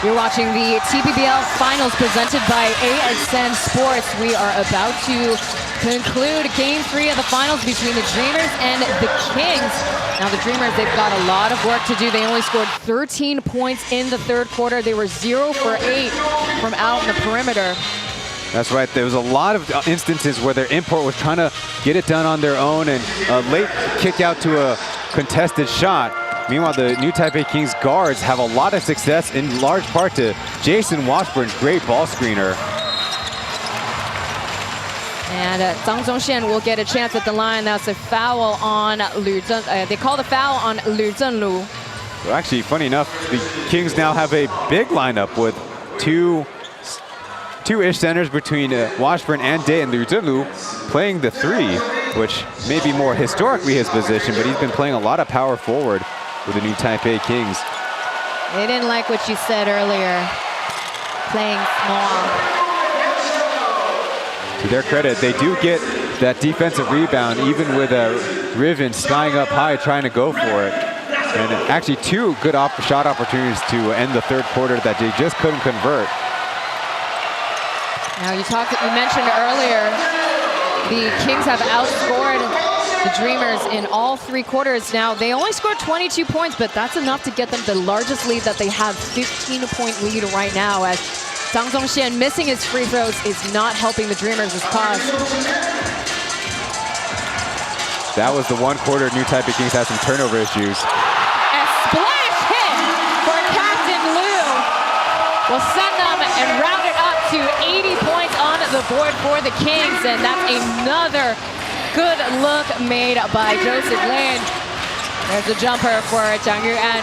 Speaker 6: You're watching the TPBL Finals presented by AXN Sports. We are about to conclude Game 3 of the Finals between the Dreamers and the Kings. Now the Dreamers, they've got a lot of work to do. They only scored 13 points in the third quarter. They were 0 for 8 from out in the perimeter.
Speaker 14: That's right. There was a lot of instances where their import was trying to get it done on their own and a late kick out to a contested shot. Meanwhile, the new Taipei Kings guards have a lot of success in large part to Jason Washburn's great ball screener.
Speaker 6: And Zhang Zhongxian will get a chance at the line. That's a foul on Lu Zheng. They call the foul on Lu Zhenlu.
Speaker 14: Well, actually, funny enough, the Kings now have a big lineup with two-ish centers between Washburn and Day and Lu Zhenlu playing the 3, which may be more historically his position, but he's been playing a lot of power forward with the new Taipei Kings.
Speaker 6: They didn't like what you said earlier, playing small.
Speaker 14: To their credit, they do get that defensive rebound, even with Riven skying up high trying to go for it. And actually 2 good shot opportunities to end the third quarter that they just couldn't convert.
Speaker 6: Now you mentioned earlier, the Kings have outscored the Dreamers in all 3 quarters. Now they only scored 22 points, but that's enough to get them the largest lead that they have, 15-point lead right now, as Zhang Zhongxian missing his free throws is not helping the Dreamers' cause.
Speaker 14: That was the 1 quarter new Taipei Kings had some turnover issues.
Speaker 6: A splash hit for Captain Liu will send them and round it up to 80 points on the board for the Kings, and that's another good look made by Joseph Lin. There's a jumper for Zhang Yuan.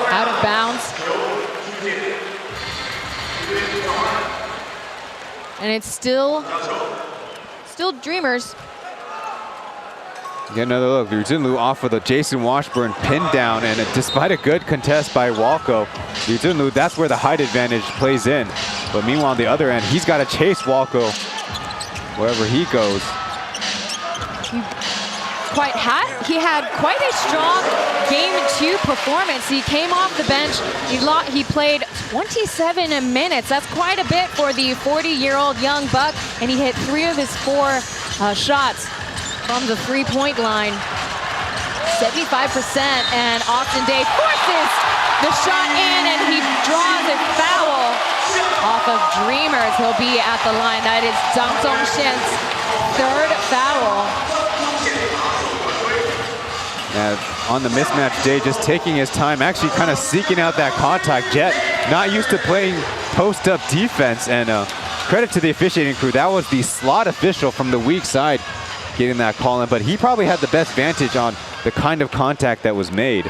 Speaker 6: Out of bounds. And it's still Dreamers.
Speaker 14: Get another look. Liu Junlu off of the Jason Washburn pin down, and despite a good contest by Walco, Liu Junlu, that's where the height advantage plays in. But meanwhile, on the other end, he's got to chase Walco wherever he goes.
Speaker 6: He had quite a strong Game 2 performance. He came off the bench. He played 27 minutes. That's quite a bit for the 40-year-old young buck, and he hit 3 of his 4 shots from the three-point line. 75%, and Austin Day forces the shot in, and he draws a foul off of Dreamers. He'll be at the line. That is Zhang Zongxian's 3rd foul.
Speaker 14: On the mismatch, Day just taking his time, actually kind of seeking out that contact. Jet not used to playing post-up defense, and credit to the officiating crew. That was the slot official from the weak side getting that call in, but he probably had the best vantage on the kind of contact that was made.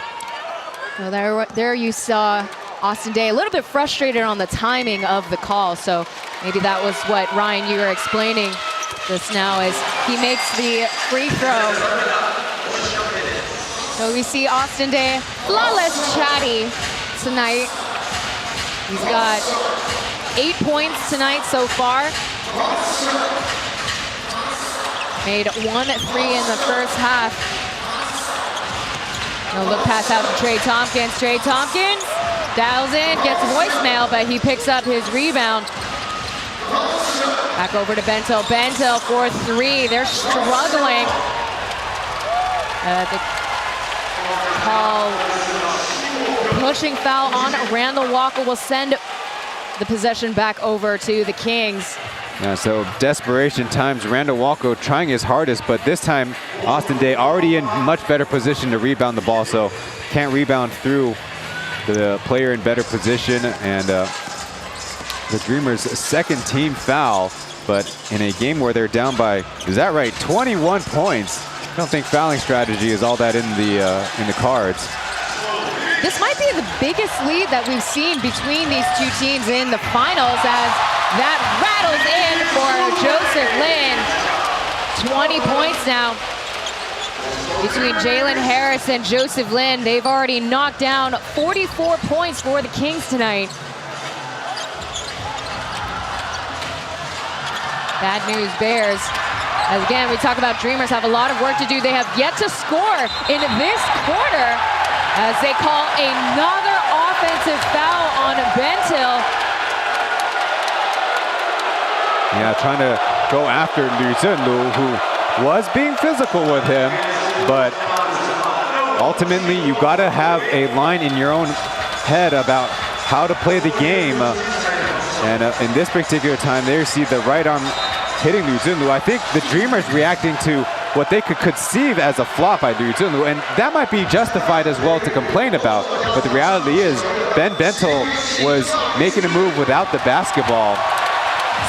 Speaker 6: Well, there you saw Austin Day a little bit frustrated on the timing of the call, so maybe that was what, Ryan, you were explaining just now, as he makes the free throw. So we see Austin Day, flawless chatty tonight. He's got 8 points tonight so far. Made 1 3 in the first half. No look pass out to Trey Tompkins. Trey Tompkins dials in, gets voicemail, but he picks up his rebound. Back over to Bento. Bento for 3. They're struggling. The call, pushing foul on Randall Walker will send the possession back over to the Kings.
Speaker 14: Yeah, so desperation times. Randall Walco trying his hardest, but this time Austin Day already in much better position to rebound the ball, so can't rebound through the player in better position. And the Dreamers' 2nd team foul, but in a game where they're down by, is that right, 21 points? I don't think fouling strategy is all that in the cards.
Speaker 6: This might be the biggest lead that we've seen between these two teams in the finals, as that rattles in for Joseph Lin. 20 points now between Jalen Harris and Joseph Lin. They've already knocked down 44 points for the Kings tonight. Bad news, Bears. As again, we talk about Dreamers have a lot of work to do. They have yet to score in this quarter, as they call another offensive foul on Bentil.
Speaker 14: Yeah, trying to go after Liu Junlu, who was being physical with him, but ultimately you got to have a line in your own head about how to play the game. And in this particular time, there you see the right arm hitting Liu Junlu. I think the Dreamers reacting to what they could conceive as a flop by Liu Junlu, and that might be justified as well to complain about. But the reality is, Ben Bentil was making a move without the basketball.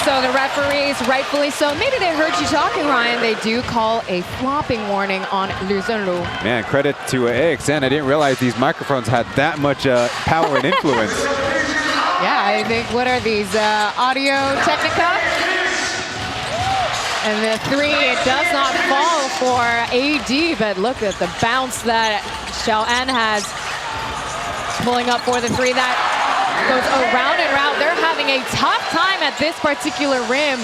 Speaker 6: So the referees, rightfully so, maybe they heard you talking, Ryan. They do call a flopping warning on Liu Junlu. Man,
Speaker 14: credit to AXN. I didn't realize these microphones had that much power and influence.
Speaker 6: Yeah, I think, what are these, Audio Technica? And the 3, it does not fall for AD, but look at the bounce that Xiaoan has. Pulling up for the 3, that goes around and round. They're having a tough time at this particular rim.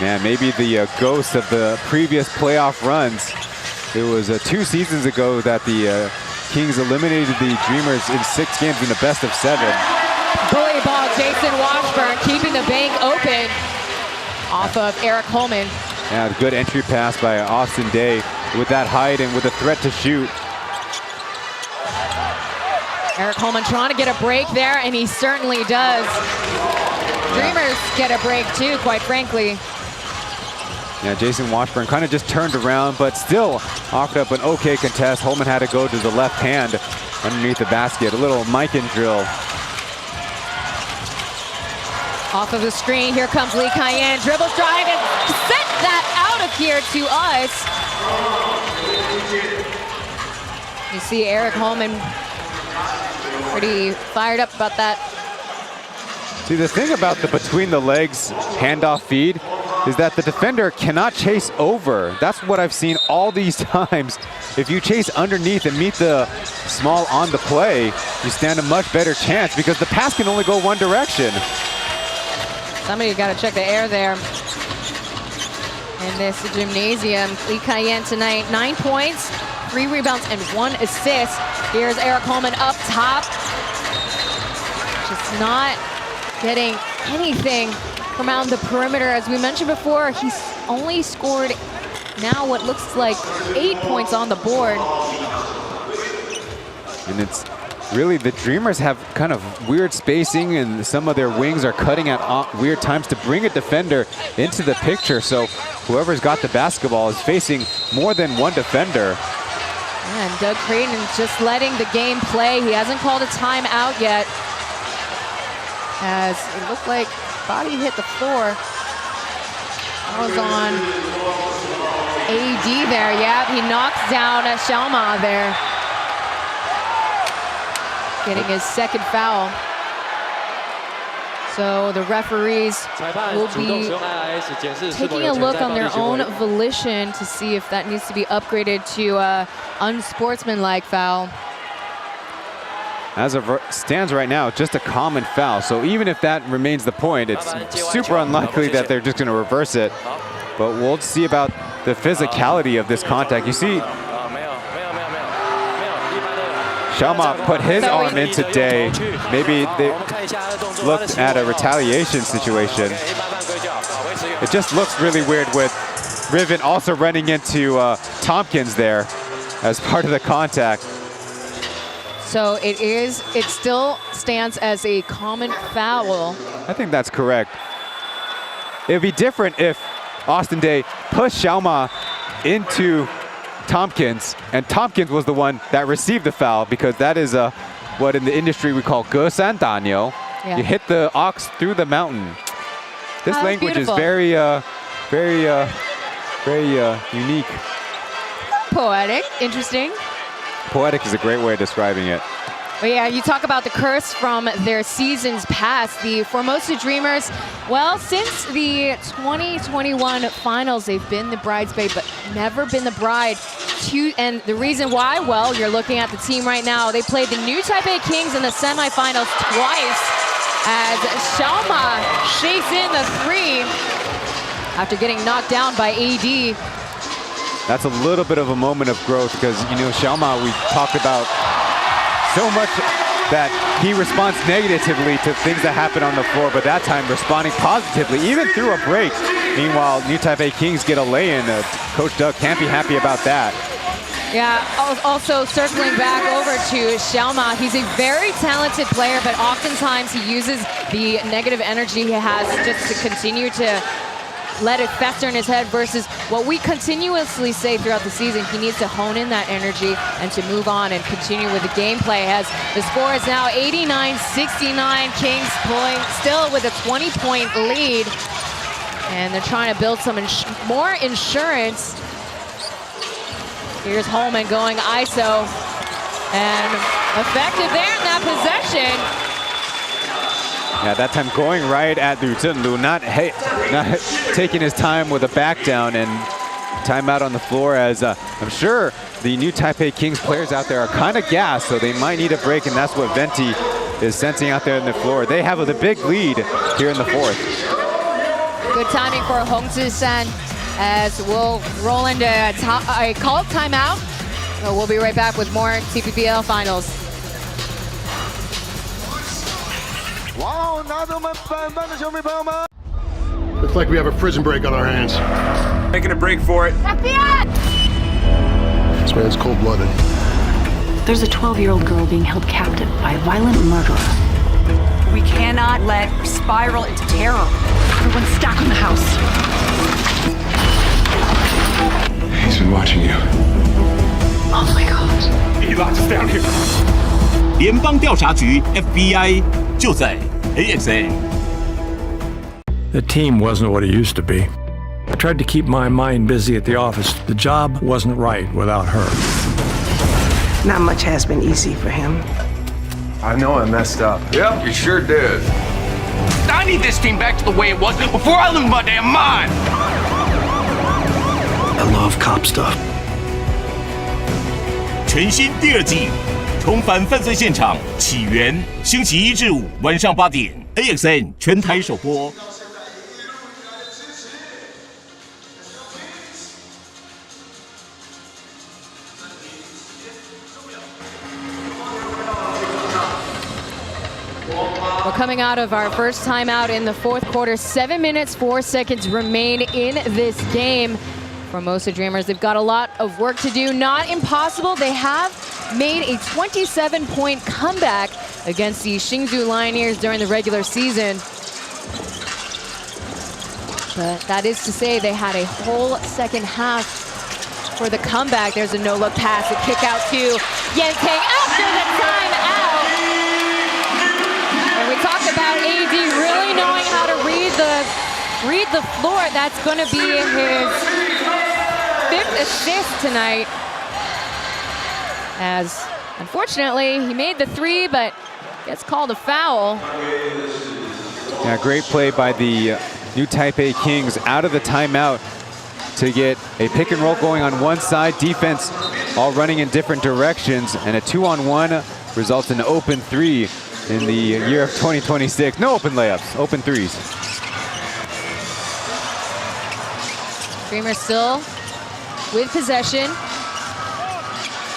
Speaker 14: Man, maybe the ghost of the previous playoff runs. It was 2 seasons ago that the Kings eliminated the Dreamers in 6 games in the best of 7.
Speaker 6: Bully ball, Jason Washburn keeping the bank open off of Eric Holman.
Speaker 14: Yeah, good entry pass by Austin Day with that height and with a threat to shoot.
Speaker 6: Eric Holman trying to get a break there, and he certainly does. Dreamers get a break too, quite frankly.
Speaker 14: Yeah, Jason Washburn kind of just turned around, but still offered up an okay contest. Holman had to go to the left hand underneath the basket. A little Mikan drill.
Speaker 6: Off of the screen, here comes Lee Cayenne. Dribbles, drive, and set that out of here to us. You see Eric Holman pretty fired up about that.
Speaker 14: See, the thing about the between the legs handoff feed, is that the defender cannot chase over. That's what I've seen all these times. If you chase underneath and meet the small on the play, you stand a much better chance because the pass can only go one direction.
Speaker 6: Somebody got to check the air there in this gymnasium. Lee Cayenne tonight, 9 points, 3 rebounds, and 1 assist. Here's Eric Holman up top. Just not getting anything from around the perimeter. As we mentioned before, he's only scored now what looks like 8 points on the board.
Speaker 14: And it's really, the Dreamers have kind of weird spacing and some of their wings are cutting at weird times to bring a defender into the picture. So whoever's got the basketball is facing more than one defender.
Speaker 6: And Doug Creighton just letting the game play. He hasn't called a timeout yet, as it looked like body hit the floor. That was on AD there. Yeah, he knocks down Xiaoma there, getting his second foul. So the referees will be taking a look on their own volition to see if that needs to be upgraded to an unsportsmanlike foul.
Speaker 14: As it stands right now, just a common foul. So even if that remains the point, it's super unlikely that they're just going to reverse it. But we'll see about the physicality of this contact. You see, Xiaoma put his arm in today. Maybe they looked at a retaliation situation. It just looks really weird with Riven also running into Tompkins there as part of the contact.
Speaker 6: So it still stands as a common foul.
Speaker 14: I think that's correct. It would be different if Austin Day pushed Xiaoma into Tompkins, and Tompkins was the one that received the foul, because that is what in the industry we call 隔山打牛. You hit the ox through the mountain. This language beautiful. Is very unique.
Speaker 6: Poetic, interesting.
Speaker 14: Poetic is a great way of describing it.
Speaker 6: But yeah, you talk about the curse from their seasons past. The Formosa Dreamers, well, since the 2021 finals, they've been the bridesmaid, but never been the bride. And the reason why, well, you're looking at the team right now. They played the new Taipei Kings in the semifinals twice, as Xiaoma shakes in the 3 after getting knocked down by AD.
Speaker 14: That's a little bit of a moment of growth, because, you know, Xiaoma, we talked about so much that he responds negatively to things that happen on the floor, but that time responding positively, even through a break. Meanwhile, New Taipei Kings get a lay-in. Coach Doug can't be happy about that.
Speaker 6: Yeah, also circling back over to Xiaoma, he's a very talented player, but oftentimes he uses the negative energy he has just to continue to let it fester in his head, versus what we continuously say throughout the season, he needs to hone in that energy and to move on and continue with the gameplay. As the score is now 89-69, Kings pulling still with a 20-point lead, and they're trying to build some more insurance. Here's Holman going ISO, and effective there in that possession.
Speaker 14: Yeah, that time going right at Liu Zhenlu, not taking his time with a back down, and timeout on the floor, as I'm sure the New Taipei Kings players out there are kind of gassed, so they might need a break, and that's what Venti is sensing out there on the floor. They have the big lead here in the 4th.
Speaker 6: Good timing for Hong Zisan, as we'll roll into a called timeout. So we'll be right back with more TPBL Finals.
Speaker 18: Looks like we have a prison break on our hands.
Speaker 3: Making a break for it.
Speaker 18: This man's cold-blooded.
Speaker 19: There's a 12-year-old girl being held captive by a violent murderer.
Speaker 25: We cannot let spiral into terror. Everyone stack on the house.
Speaker 15: He's been watching you.
Speaker 19: Oh my God.
Speaker 3: He locked us down here.
Speaker 24: 联邦调查局 FBI 就在 AXN。
Speaker 26: The team wasn't what it used to be. I tried to keep my mind busy at the office. The job wasn't right without her.
Speaker 1: Not much has been easy for him.
Speaker 15: I know I messed up. Yep, you sure did.
Speaker 10: I need this team back to the way it was before I lose my damn mind.
Speaker 8: love cop stuff.
Speaker 24: 全新第二季，重返犯罪现场起源，星期1至5晚上8点 ，AXN 全台首播。
Speaker 6: We're coming out of our first timeout in the fourth quarter. 7 minutes, 4 seconds remain in this game. Formosa Dreamers, they've got a lot of work to do. Not impossible. They have made a 27-point comeback against the Hsinchu Lioneers during the regular season. But that is to say they had a whole second half for the comeback. There's a no-look pass, a kick out to Yentang after the timeout. And we talked about AD really knowing how to read the floor. That's going to be his 5th assist tonight. As unfortunately he made the 3, but gets called a foul.
Speaker 14: Yeah, great play by the new Taipei Kings out of the timeout to get a pick and roll going on one side, defense all running in different directions, and a 2-on-1 results in an open 3 in the year of 2026. No open layups, open 3s.
Speaker 6: Dreamers still with possession.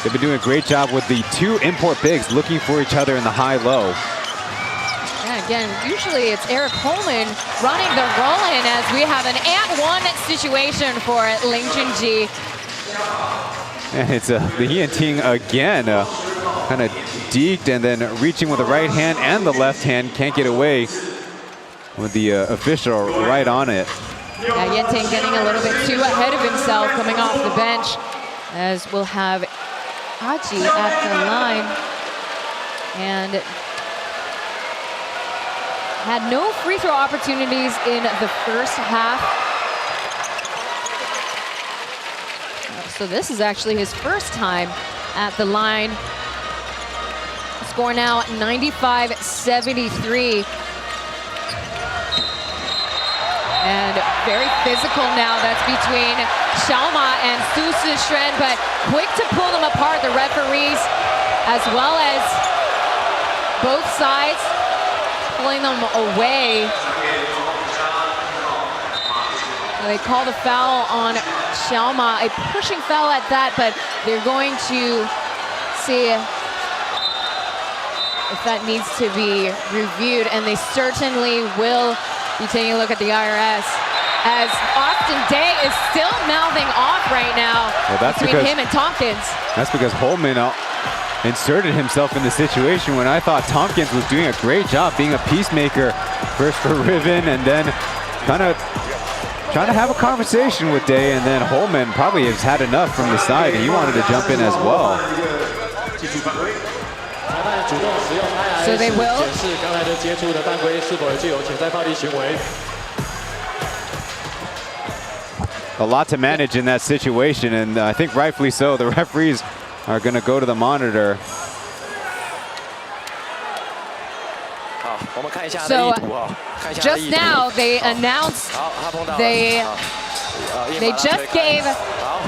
Speaker 14: They've been doing a great job with the 2 import bigs looking for each other in the high-low.
Speaker 6: Yeah, again, usually it's Eric Holman running the roll-in as we have an and-1 situation for Ling Junji.
Speaker 14: And it's the Yentang again, kind of deked and then reaching with the right hand and the left hand. Can't get away with the official right on it.
Speaker 6: Yeah, Yentang getting a little bit too ahead of himself coming off the bench, as we'll have Haji at the line. And had no free throw opportunities in the first half. So this is actually his first time at the line. Score now 95-73. And very physical now. That's between Xiaoma and Su Sishren, but quick to pull them apart, the referees, as well as both sides pulling them away. They call the foul on Xiaoma, a pushing foul at that, but they're going to see if that needs to be reviewed, and they certainly will be taking a look at the IRS, as Austin Day is still mouthing off right now between him and Tompkins.
Speaker 14: That's because Holman inserted himself in the situation when I thought Tompkins was doing a great job being a peacemaker, first for Riven and then kind of trying to have a conversation with Day, and then Holman probably has had enough from the side and he wanted to jump in as well.
Speaker 6: So they will.
Speaker 14: A lot to manage in that situation, and I think rightfully so. The referees are going to go to the monitor.
Speaker 6: So just now they announced they just gave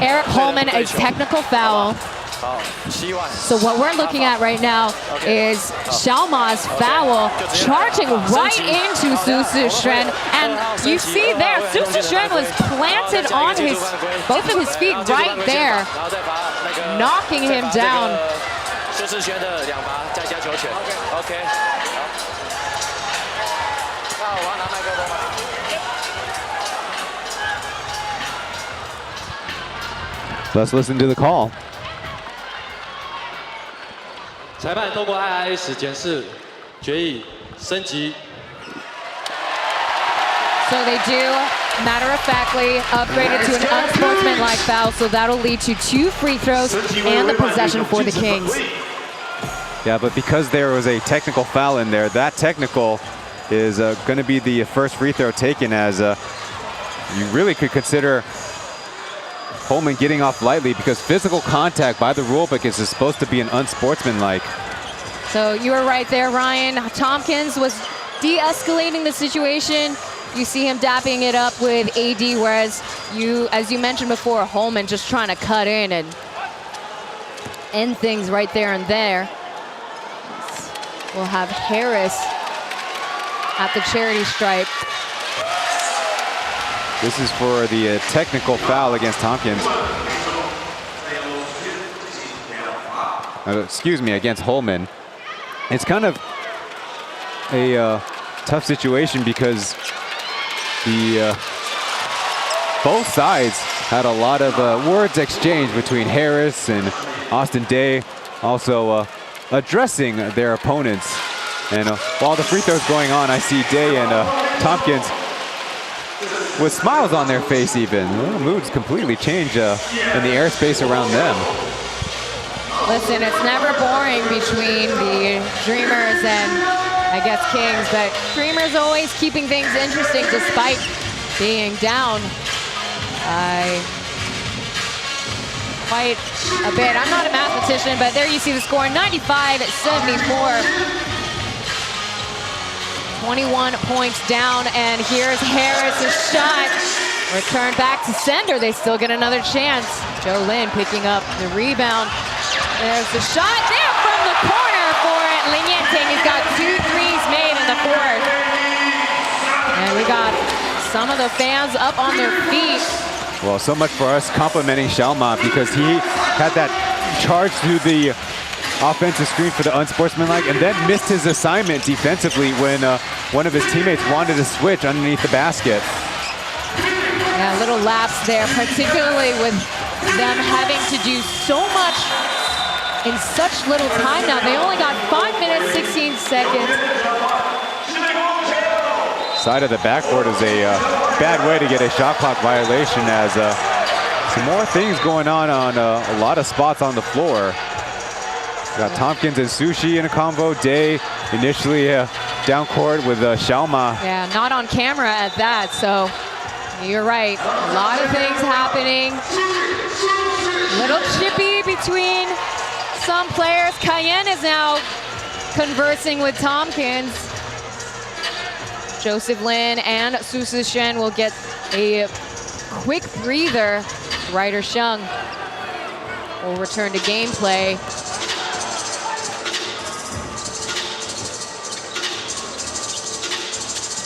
Speaker 6: Eric Holman a technical foul. So what we're looking at right now is Xiaoma's foul, charging right into Su Sishren, and you see there, Su Sishren was planted on both of his feet right there, knocking him down.
Speaker 14: Let's listen to the call.
Speaker 9: 裁判透过 IRS 检视，决议升级。
Speaker 6: So they do, matter-of-factly, upgraded to an unsportsmanlike foul, so that'll lead to 2 free throws and the possession for the Kings.
Speaker 14: Yeah, but because there was a technical foul in there, that technical is going to be the first free throw taken, as you really could consider Holman getting off lightly, because physical contact by the rulebook is supposed to be an unsportsmanlike.
Speaker 6: So you were right there, Ryan. Tompkins was de-escalating the situation. You see him dapping it up with AD, whereas as you mentioned before, Holman just trying to cut in and end things right there and there. We'll have Harris at the charity stripe.
Speaker 14: This is for the technical foul against Tompkins. Excuse me, against Holman. It's kind of a tough situation because both sides had a lot of words exchanged between Harris and Austin Day, also addressing their opponents. And while the free throw's going on, I see Day and Tompkins with smiles on their face even. The moods completely change in the airspace around them.
Speaker 6: Listen, it's never boring between the Dreamers and, I guess, Kings, but Dreamers always keeping things interesting despite being down quite a bit. I'm not a mathematician, but there you see the score, 95-74. 21 points down, and here's Harris's shot. Return back to sender. They still get another chance. Joe Lin picking up the rebound. There's the shot there from the corner for Lin Yanting. He's got 2 threes made in the fourth. And we got some of the fans up on their feet.
Speaker 14: Well, so much for us complimenting Xiaoma because he had that charge through the offensive screen for the unsportsmanlike and then missed his assignment defensively when one of his teammates wanted to switch underneath the basket.
Speaker 6: Yeah, a little lapse there, particularly with them having to do so much in such little time now. They only got 5 minutes, 16 seconds.
Speaker 14: Side of the backboard is a bad way to get a shot clock violation as some more things going on a lot of spots on the floor. Got Tompkins and Sushi in a combo. Day initially down court with Xiaoma.
Speaker 6: Yeah, not on camera at that, so you're right. A lot of things happening. Little chippy between some players. Cayenne is now conversing with Tompkins. Joseph Lin and Su Shen will get a quick breather. Ryder Sheng will return to gameplay.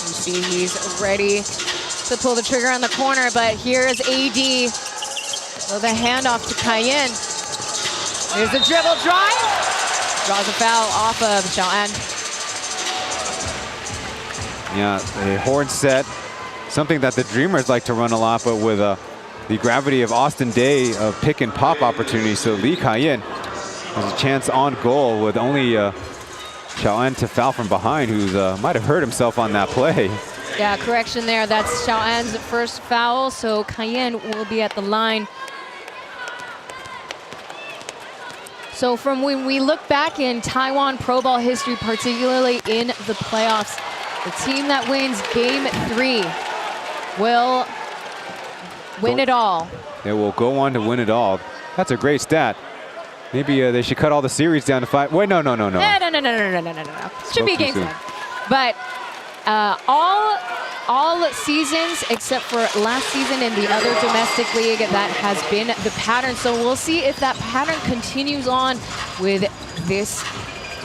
Speaker 6: You see he's ready to pull the trigger on the corner, but here's AD. So the handoff to Cayenne. Here's the dribble drive. Draws a foul off of Xiaoan.
Speaker 14: Yeah, a horn set, something that the Dreamers like to run a lot, but with the gravity of Austin Day of pick and pop opportunity. So Lee Cayenne has a chance on goal with only Xiaoan to foul from behind, who's might have hurt himself on that play.
Speaker 6: Yeah, correction there. That's Xiaoan's first foul, so Cayenne will be at the line. So from when we look back in Taiwan Pro Ball history, particularly in the playoffs, the team that wins Game 3 will win it all.
Speaker 14: They will go on to win it all. That's a great stat. Maybe they should cut all the series down to 5. Wait, no.
Speaker 6: No. Should be a game 7. But all seasons except for last season in the other domestic league, that has been the pattern. So we'll see if that pattern continues on with this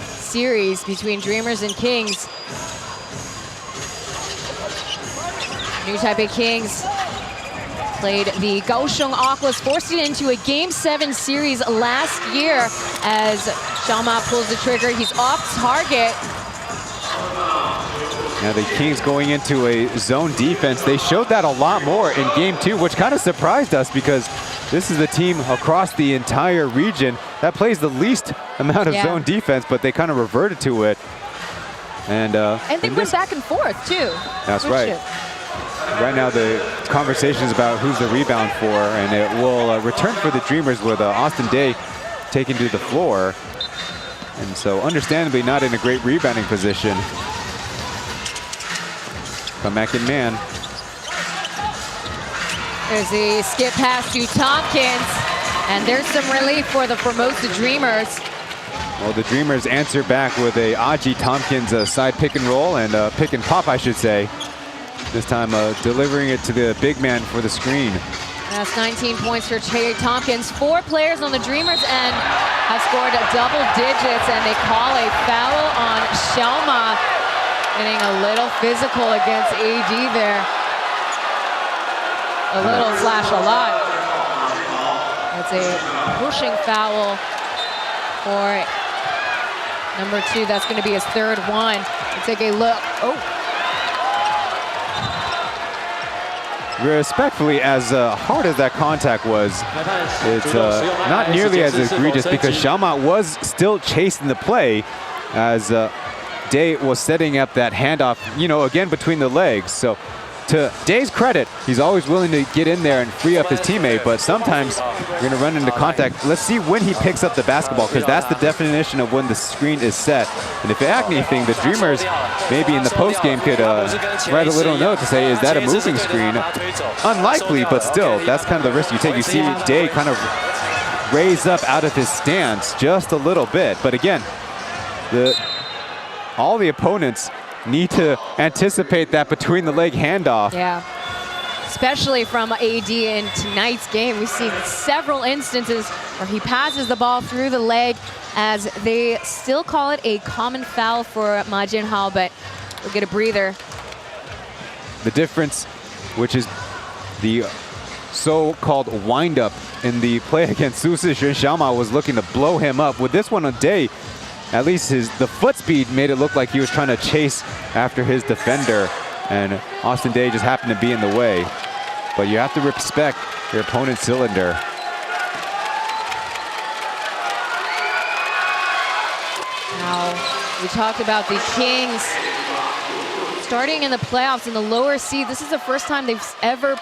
Speaker 6: series between Dreamers and Kings. New Taipei Kings played the Kaohsiung Aquas, forced it into a Game 7 series last year as Xiaoma pulls the trigger. He's off target.
Speaker 14: Now the Kings going into a zone defense. They showed that a lot more in Game 2, which kind of surprised us because this is the team across the entire region that plays the least amount of zone defense, but they kind of reverted to it. And
Speaker 6: they went back and forth too.
Speaker 14: That's right. Right now the conversation is about who's the rebound for, and it will return for the Dreamers with Austin Day taken to the floor. And so understandably not in a great rebounding position. Come back in man.
Speaker 6: There's a skip pass to Tompkins, and there's some relief for the Formosa Dreamers.
Speaker 14: Well, the Dreamers answer back with a Aji Tompkins side pick and roll and pick and pop, I should say. This time delivering it to the big man for the screen.
Speaker 6: That's 19 points for Trey Tompkins. 4 players on the Dreamers end have scored double digits, and they call a foul on Xiaoma. Getting a little physical against AD there. A little slash a lot. That's a pushing foul for number 2. That's going to be his 3rd one. We'll take a look. Oh.
Speaker 14: Respectfully, as hard as that contact was, it's not nearly as egregious because Xiaoma was still chasing the play as Day was setting up that handoff, you know, again between the legs. So to Day's credit, he's always willing to get in there and free up his teammate, but sometimes you're going to run into contact. Let's see when he picks up the basketball, because that's the definition of when the screen is set. And if anything, the Dreamers maybe in the post game could write a little note to say, is that a moving screen? Unlikely, but still, that's kind of the risk you take. You see Day kind of raise up out of his stance just a little bit. But again, all the opponents need to anticipate that between the leg handoff.
Speaker 6: Yeah, especially from AD in tonight's game. We've seen several instances where he passes the ball through the leg, as they still call it a common foul for Ma Jinhao, but we'll get a breather.
Speaker 14: The difference, which is the so-called wind-up in the play against Su Zixuan, Xiaoma was looking to blow him up. With this one on Day, at least the foot speed made it look like he was trying to chase after his defender, and Austin Day just happened to be in the way. But you have to respect your opponent's cylinder.
Speaker 6: Now, we talked about the Kings starting in the playoffs in the lower seed. This is the first time they've ever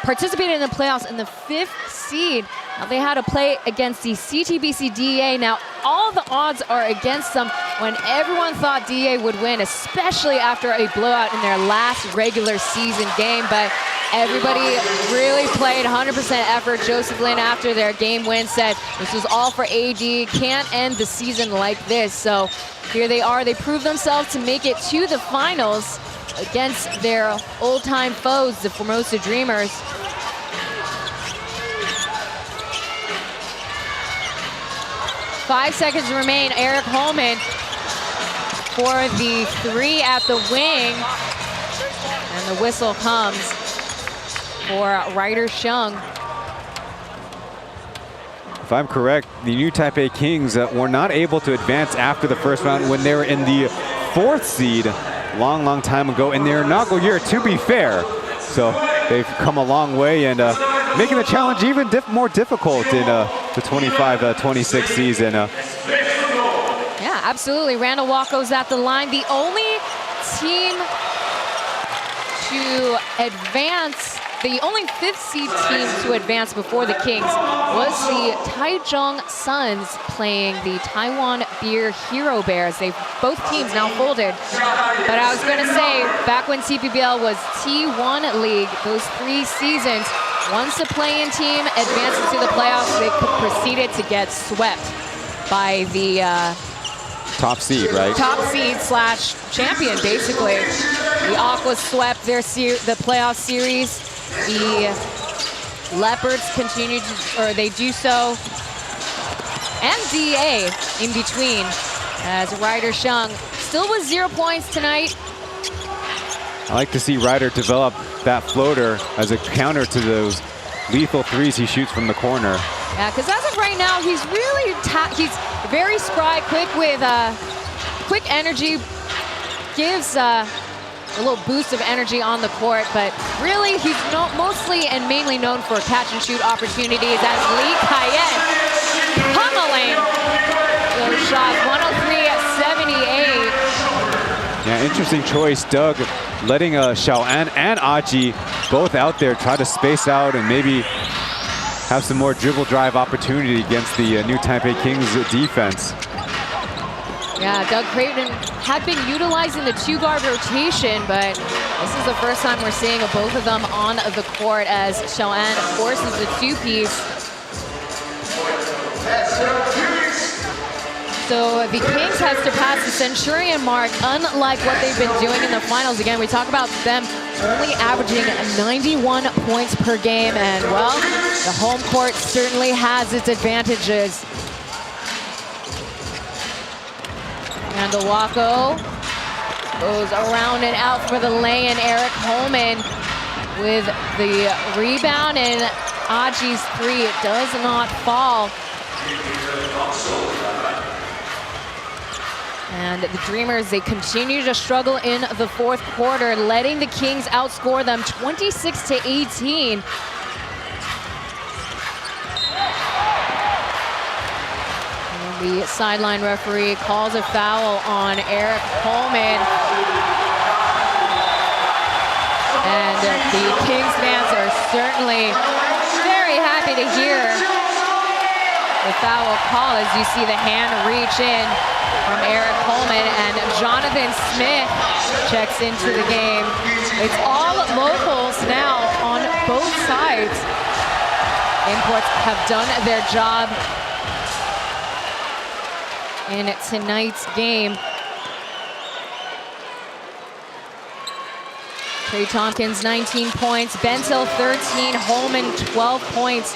Speaker 6: participated in the playoffs in the 5th seed. Now they had to play against the CTBC DA. Now all the odds are against them when everyone thought DA would win, especially after a blowout in their last regular season game. But everybody really played 100% effort. Joseph Lin, after their game win, said this was all for AD. Can't end the season like this. So here they are. They proved themselves to make it to the finals against their old-time foes, the Formosa Dreamers. Five seconds remain. Eric Holman for the 3 at the wing. And the whistle comes for Ryder Shung.
Speaker 14: If I'm correct, the New Taipei Kings were not able to advance after the first round when they were in the 4th seed long time ago in their inaugural year, to be fair. So they've come a long way, and making the challenge even more difficult in the 25-26 season.
Speaker 6: Yeah, absolutely. Randall Walko's at the line. The only team to advance, the only 5th seed team to advance before the Kings was the Taichung Suns playing the Taiwan Beer Hero Bears. Both teams now folded. But I was going to say, back when TPBL was T1 League, those 3 seasons, once the play-in team advances to the playoffs, they proceeded to get swept by the
Speaker 14: top seed, right?
Speaker 6: Top seed / champion, basically. The Aquas swept the playoff series. The Leopards continue to, or they do so, and DA in between, as Ryder Shung still with 0 points tonight.
Speaker 14: I like to see Ryder develop that floater as a counter to those lethal 3s he shoots from the corner.
Speaker 6: Yeah, because as of right now, he's really he's very spry, quick with quick energy, gives a little boost of energy on the court, but really he's mostly and mainly known for catch and shoot opportunities, as Lee Kayen pummeling those shots, 103-78.
Speaker 14: Yeah, interesting choice, Doug, letting Xiaoan and Aji both out there try to space out and maybe have some more dribble drive opportunity against the New Taipei Kings defense.
Speaker 6: Yeah, Doug Creighton had been utilizing the 2-guard rotation, but this is the first time we're seeing both of them on the court, as Xiaoan forces the 2-piece. So the Kings have surpassed the Centurion mark, unlike what they've been doing in the finals. Again, we talk about them only averaging 91 points per game, and well, the home court certainly has its advantages. And the Wako goes around and out for the lay-in. Eric Holman with the rebound, and Aji's three, it does not fall. And the Dreamers, they continue to struggle in the fourth quarter, letting the Kings outscore them 26-18. And the sideline referee calls a foul on Eric Holman. And the Kings fans are certainly very happy to hear the foul call as you see the hand reach in from Eric Holman, and Jonathan Smith checks into the game. It's all locals now on both sides. Imports have done their job in tonight's game. Trey Tompkins, 19 points. Bentil, 13. Holman, 12 points.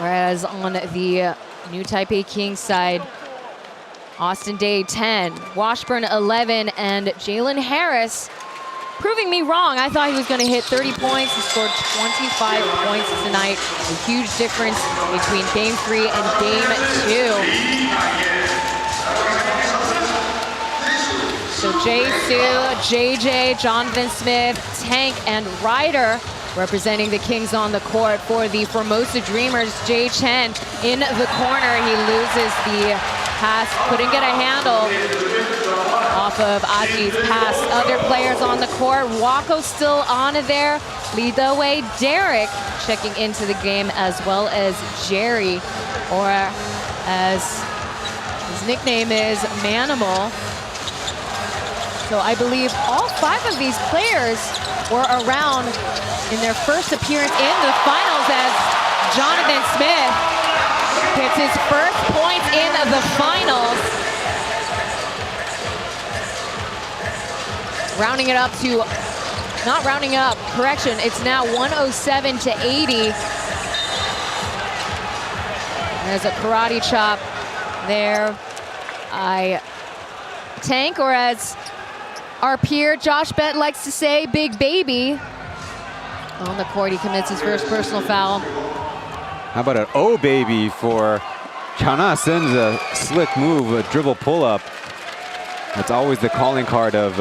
Speaker 6: Whereas on the New Taipei Kings side, Austin Day, 10. Washburn, 11. And Jalen Harris proving me wrong. I thought he was going to hit 30 points. He scored 25 points tonight. A huge difference between Game 3 and Game 2. So Jay-Soo, JJ, Jonathan Smith, Tank, and Ryder representing the Kings on the court. For the Formosa Dreamers, Jay Chen in the corner. He loses the pass, couldn't get a handle off of Aji's pass. Other players on the court, Wako still on there. Lee Do-wei, Derek checking into the game, as well as Jerry, or as his nickname is, Manimal. So I believe all 5 of these players were around in their first appearance in the finals, as Jonathan Smith hits his first points in the finals. Rounding it up to, not rounding up, correction, it's now 107-80. There's a karate chop there by Tank, or as our peer Josh Bett likes to say, Big Baby. On the court, he commits his first personal foul.
Speaker 14: How about an oh baby for Chana sends a slick move, a dribble pull-up. That's always the calling card of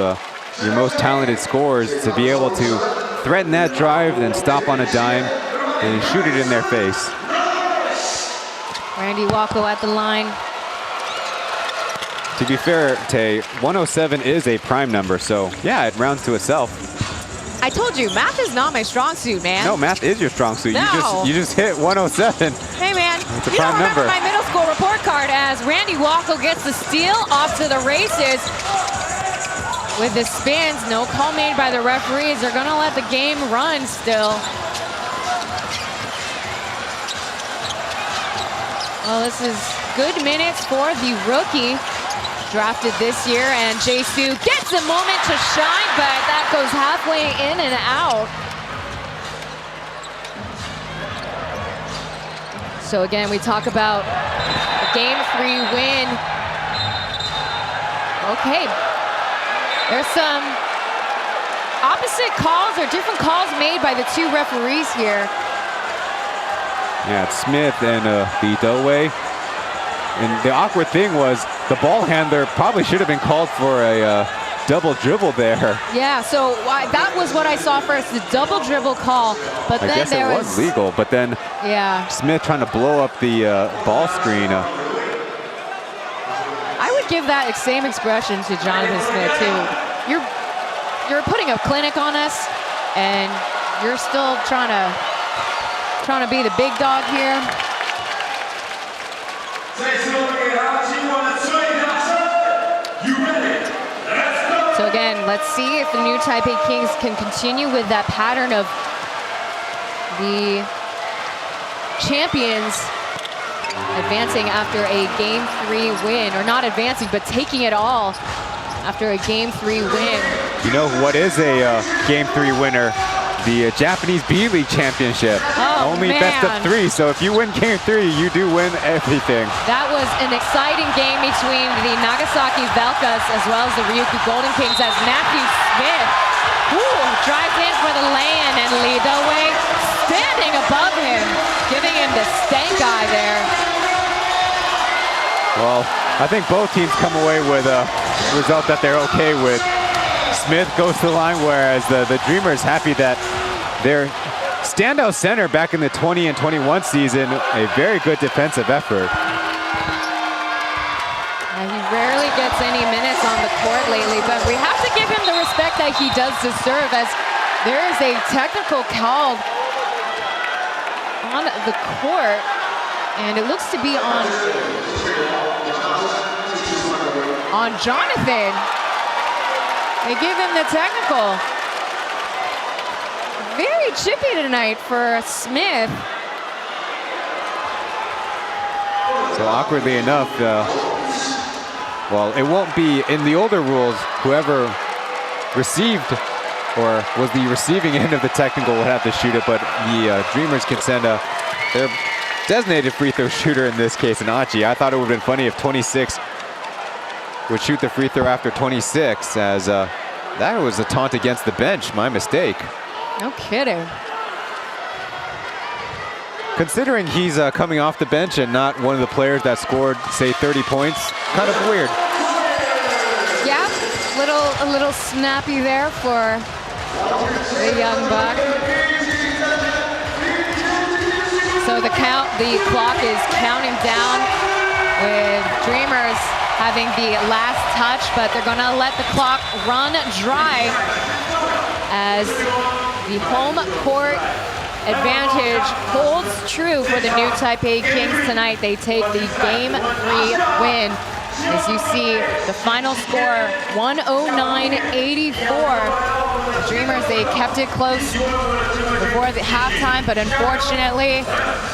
Speaker 14: your most talented scorers, to be able to threaten that drive, then stop on a dime and shoot it in their face.
Speaker 6: Randy Wako at the line.
Speaker 14: To be fair, Tay, 107 is a prime number, so yeah, it rounds to itself.
Speaker 6: I told you, math is not my strong suit, man.
Speaker 14: No, math is your strong suit.
Speaker 6: No.
Speaker 14: You just hit 107.
Speaker 6: Hey, man,
Speaker 14: it's a
Speaker 6: you
Speaker 14: prime
Speaker 6: don't remember
Speaker 14: number.
Speaker 6: my middle school report card, as Randy Wako gets the steal, off to the races. With the spins, no call made by the referees. They're gonna let the game run still. Well, this is good minutes for the rookie drafted this year, and Jay-Soo gets a moment to shine, but that goes halfway in and out. So again, we talk about a Game 3 win. Okay, there's some opposite calls or different calls made by the 2 referees here.
Speaker 14: Yeah, it's Smith and Lee Do-wei. And the awkward thing was the ball handler probably should have been called for a double dribble there.
Speaker 6: Yeah, so that was what I saw first, the double dribble call. But
Speaker 14: I
Speaker 6: then
Speaker 14: guess
Speaker 6: there
Speaker 14: it was legal, but then Smith trying to blow up the ball screen.
Speaker 6: I would give that same expression to Jonathan Smith too. You're putting a clinic on us, and you're still trying to be the big dog here. So again, let's see if the New Taipei Kings can continue with that pattern of the champions advancing after a Game 3 win, or not advancing, but taking it all after a Game 3 win.
Speaker 14: You know what is a Game 3 winner? The Japanese B-League Championship. Only best of 3, so if you win Game 3, you do win everything.
Speaker 6: That was an exciting game between the Nagasaki Velkas as well as the Ryukyu Golden Kings as Matthew Smith drives in for the lay-in, and Lee Do-wei standing above him, giving him the stank eye there.
Speaker 14: Well, I think both teams come away with a result that they're okay with. Smith goes to the line, whereas the Dreamers happy that their standout center back in the 20 and 21 season, a very good defensive effort.
Speaker 6: He rarely gets any minutes on the court lately, but we have to give him the respect that he does deserve, as there is a technical call on the court, and it looks to be on Jonathan. They give him the technical. Very chippy tonight for Smith.
Speaker 14: So awkwardly enough, well, it won't be in the older rules. Whoever received or was the receiving end of the technical would have to shoot it, but the Dreamers can send their designated free throw shooter in this case, an Achi. I thought it would have been funny if 26 would shoot the free throw after 26, as that was a taunt against the bench. My mistake.
Speaker 6: No kidding.
Speaker 14: Considering he's coming off the bench and not one of the players that scored, say, 30 points, kind of weird.
Speaker 6: Yeah, a little snappy there for the young buck. So the clock is counting down with Dreamers having the last touch, but they're gonna let the clock run dry as the home court advantage holds true for the new Taipei Kings tonight. They take the Game 3 win. As you see, the final score, 109-84. The Dreamers, they kept it close before the halftime, but unfortunately,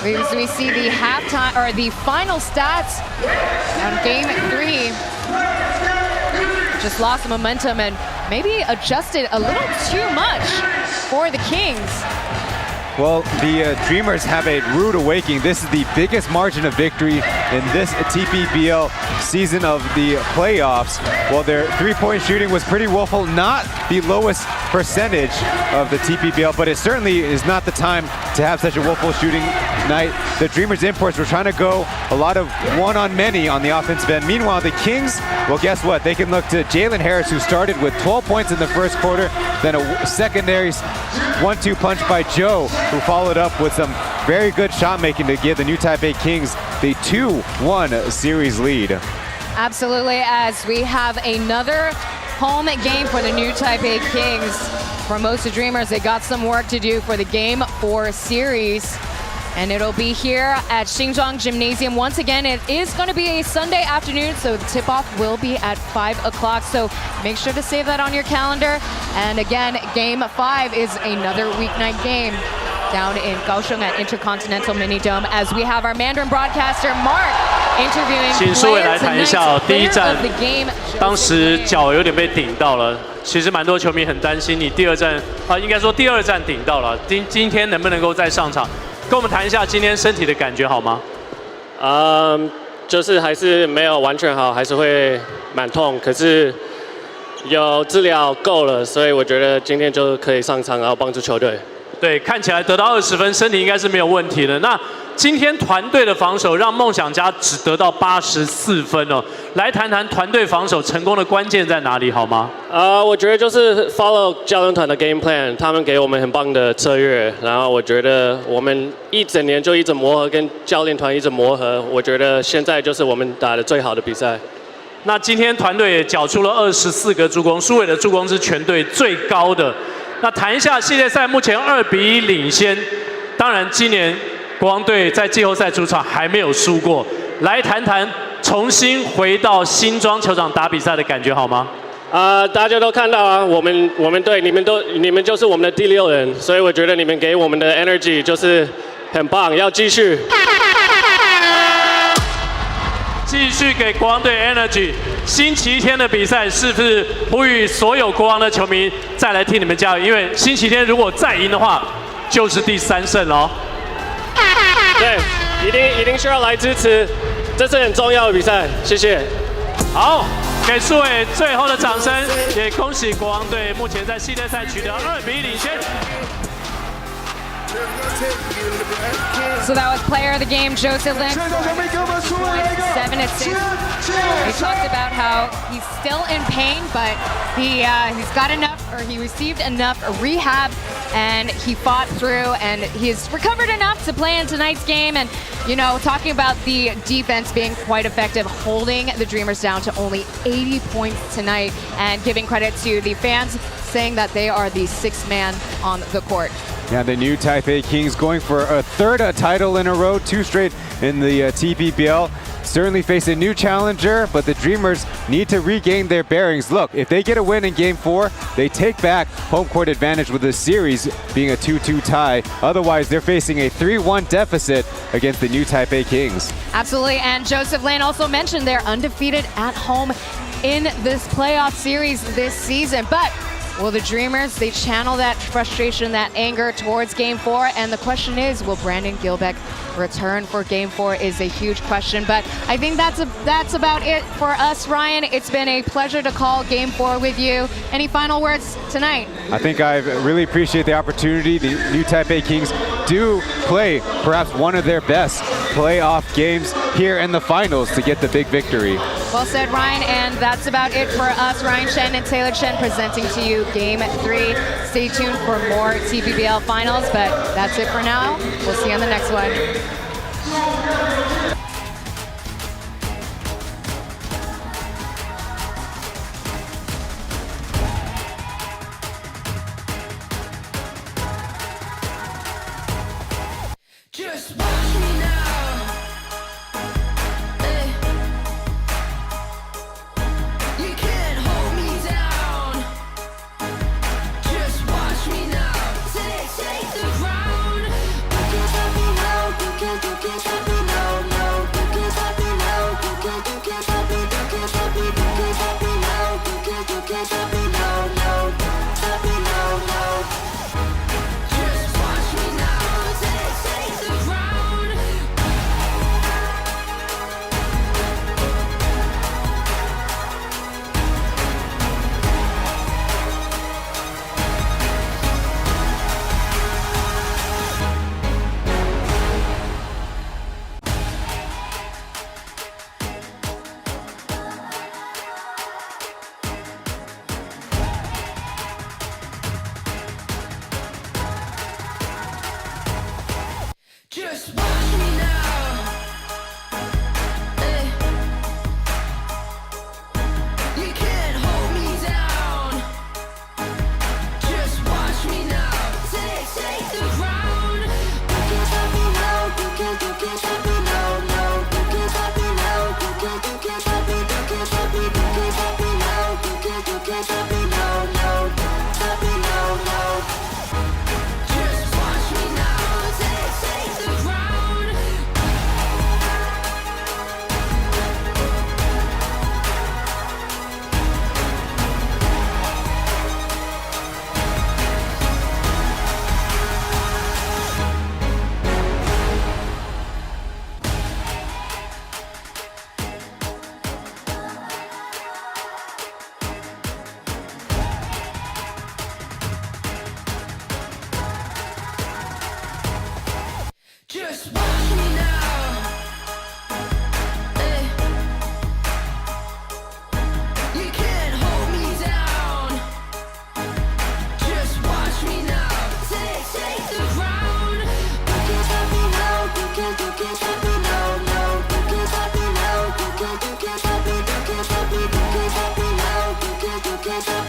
Speaker 6: we see the halftime, or the final stats on Game 3 just lost momentum and maybe adjusted a little too much for the Kings.
Speaker 14: Well, the Dreamers have a rude awakening. This is the biggest margin of victory in this TPBL season of the playoffs. Well, their three-point shooting was pretty woeful, not the lowest percentage of the TPBL, but it certainly is not the time to have such a woeful shooting night. The Dreamers imports were trying to go a lot of one-on-many on the offensive end. Meanwhile, the Kings, well, guess what? They can look to Jalen Harris, who started with 12 points in the first quarter, then a secondary 1-2 punch by Joe, who followed up with some very good shot making to give the new Taipei Kings the 2-1 series lead.
Speaker 6: Absolutely, as we have another home game for the new Taipei Kings. Formosa Dreamers, they got some work to do for the Game 4 series. And it'll be here at Xinzhuang Gymnasium. Once again, it is going to be a Sunday afternoon, so the tip-off will be at 5 o'clock. So make sure to save that on your calendar. And again, Game 5 is another weeknight game down in Kaohsiung at Intercontinental Mini Dome, as we have our Mandarin broadcaster Mark interviewing players tonight. Player of the game.
Speaker 9: 当时脚有点被顶到了，其实蛮多球迷很担心你第二站应该说第二站顶到了，今天能不能够再上场？跟我们谈一下今天身体的感觉好吗？
Speaker 8: 就是还是没有完全好，还是会蛮痛，可是有治疗够了，所以我觉得今天就可以上场，然后帮助球队。
Speaker 9: 对，看起来得到20分，身体应该是没有问题的。那今天团队的防守让梦想家只得到84分哦。来谈谈团队防守成功的关键在哪里，好吗？
Speaker 8: 我觉得就是 follow 教练团的 game plan， 他们给我们很棒的策略，然后我觉得我们一整年就一直磨合，跟教练团一直磨合，我觉得现在就是我们打的最好的比赛。
Speaker 9: 那今天团队也缴出了24个助攻，苏伟的助攻是全队最高的。那谈一下系列赛目前2-1领先，当然今年国王队在季后赛主场还没有输过，来谈谈重新回到新庄球场打比赛的感觉好吗？
Speaker 8: 大家都看到啊，我们队你们就是我们的第6人，所以我觉得你们给我们的 energy 就是很棒，要继续。
Speaker 9: 继续给国王队 energy。星期天的比赛是不是呼吁所有国王的球迷再来替你们加油？因为星期天如果再赢的话，就是第3胜喽。
Speaker 8: 对，一定需要来支持，这是很重要的比赛。谢谢。
Speaker 9: 好，给苏伟最后的掌声，也恭喜国王队目前在系列赛取得2比1领先。
Speaker 6: So that was player of the game, Joseph Lin. 7 assists. He talked about how he's still in pain, but he's got enough, or he received enough rehab, and he fought through, and he's recovered enough to play in tonight's game. And you know, talking about the defense being quite effective, holding the Dreamers down to only 80 points tonight, and giving credit to the fans, saying that they are the 6th man on the court.
Speaker 14: Yeah, the new Taipei Kings going for a 3rd title in a row, 2 straight in the TPBL. Certainly face a new challenger, but the Dreamers need to regain their bearings. Look, if they get a win in Game 4, they take back home court advantage with the series being a 2-2 tie. Otherwise, they're facing a 3-1 deficit against the new Taipei Kings.
Speaker 6: Absolutely, and Joseph Lin also mentioned they're undefeated at home in this playoff series this season. But will the Dreamers, they channel that frustration, that anger towards Game 4? And the question is, will Brandon Gilbeck return for Game 4 is a huge question. But I think that's about it for us, Ryan. It's been a pleasure to call Game 4 with you. Any final words tonight?
Speaker 14: I think I really appreciate the opportunity. The new Taipei Kings do play perhaps one of their best playoff games here in the finals to get the big victory.
Speaker 6: Well said, Ryan, and that's about it for us. Ryan Shen and Taylor Shen presenting to you Game 3. Stay tuned for more TPBL finals, but that's it for now. We'll see you on the next one.